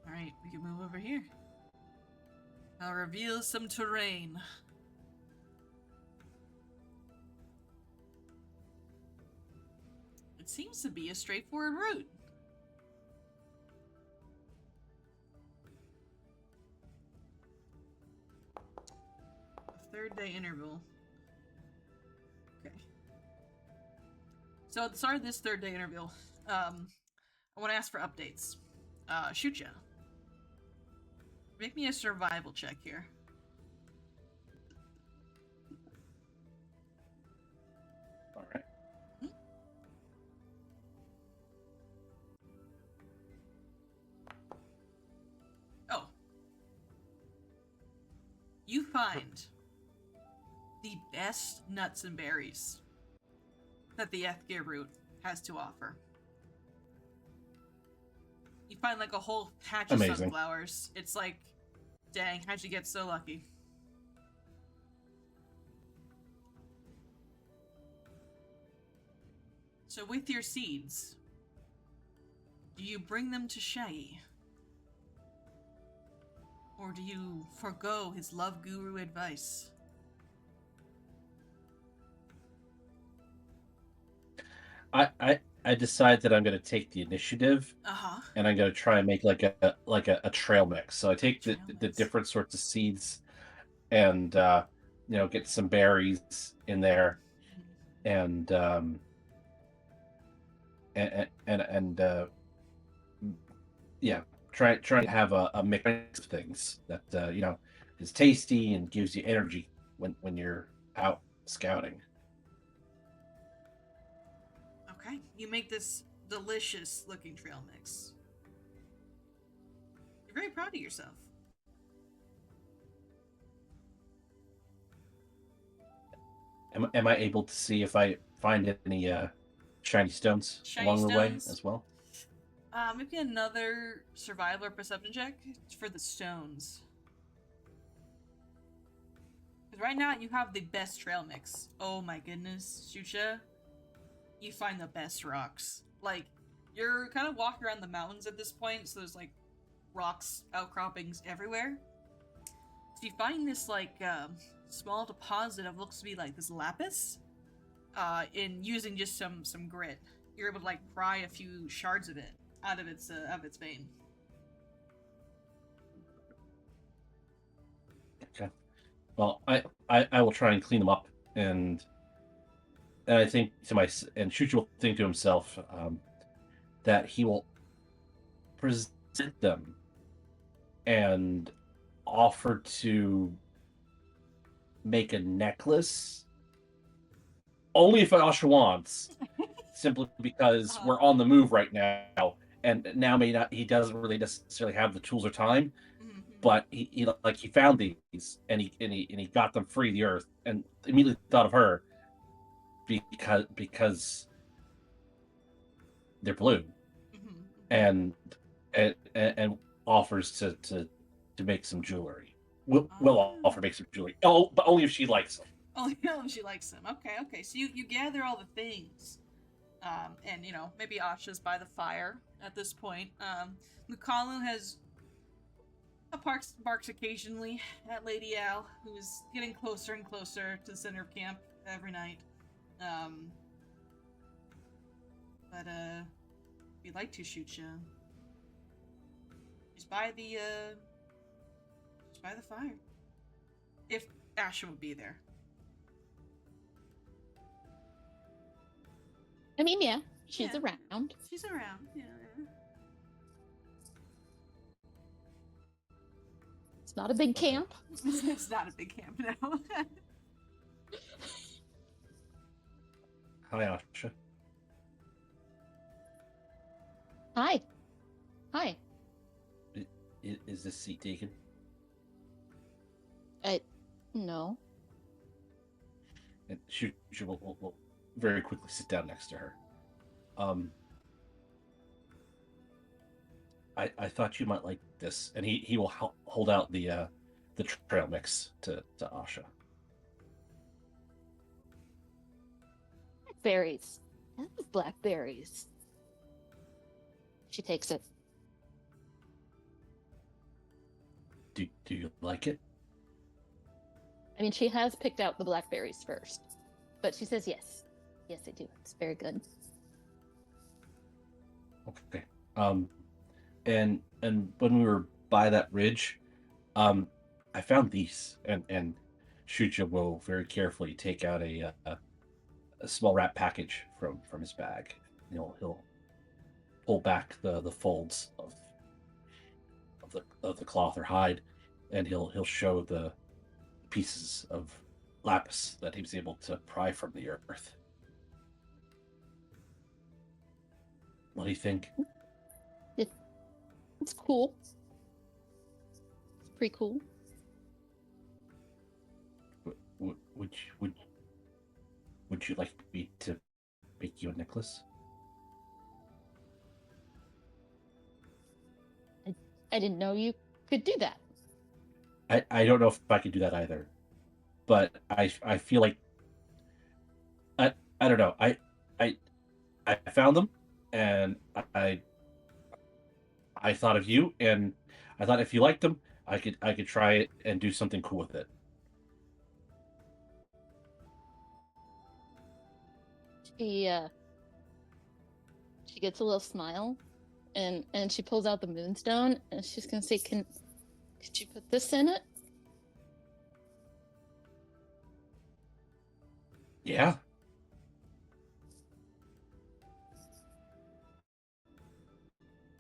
Alright, we can move over here. I'll reveal some terrain. It seems to be a straightforward route. A 3rd-day interval. Okay. So at the start of this 3rd-day interval, I want to ask for updates. Shoot ya. Make me a survival check here. All right. Oh. You find the best nuts and berries that the Ethgir route has to offer. You find like a whole patch of Amazing. sunflowers. It's like, dang, how'd you get so lucky? So with your seeds, do you bring them to Shaggy? Or do you forgo his love guru advice? I I decide that I'm going to take the initiative, and I'm going to try and make like a trail mix. So I take the different sorts of seeds, and get some berries in there, and yeah, try to have a mix of things that is tasty and gives you energy when you're out scouting. Okay, you make this delicious looking trail mix. You're very proud of yourself. Am I able to see if I find any shiny stones along the way as well? Maybe another survival or perception check for the stones. Because right now you have the best trail mix. Oh my goodness, Shucha. You find the best rocks. Like, you're kind of walking around the mountains at this point, so there's like rocks, outcroppings everywhere. So you find this like small deposit of looks to be like this lapis. In using just some grit, you're able to like pry a few shards of it out of its vein. Okay. Well, I will try and clean them up, and I think and Shuchu will think to himself that he will present them and offer to make a necklace only if Asha wants, simply because we're on the move right now, and now he doesn't really necessarily have the tools or time, but he found these and he got them free of the earth and immediately thought of her because they're blue, and offers to make some jewelry. We'll offer to make some jewelry. Oh, but only if she likes them. Only if she likes them. Okay. So you gather all the things. And maybe Asha's by the fire at this point. Lucalu has barks occasionally at Lady Al, who's getting closer and closer to the center of camp every night. But we'd like to shoot you. She's by the fire. If Asha would be there. I mean, yeah, she's around. She's around, yeah. It's not a big camp. It's not a big camp, no. Hi, Asha. Hi. Is this seat taken? No. And she will very quickly sit down next to her. I thought you might like this, and he will hold out the trail mix to Asha. Blackberries. I love blackberries. She takes it. Do you like it? I mean, she has picked out the blackberries first, but she says yes. Yes, I do. It's very good. Okay. And when we were by that ridge, I found these, and Shuja will very carefully take out a small wrap package from his bag. He'll pull back the folds of the cloth or hide, and he'll show the pieces of lapis that he was able to pry from the earth. What do you think? It's cool. It's pretty cool. Would you like me to make you a necklace? I didn't know you could do that. I don't know if I could do that either, but I feel like I don't know. I found them, and I thought of you, and I thought if you liked them, I could try it and do something cool with it. gets a little smile, and she pulls out the moonstone, and she's gonna say, could you put this in it? Yeah.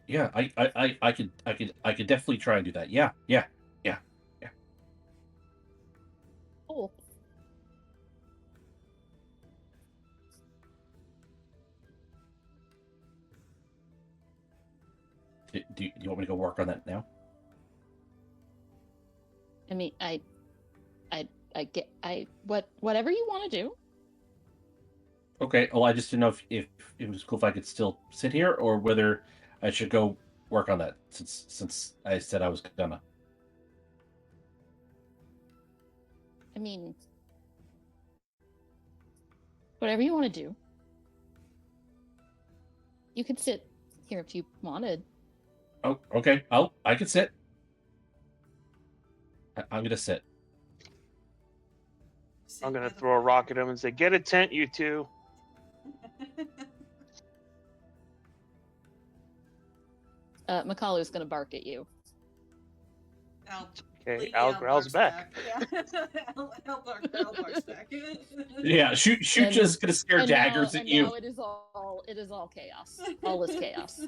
Yeah, I could definitely try and do that. Yeah. Cool. Do you want me to go work on that now? I mean, whatever you want to do. Okay. Well, I just didn't know if it was cool if I could still sit here, or whether I should go work on that since I said I was gonna. I mean, whatever you want to do. You could sit here if you wanted. Oh, okay. I can sit. I'm gonna sit. I'm gonna throw a rock at him and say, "Get a tent, you two." Makalu's gonna bark at you. Okay, Al growls back. Yeah. Al barks back. Yeah, Shucha's gonna scare daggers at you. Now it is all chaos. All is chaos.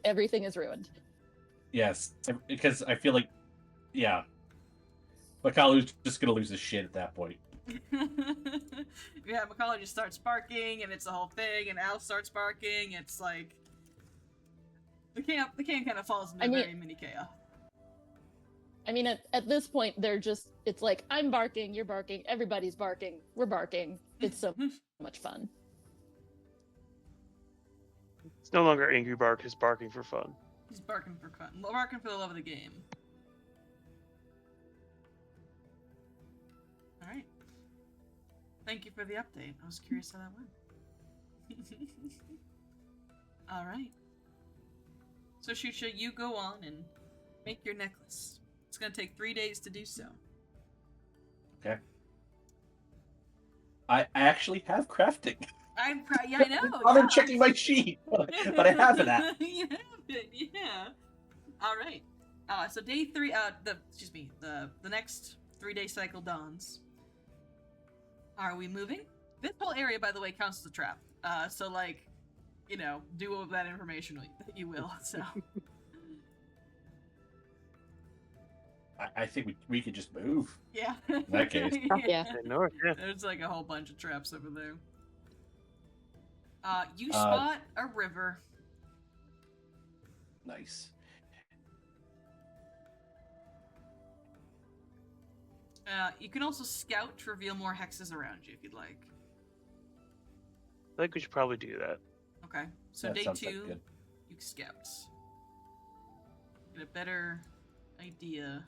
Everything is ruined. Yes, because I feel like, yeah, Makalu's just gonna lose his shit at that point. Yeah, Makalu just starts barking, and it's the whole thing, and Al starts barking. It's like the camp kind of falls into very mini chaos. I mean, at this point, it's like, I'm barking, you're barking, everybody's barking, we're barking. It's so much fun. It's no longer angry bark, it's barking for fun. He's barking for fun. Barking for the love of the game. Alright. Thank you for the update. I was curious how that went. Alright. So, Shusha, you go on and make your necklace. It's gonna take 3 days to do so. Okay. I actually have crafting. Yeah, I know. I'm checking my sheet, but I have that. You have it, yeah. All right. So day 3. The next 3-day cycle dawns. Are we moving? This whole area, by the way, counts as a trap. So like, do with that information that you will. So. I think we could just move. Yeah. In that case. Yeah. There's like a whole bunch of traps over there. You spot a river. Nice. You can also scout to reveal more hexes around you if you'd like. I think we should probably do that. Okay. So That day sounds 2, like good. you scout. Get a better idea.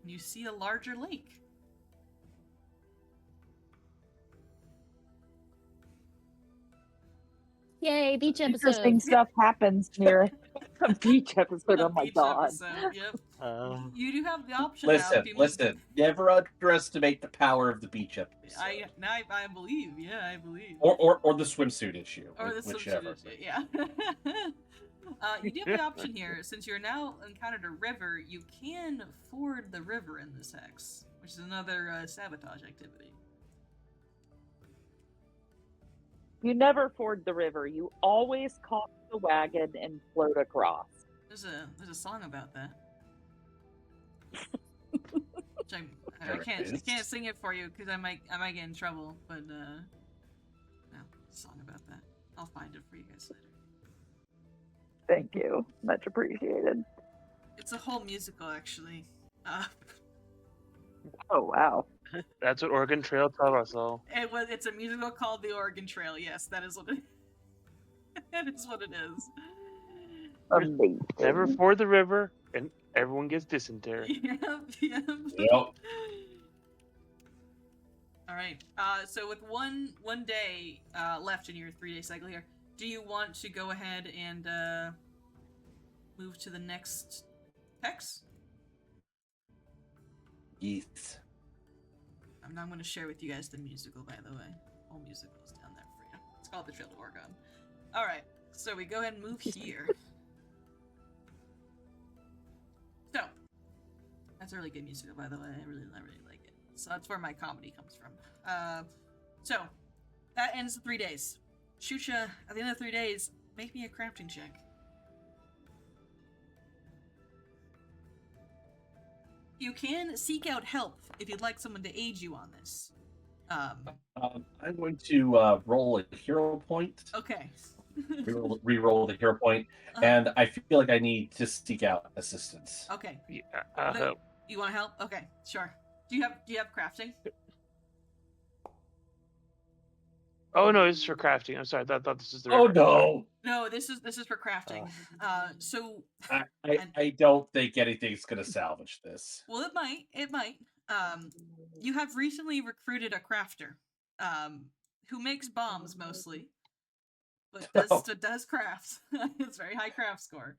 You see a larger lake. Yay, beach episode. Interesting stuff happens near a beach episode. A Oh my beach god. episode, yep. You do have the option now. If you Listen. Never underestimate the power of the beach episode. I believe. Yeah, I believe. Or the swimsuit issue. Or the whichever. swimsuit issue, yeah. You do have the option here. Since you're now encountered a river, you can ford the river in this hex, which is another sabotage activity. You never ford the river. You always call the wagon and float across. There's a song about that. Which I can't sing it for you because I might get in trouble. But no, a song about that. I'll find it for you guys later. Thank you. Much appreciated. It's a whole musical, actually. Oh, wow. That's what Oregon Trail taught us all. It's a musical called The Oregon Trail. Yes, that is what it. That is what it is. Amazing. Never ford the river, and everyone gets dysentery. Yep. All right. So with one day left in your 3-day cycle here, do you want to go ahead and move to the next hex? Yes. I'm going to share with you guys the musical, by the way. whole music goes down there for you. It's called the Trail to Oregon. Alright, so we go ahead and move here. So, that's a really good musical, by the way. I really like it. So that's where my comedy comes from. So, that ends the 3 days. Shucha, at the end of 3 days, make me a crafting check. You can seek out help if you'd like someone to aid you on this. I'm going to roll a hero point. Okay. Re-roll the hero point, and I feel like I need to seek out assistance. Okay. Yeah, You want to help? Okay, sure. Do you have crafting? oh no, this is for crafting. I'm sorry, I thought this is the. Oh river. no! No, this is for crafting. So I don't think anything's gonna salvage this. well, it might. You have recently recruited a crafter, who makes bombs mostly, but does craft. It's very high craft score.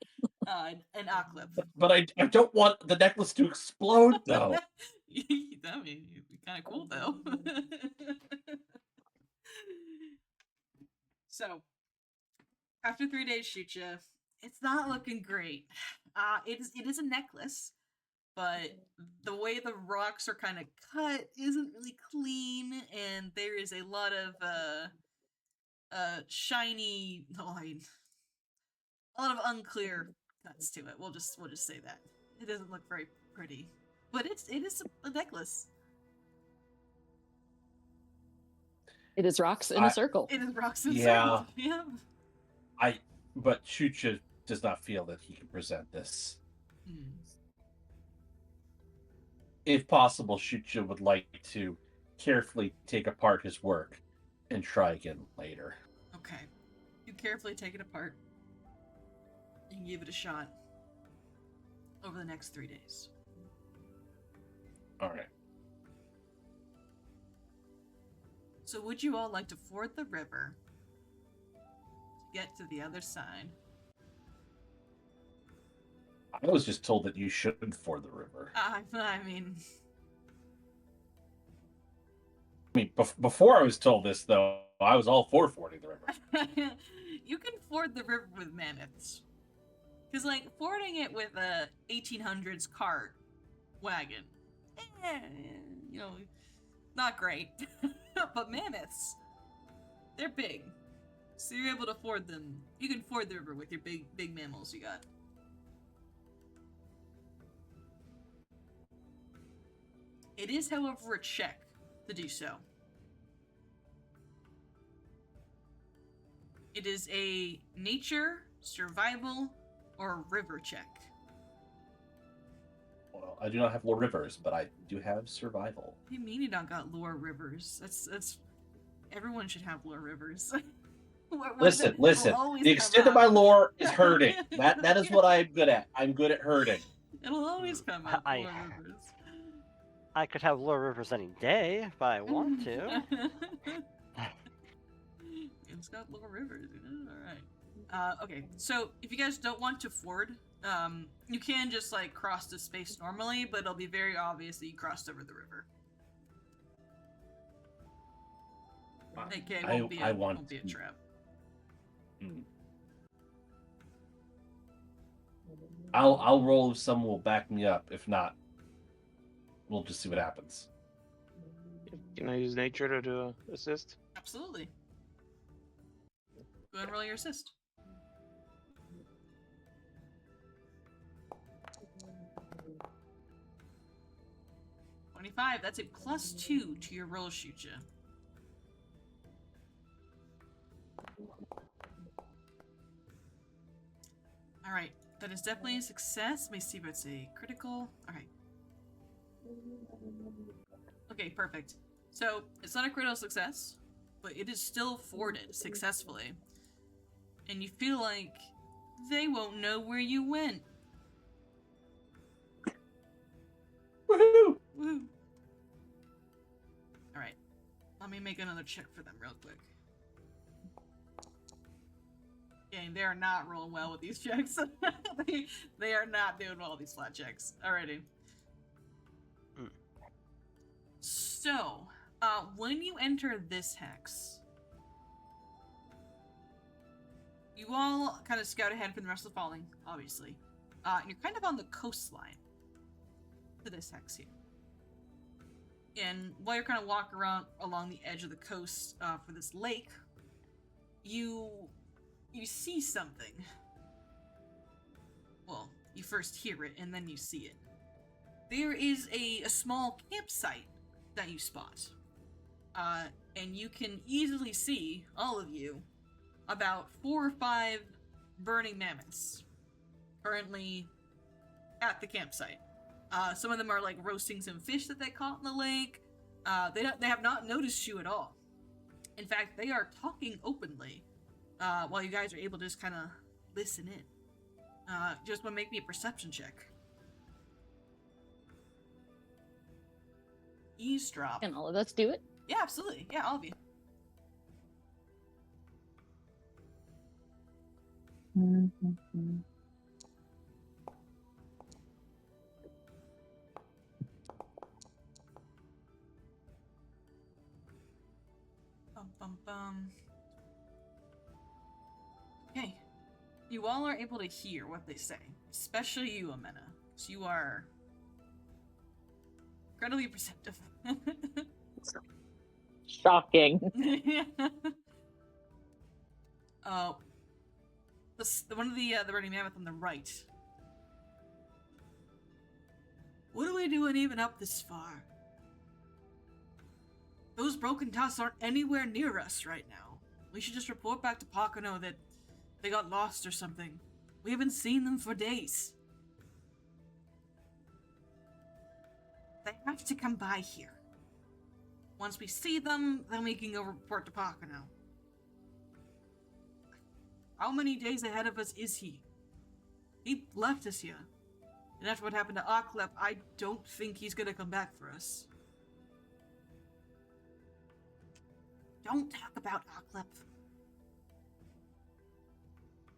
An Oclip. But I don't want the necklace to explode though. That mean it'd be kind of cool though. So, after 3 days, Shucha, it's not looking great. It is a necklace, but the way the rocks are kind of cut isn't really clean, and there is a lot of shiny, a lot of unclear cuts to it. We'll just say that it doesn't look very pretty, but it is a necklace. It is rocks in a circle. It is rocks and Yeah. circles. Yeah. But Shucha does not feel that he can present this. If possible, Shucha would like to carefully take apart his work and try again later. Okay. You carefully take it apart. You can give it a shot over the next 3 days. All right. So would you all like to ford the river to get to the other side? I was just told that you shouldn't ford the river. I mean... Before I was told this, though, I was all for fording the river. You can ford the river with mammoths. Because, like, fording it with a 1800s cart wagon, not great. But mammoths, they're big. So you're able to ford them. You can ford the river with your big mammals you got. It is, however, a check to do so. It is a nature, survival, or river check. Well, I do not have lore rivers, but I do have survival. What do you mean you don't got lore rivers? That's everyone should have lore rivers. Listen. The extent of my lore is herding. That is what I'm good at. I'm good at herding. It'll always come up. Lore rivers. I could have lore rivers any day if I want to. It's got lore rivers. All right. Okay. So if you guys don't want to ford, you can just like cross the space normally, but it'll be very obvious that you crossed over the river. Okay, it won't be a trap. I'll roll if someone will back me up. If not, we'll just see what happens. Can I use nature to assist? Absolutely. Go ahead and roll your assist. $25. That's a +2 to your roll, Shucha. Alright, that is definitely a success. Let me see if it's a critical. Alright. Okay, perfect. So, it's not a critical success, but it is still forded successfully. And you feel like they won't know where you went. Woohoo! Woo! Alright. Let me make another check for them real quick. Okay, they are not rolling well with these checks. they are not doing well with these flat checks. Alrighty. So, When you enter this hex, you all kind of scout ahead for the rest of the falling, obviously. And you're kind of on the coastline to this hex here. And while you're kind of walking around along the edge of the coast for this lake, you see something. Well, you first hear it, and then you see it. There is a small campsite that you spot. And you can easily see, all of you, about 4 or 5 burning mammoths currently at the campsite. Some of them are like roasting some fish that they caught in the lake. They have not noticed you at all. In fact, they are talking openly while you guys are able to just kind of listen in. Just want to make me a perception check. Eavesdrop. Can all of us do it? Yeah, absolutely. Yeah, all of you. Okay. You all are able to hear what they say. Especially you, Amena. Because you are incredibly perceptive. Shocking. One of the burning mammoth on the right. What are we doing even up this far? Those broken tusks aren't anywhere near us right now. We should just report back to Pocono that they got lost or something. We haven't seen them for days. They have to come by here. Once we see them, then we can go report to Pocono. How many days ahead of us is he? He left us here. And after what happened to Aklep, I don't think he's gonna come back for us. Don't talk about Aklep.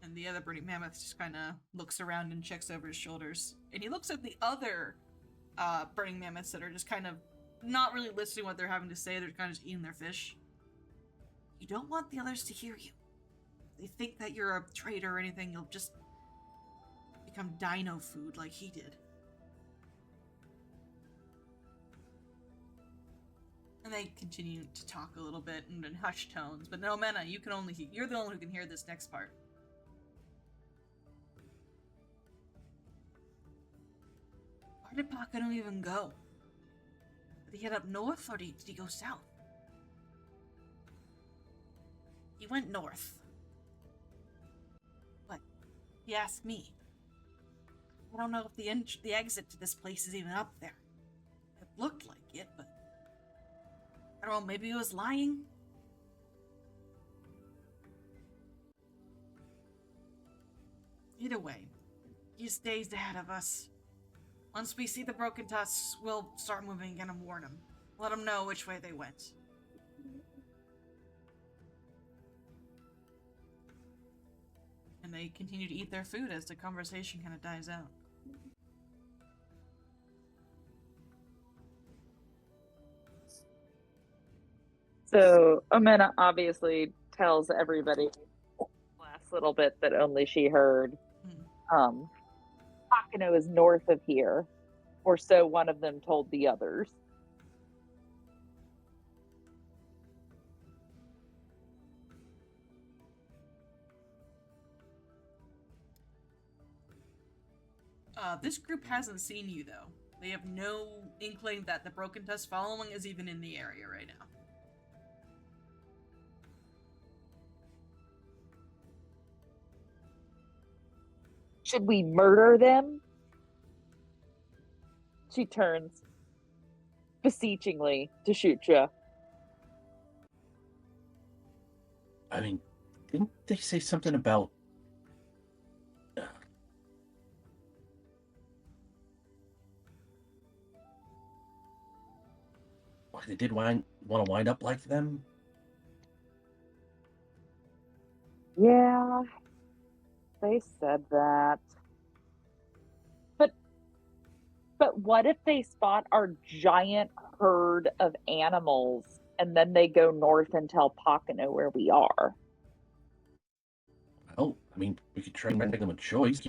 And the other burning mammoth just kind of looks around and checks over his shoulders. And he looks at the other burning mammoths that are just kind of not really listening to what they're having to say. They're kind of just eating their fish. You don't want the others to hear you. They think that you're a traitor or anything, you'll just become dino food like he did. And they continue to talk a little bit in hushed tones, but no, Mena, you can only you're the only one who can hear this next part. Where did Pocono even go? Did he head up north or did he go south? He went north. But he asked me. I don't know if the exit to this place is even up there. It looked like it, but I don't know, maybe he was lying? Either way, he's days ahead of us. Once we see the broken tusks, we'll start moving again and warn him. Let him know which way they went. And they continue to eat their food as the conversation kind of dies out. So Amena obviously tells everybody the last little bit that only she heard. Pocono is north of here, or so one of them told the others. This group hasn't seen you, though. They have no inkling that the Broken Tusk following is even in the area right now. Should we murder them? She turns beseechingly to Shucha. I mean, didn't they say something about... Why they did want to wind up like them? Yeah, they said that. But what if they spot our giant herd of animals and then they go north and tell Pocono where we are. Well, I mean, we could try and make them a choice.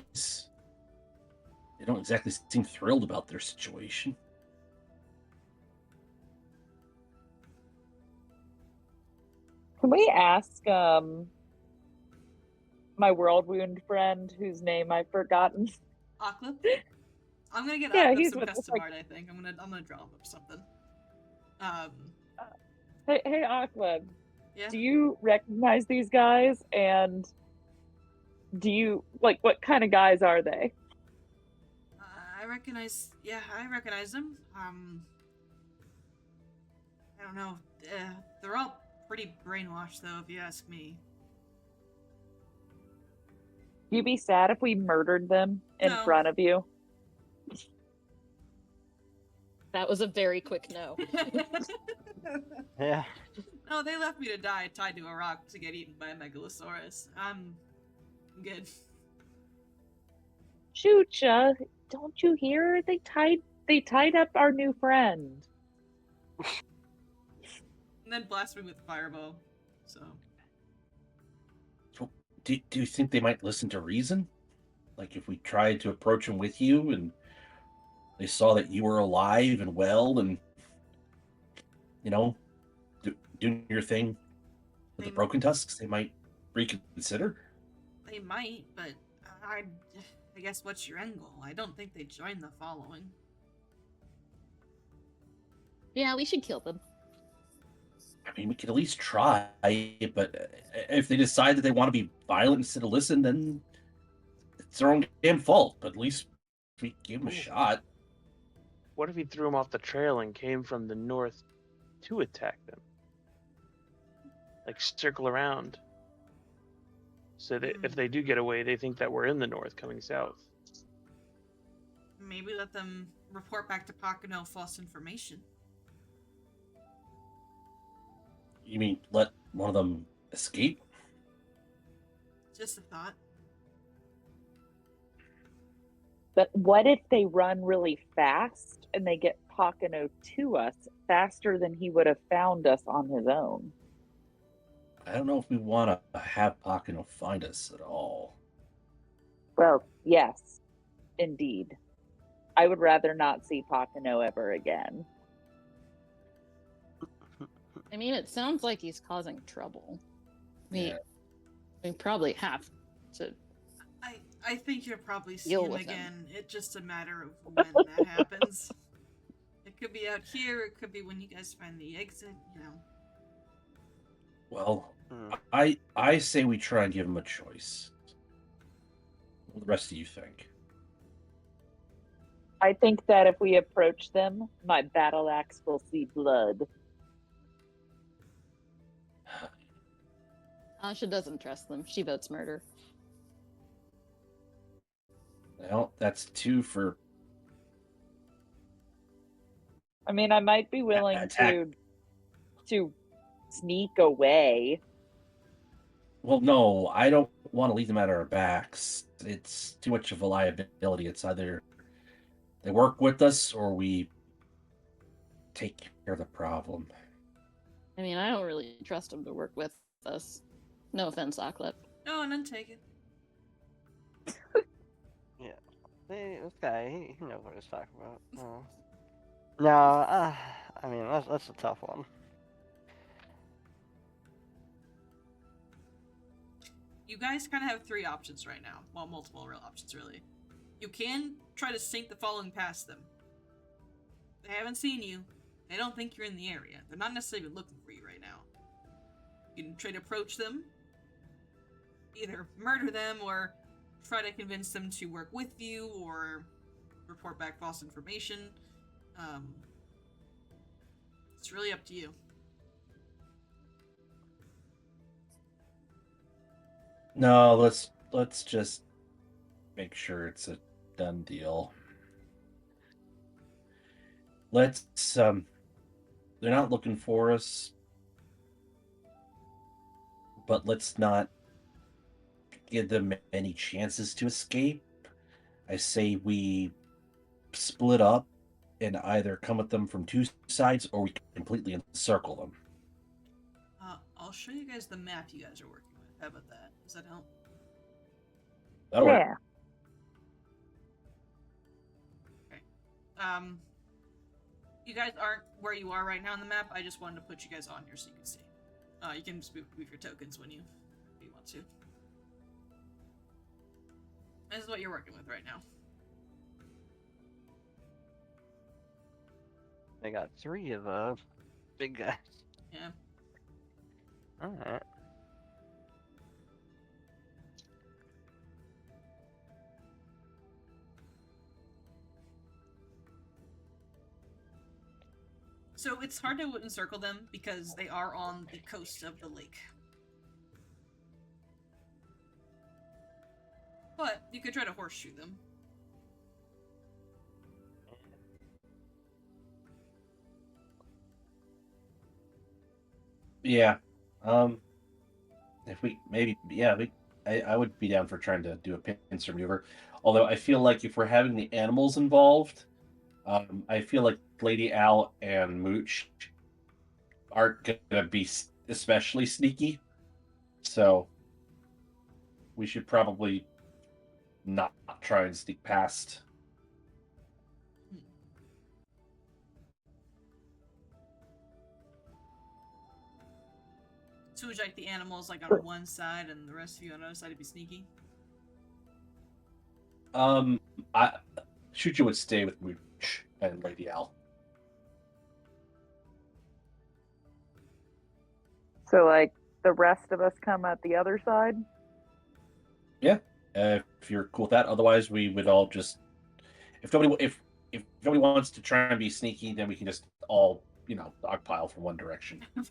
They don't exactly seem thrilled about their situation. Can we ask my world wound friend, whose name I've forgotten? Akla? I'm gonna get Yeah, Akla he's some with- custom like- art, I think. I'm gonna draw him up something. Hey, Aqua, Yeah. do you recognize these guys? And do you, like, what kind of guys are they? I recognize them. I don't know. They're all pretty brainwashed, though, if you ask me. You'd be sad if we murdered them in No. front of you? That was a very quick no. Yeah. No, they left me to die tied to a rock to get eaten by a megalosaurus. I'm good. Shoot ya! Don't you hear? They tied up our new friend. And then blast me with a firebow. So Do you think they might listen to reason? Like if we tried to approach them with you and they saw that you were alive and well and, doing your thing with the They- Broken Tusks, they might reconsider. they might, but I guess what's your end goal? I don't think they'd join the following. Yeah, we should kill them. I mean, we could at least try, but if they decide that they want to be violent instead of listen, then it's their own damn fault. But at least we gave them a shot. What if he threw them off the trail and came from the north to attack them? Like circle around. So that if they do get away, they think that we're in the north coming south. Maybe let them report back to Pocono false information. You mean let one of them escape? Just a thought. But what if they run really fast and they get Pocono to us faster than he would have found us on his own? I don't know if we want to have Pocono find us at all. Well, yes, indeed. I would rather not see Pocono ever again. I mean, it sounds like he's causing trouble. Yeah. We probably have to. I think you'll probably see Deal him with him. again. It's just a matter of when that happens. It could be out here, it could be when you guys find the exit, Well, Hmm. I say we try and give them a choice. What do the rest of you think? I think that if we approach them, my battle axe will see blood. Asha doesn't trust them. She votes murder. Well, that's 2 for I mean, I might be willing attack. to sneak away. Well, no, I don't want to leave them at our backs. It's too much of a liability. It's either they work with us or we take care of the problem. I mean, I don't really trust them to work with us. No offense, Aklet. No, none taken. Hey, this guy, he knows what he's talking about. No, I mean, that's a tough one. You guys kind of have three options right now. Well, multiple real options, really. You can try to sink the following past them. They haven't seen you. They don't think you're in the area. They're not necessarily even looking for you right now. You can try to approach them, either murder them or try to convince them to work with you or report back false information. It's really up to you. No, let's just make sure it's a done deal. Let's they're not looking for us, but let's not give them any chances to escape. I say we split up and either come at them from two sides or we completely encircle them. I'll show you guys the map you guys are working with. How about that? Does that help? That'll work. Yeah. You guys aren't where you are right now on the map. I just wanted to put you guys on here so you can see. You can just move your tokens when you want to. This is what you're working with right now. They got 3 of the big guys. Yeah. Alright. So it's hard to encircle them because they are on the coast of the lake. But you could try to horseshoe them. Yeah. If we maybe I would be down for trying to do a pincer maneuver. Although I feel like if we're having the animals involved, I feel like Lady Al and Mooch aren't gonna be especially sneaky. So we should probably not try and sneak past. So would you like the animals like on one side and the rest of you on the other side to be sneaky? Shuja would stay with Mooch and Lady Al. So, like, the rest of us come at the other side? Yeah, if you're cool with that. Otherwise, we would all just if nobody wants to try and be sneaky, then we can just all dogpile from one direction. From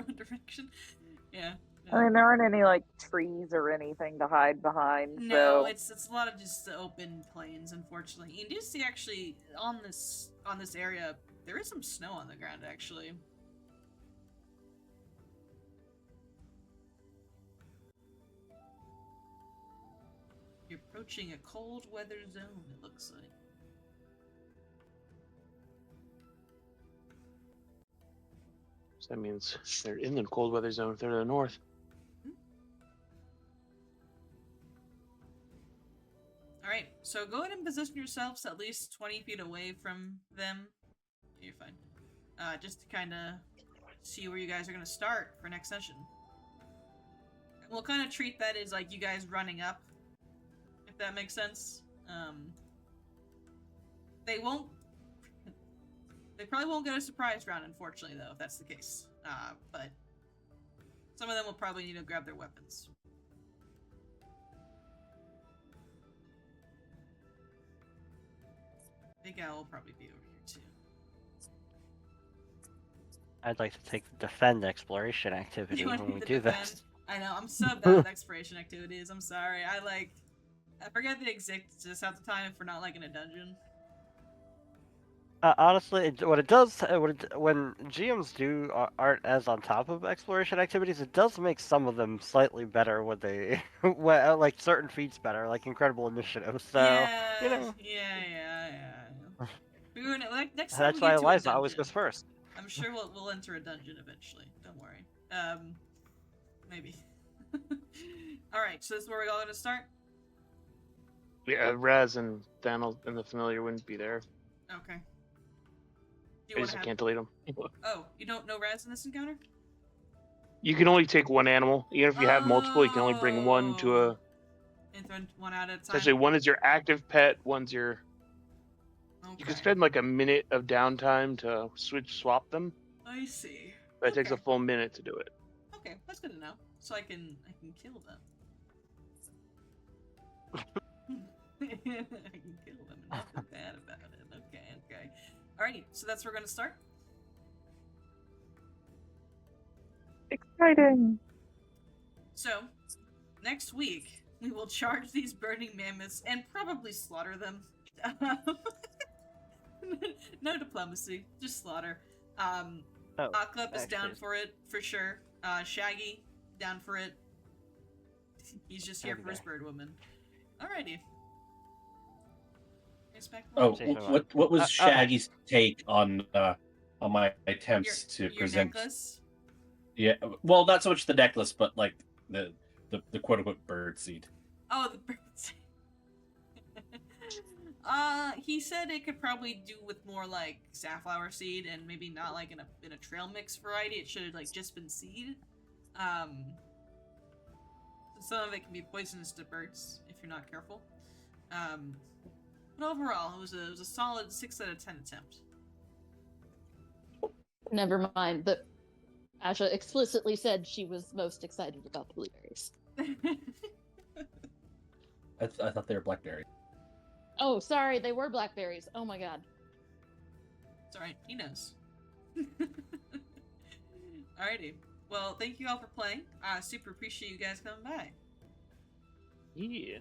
one direction. Yeah. I mean, there aren't any like trees or anything to hide behind. No, so... it's a lot of just open plains, unfortunately. You do see actually on this area there is some snow on the ground actually. You're approaching a cold weather zone, it looks like. So that means they're in the cold weather zone if they're to the north. Alright, so go ahead and position yourselves at least 20 feet away from them. You're fine. Just to kind of see where you guys are going to start for next session. We'll kind of treat that as like you guys running up, if that makes sense. They probably won't get a surprise round, unfortunately, though, if that's the case. But some of them will probably need to grab their weapons. Big Owl will probably be over here, too. I'd like to take the defend exploration activity You want when we to do defend? this. I know, I'm so bad with exploration activities. I'm sorry. I forget they exist just half the time if we're not, like, in a dungeon. Honestly, when GMs aren't as on top of exploration activities, it does make some of them slightly better when they, like certain feats better, like incredible initiative. So Yeah, you know. Yeah. We're gonna, like, next time That's we why get to a Eliza always dungeon, goes first. I'm sure we'll enter a dungeon eventually. Don't worry. Maybe. All right, so this is where we're all gonna start. Yeah, Raz and Thanel and the familiar wouldn't be there. Okay. Do I you just want to can't delete them. Oh, you don't know Raz in this encounter? You can only take one animal. Even if you have multiple, you can only bring one to a. And throw one out at a time. Essentially, one is your active pet, one's your. Okay. You can spend like a minute of downtime to swap them. I see. But it takes a full minute to do it. Okay, that's good to know. So I can kill them. I can kill them and not feel bad about it. Okay. Alrighty, so that's where we're gonna start. Exciting. So, next week we will charge these burning mammoths and probably slaughter them. No diplomacy, just slaughter. Occlup is down for it for sure. Shaggy down for it. He's just here for his bird woman. Alrighty. Oh, what was Shaggy's take on my attempts to your present? Necklace? Yeah, well, not so much the necklace, but like the quote unquote bird seed. Oh, the birds. He said it could probably do with more like safflower seed and maybe not like in a trail mix variety. It should have like just been seed. Some of it can be poisonous to birds if you're not careful. But overall, it was a solid 6 out of 10 attempt. Never mind. But Asha explicitly said she was most excited about the blueberries. I thought they were blackberries. Oh, sorry, they were blackberries. Oh my god. It's alright, he knows. Alrighty. Well, thank you all for playing. I super appreciate you guys coming by. Yeah.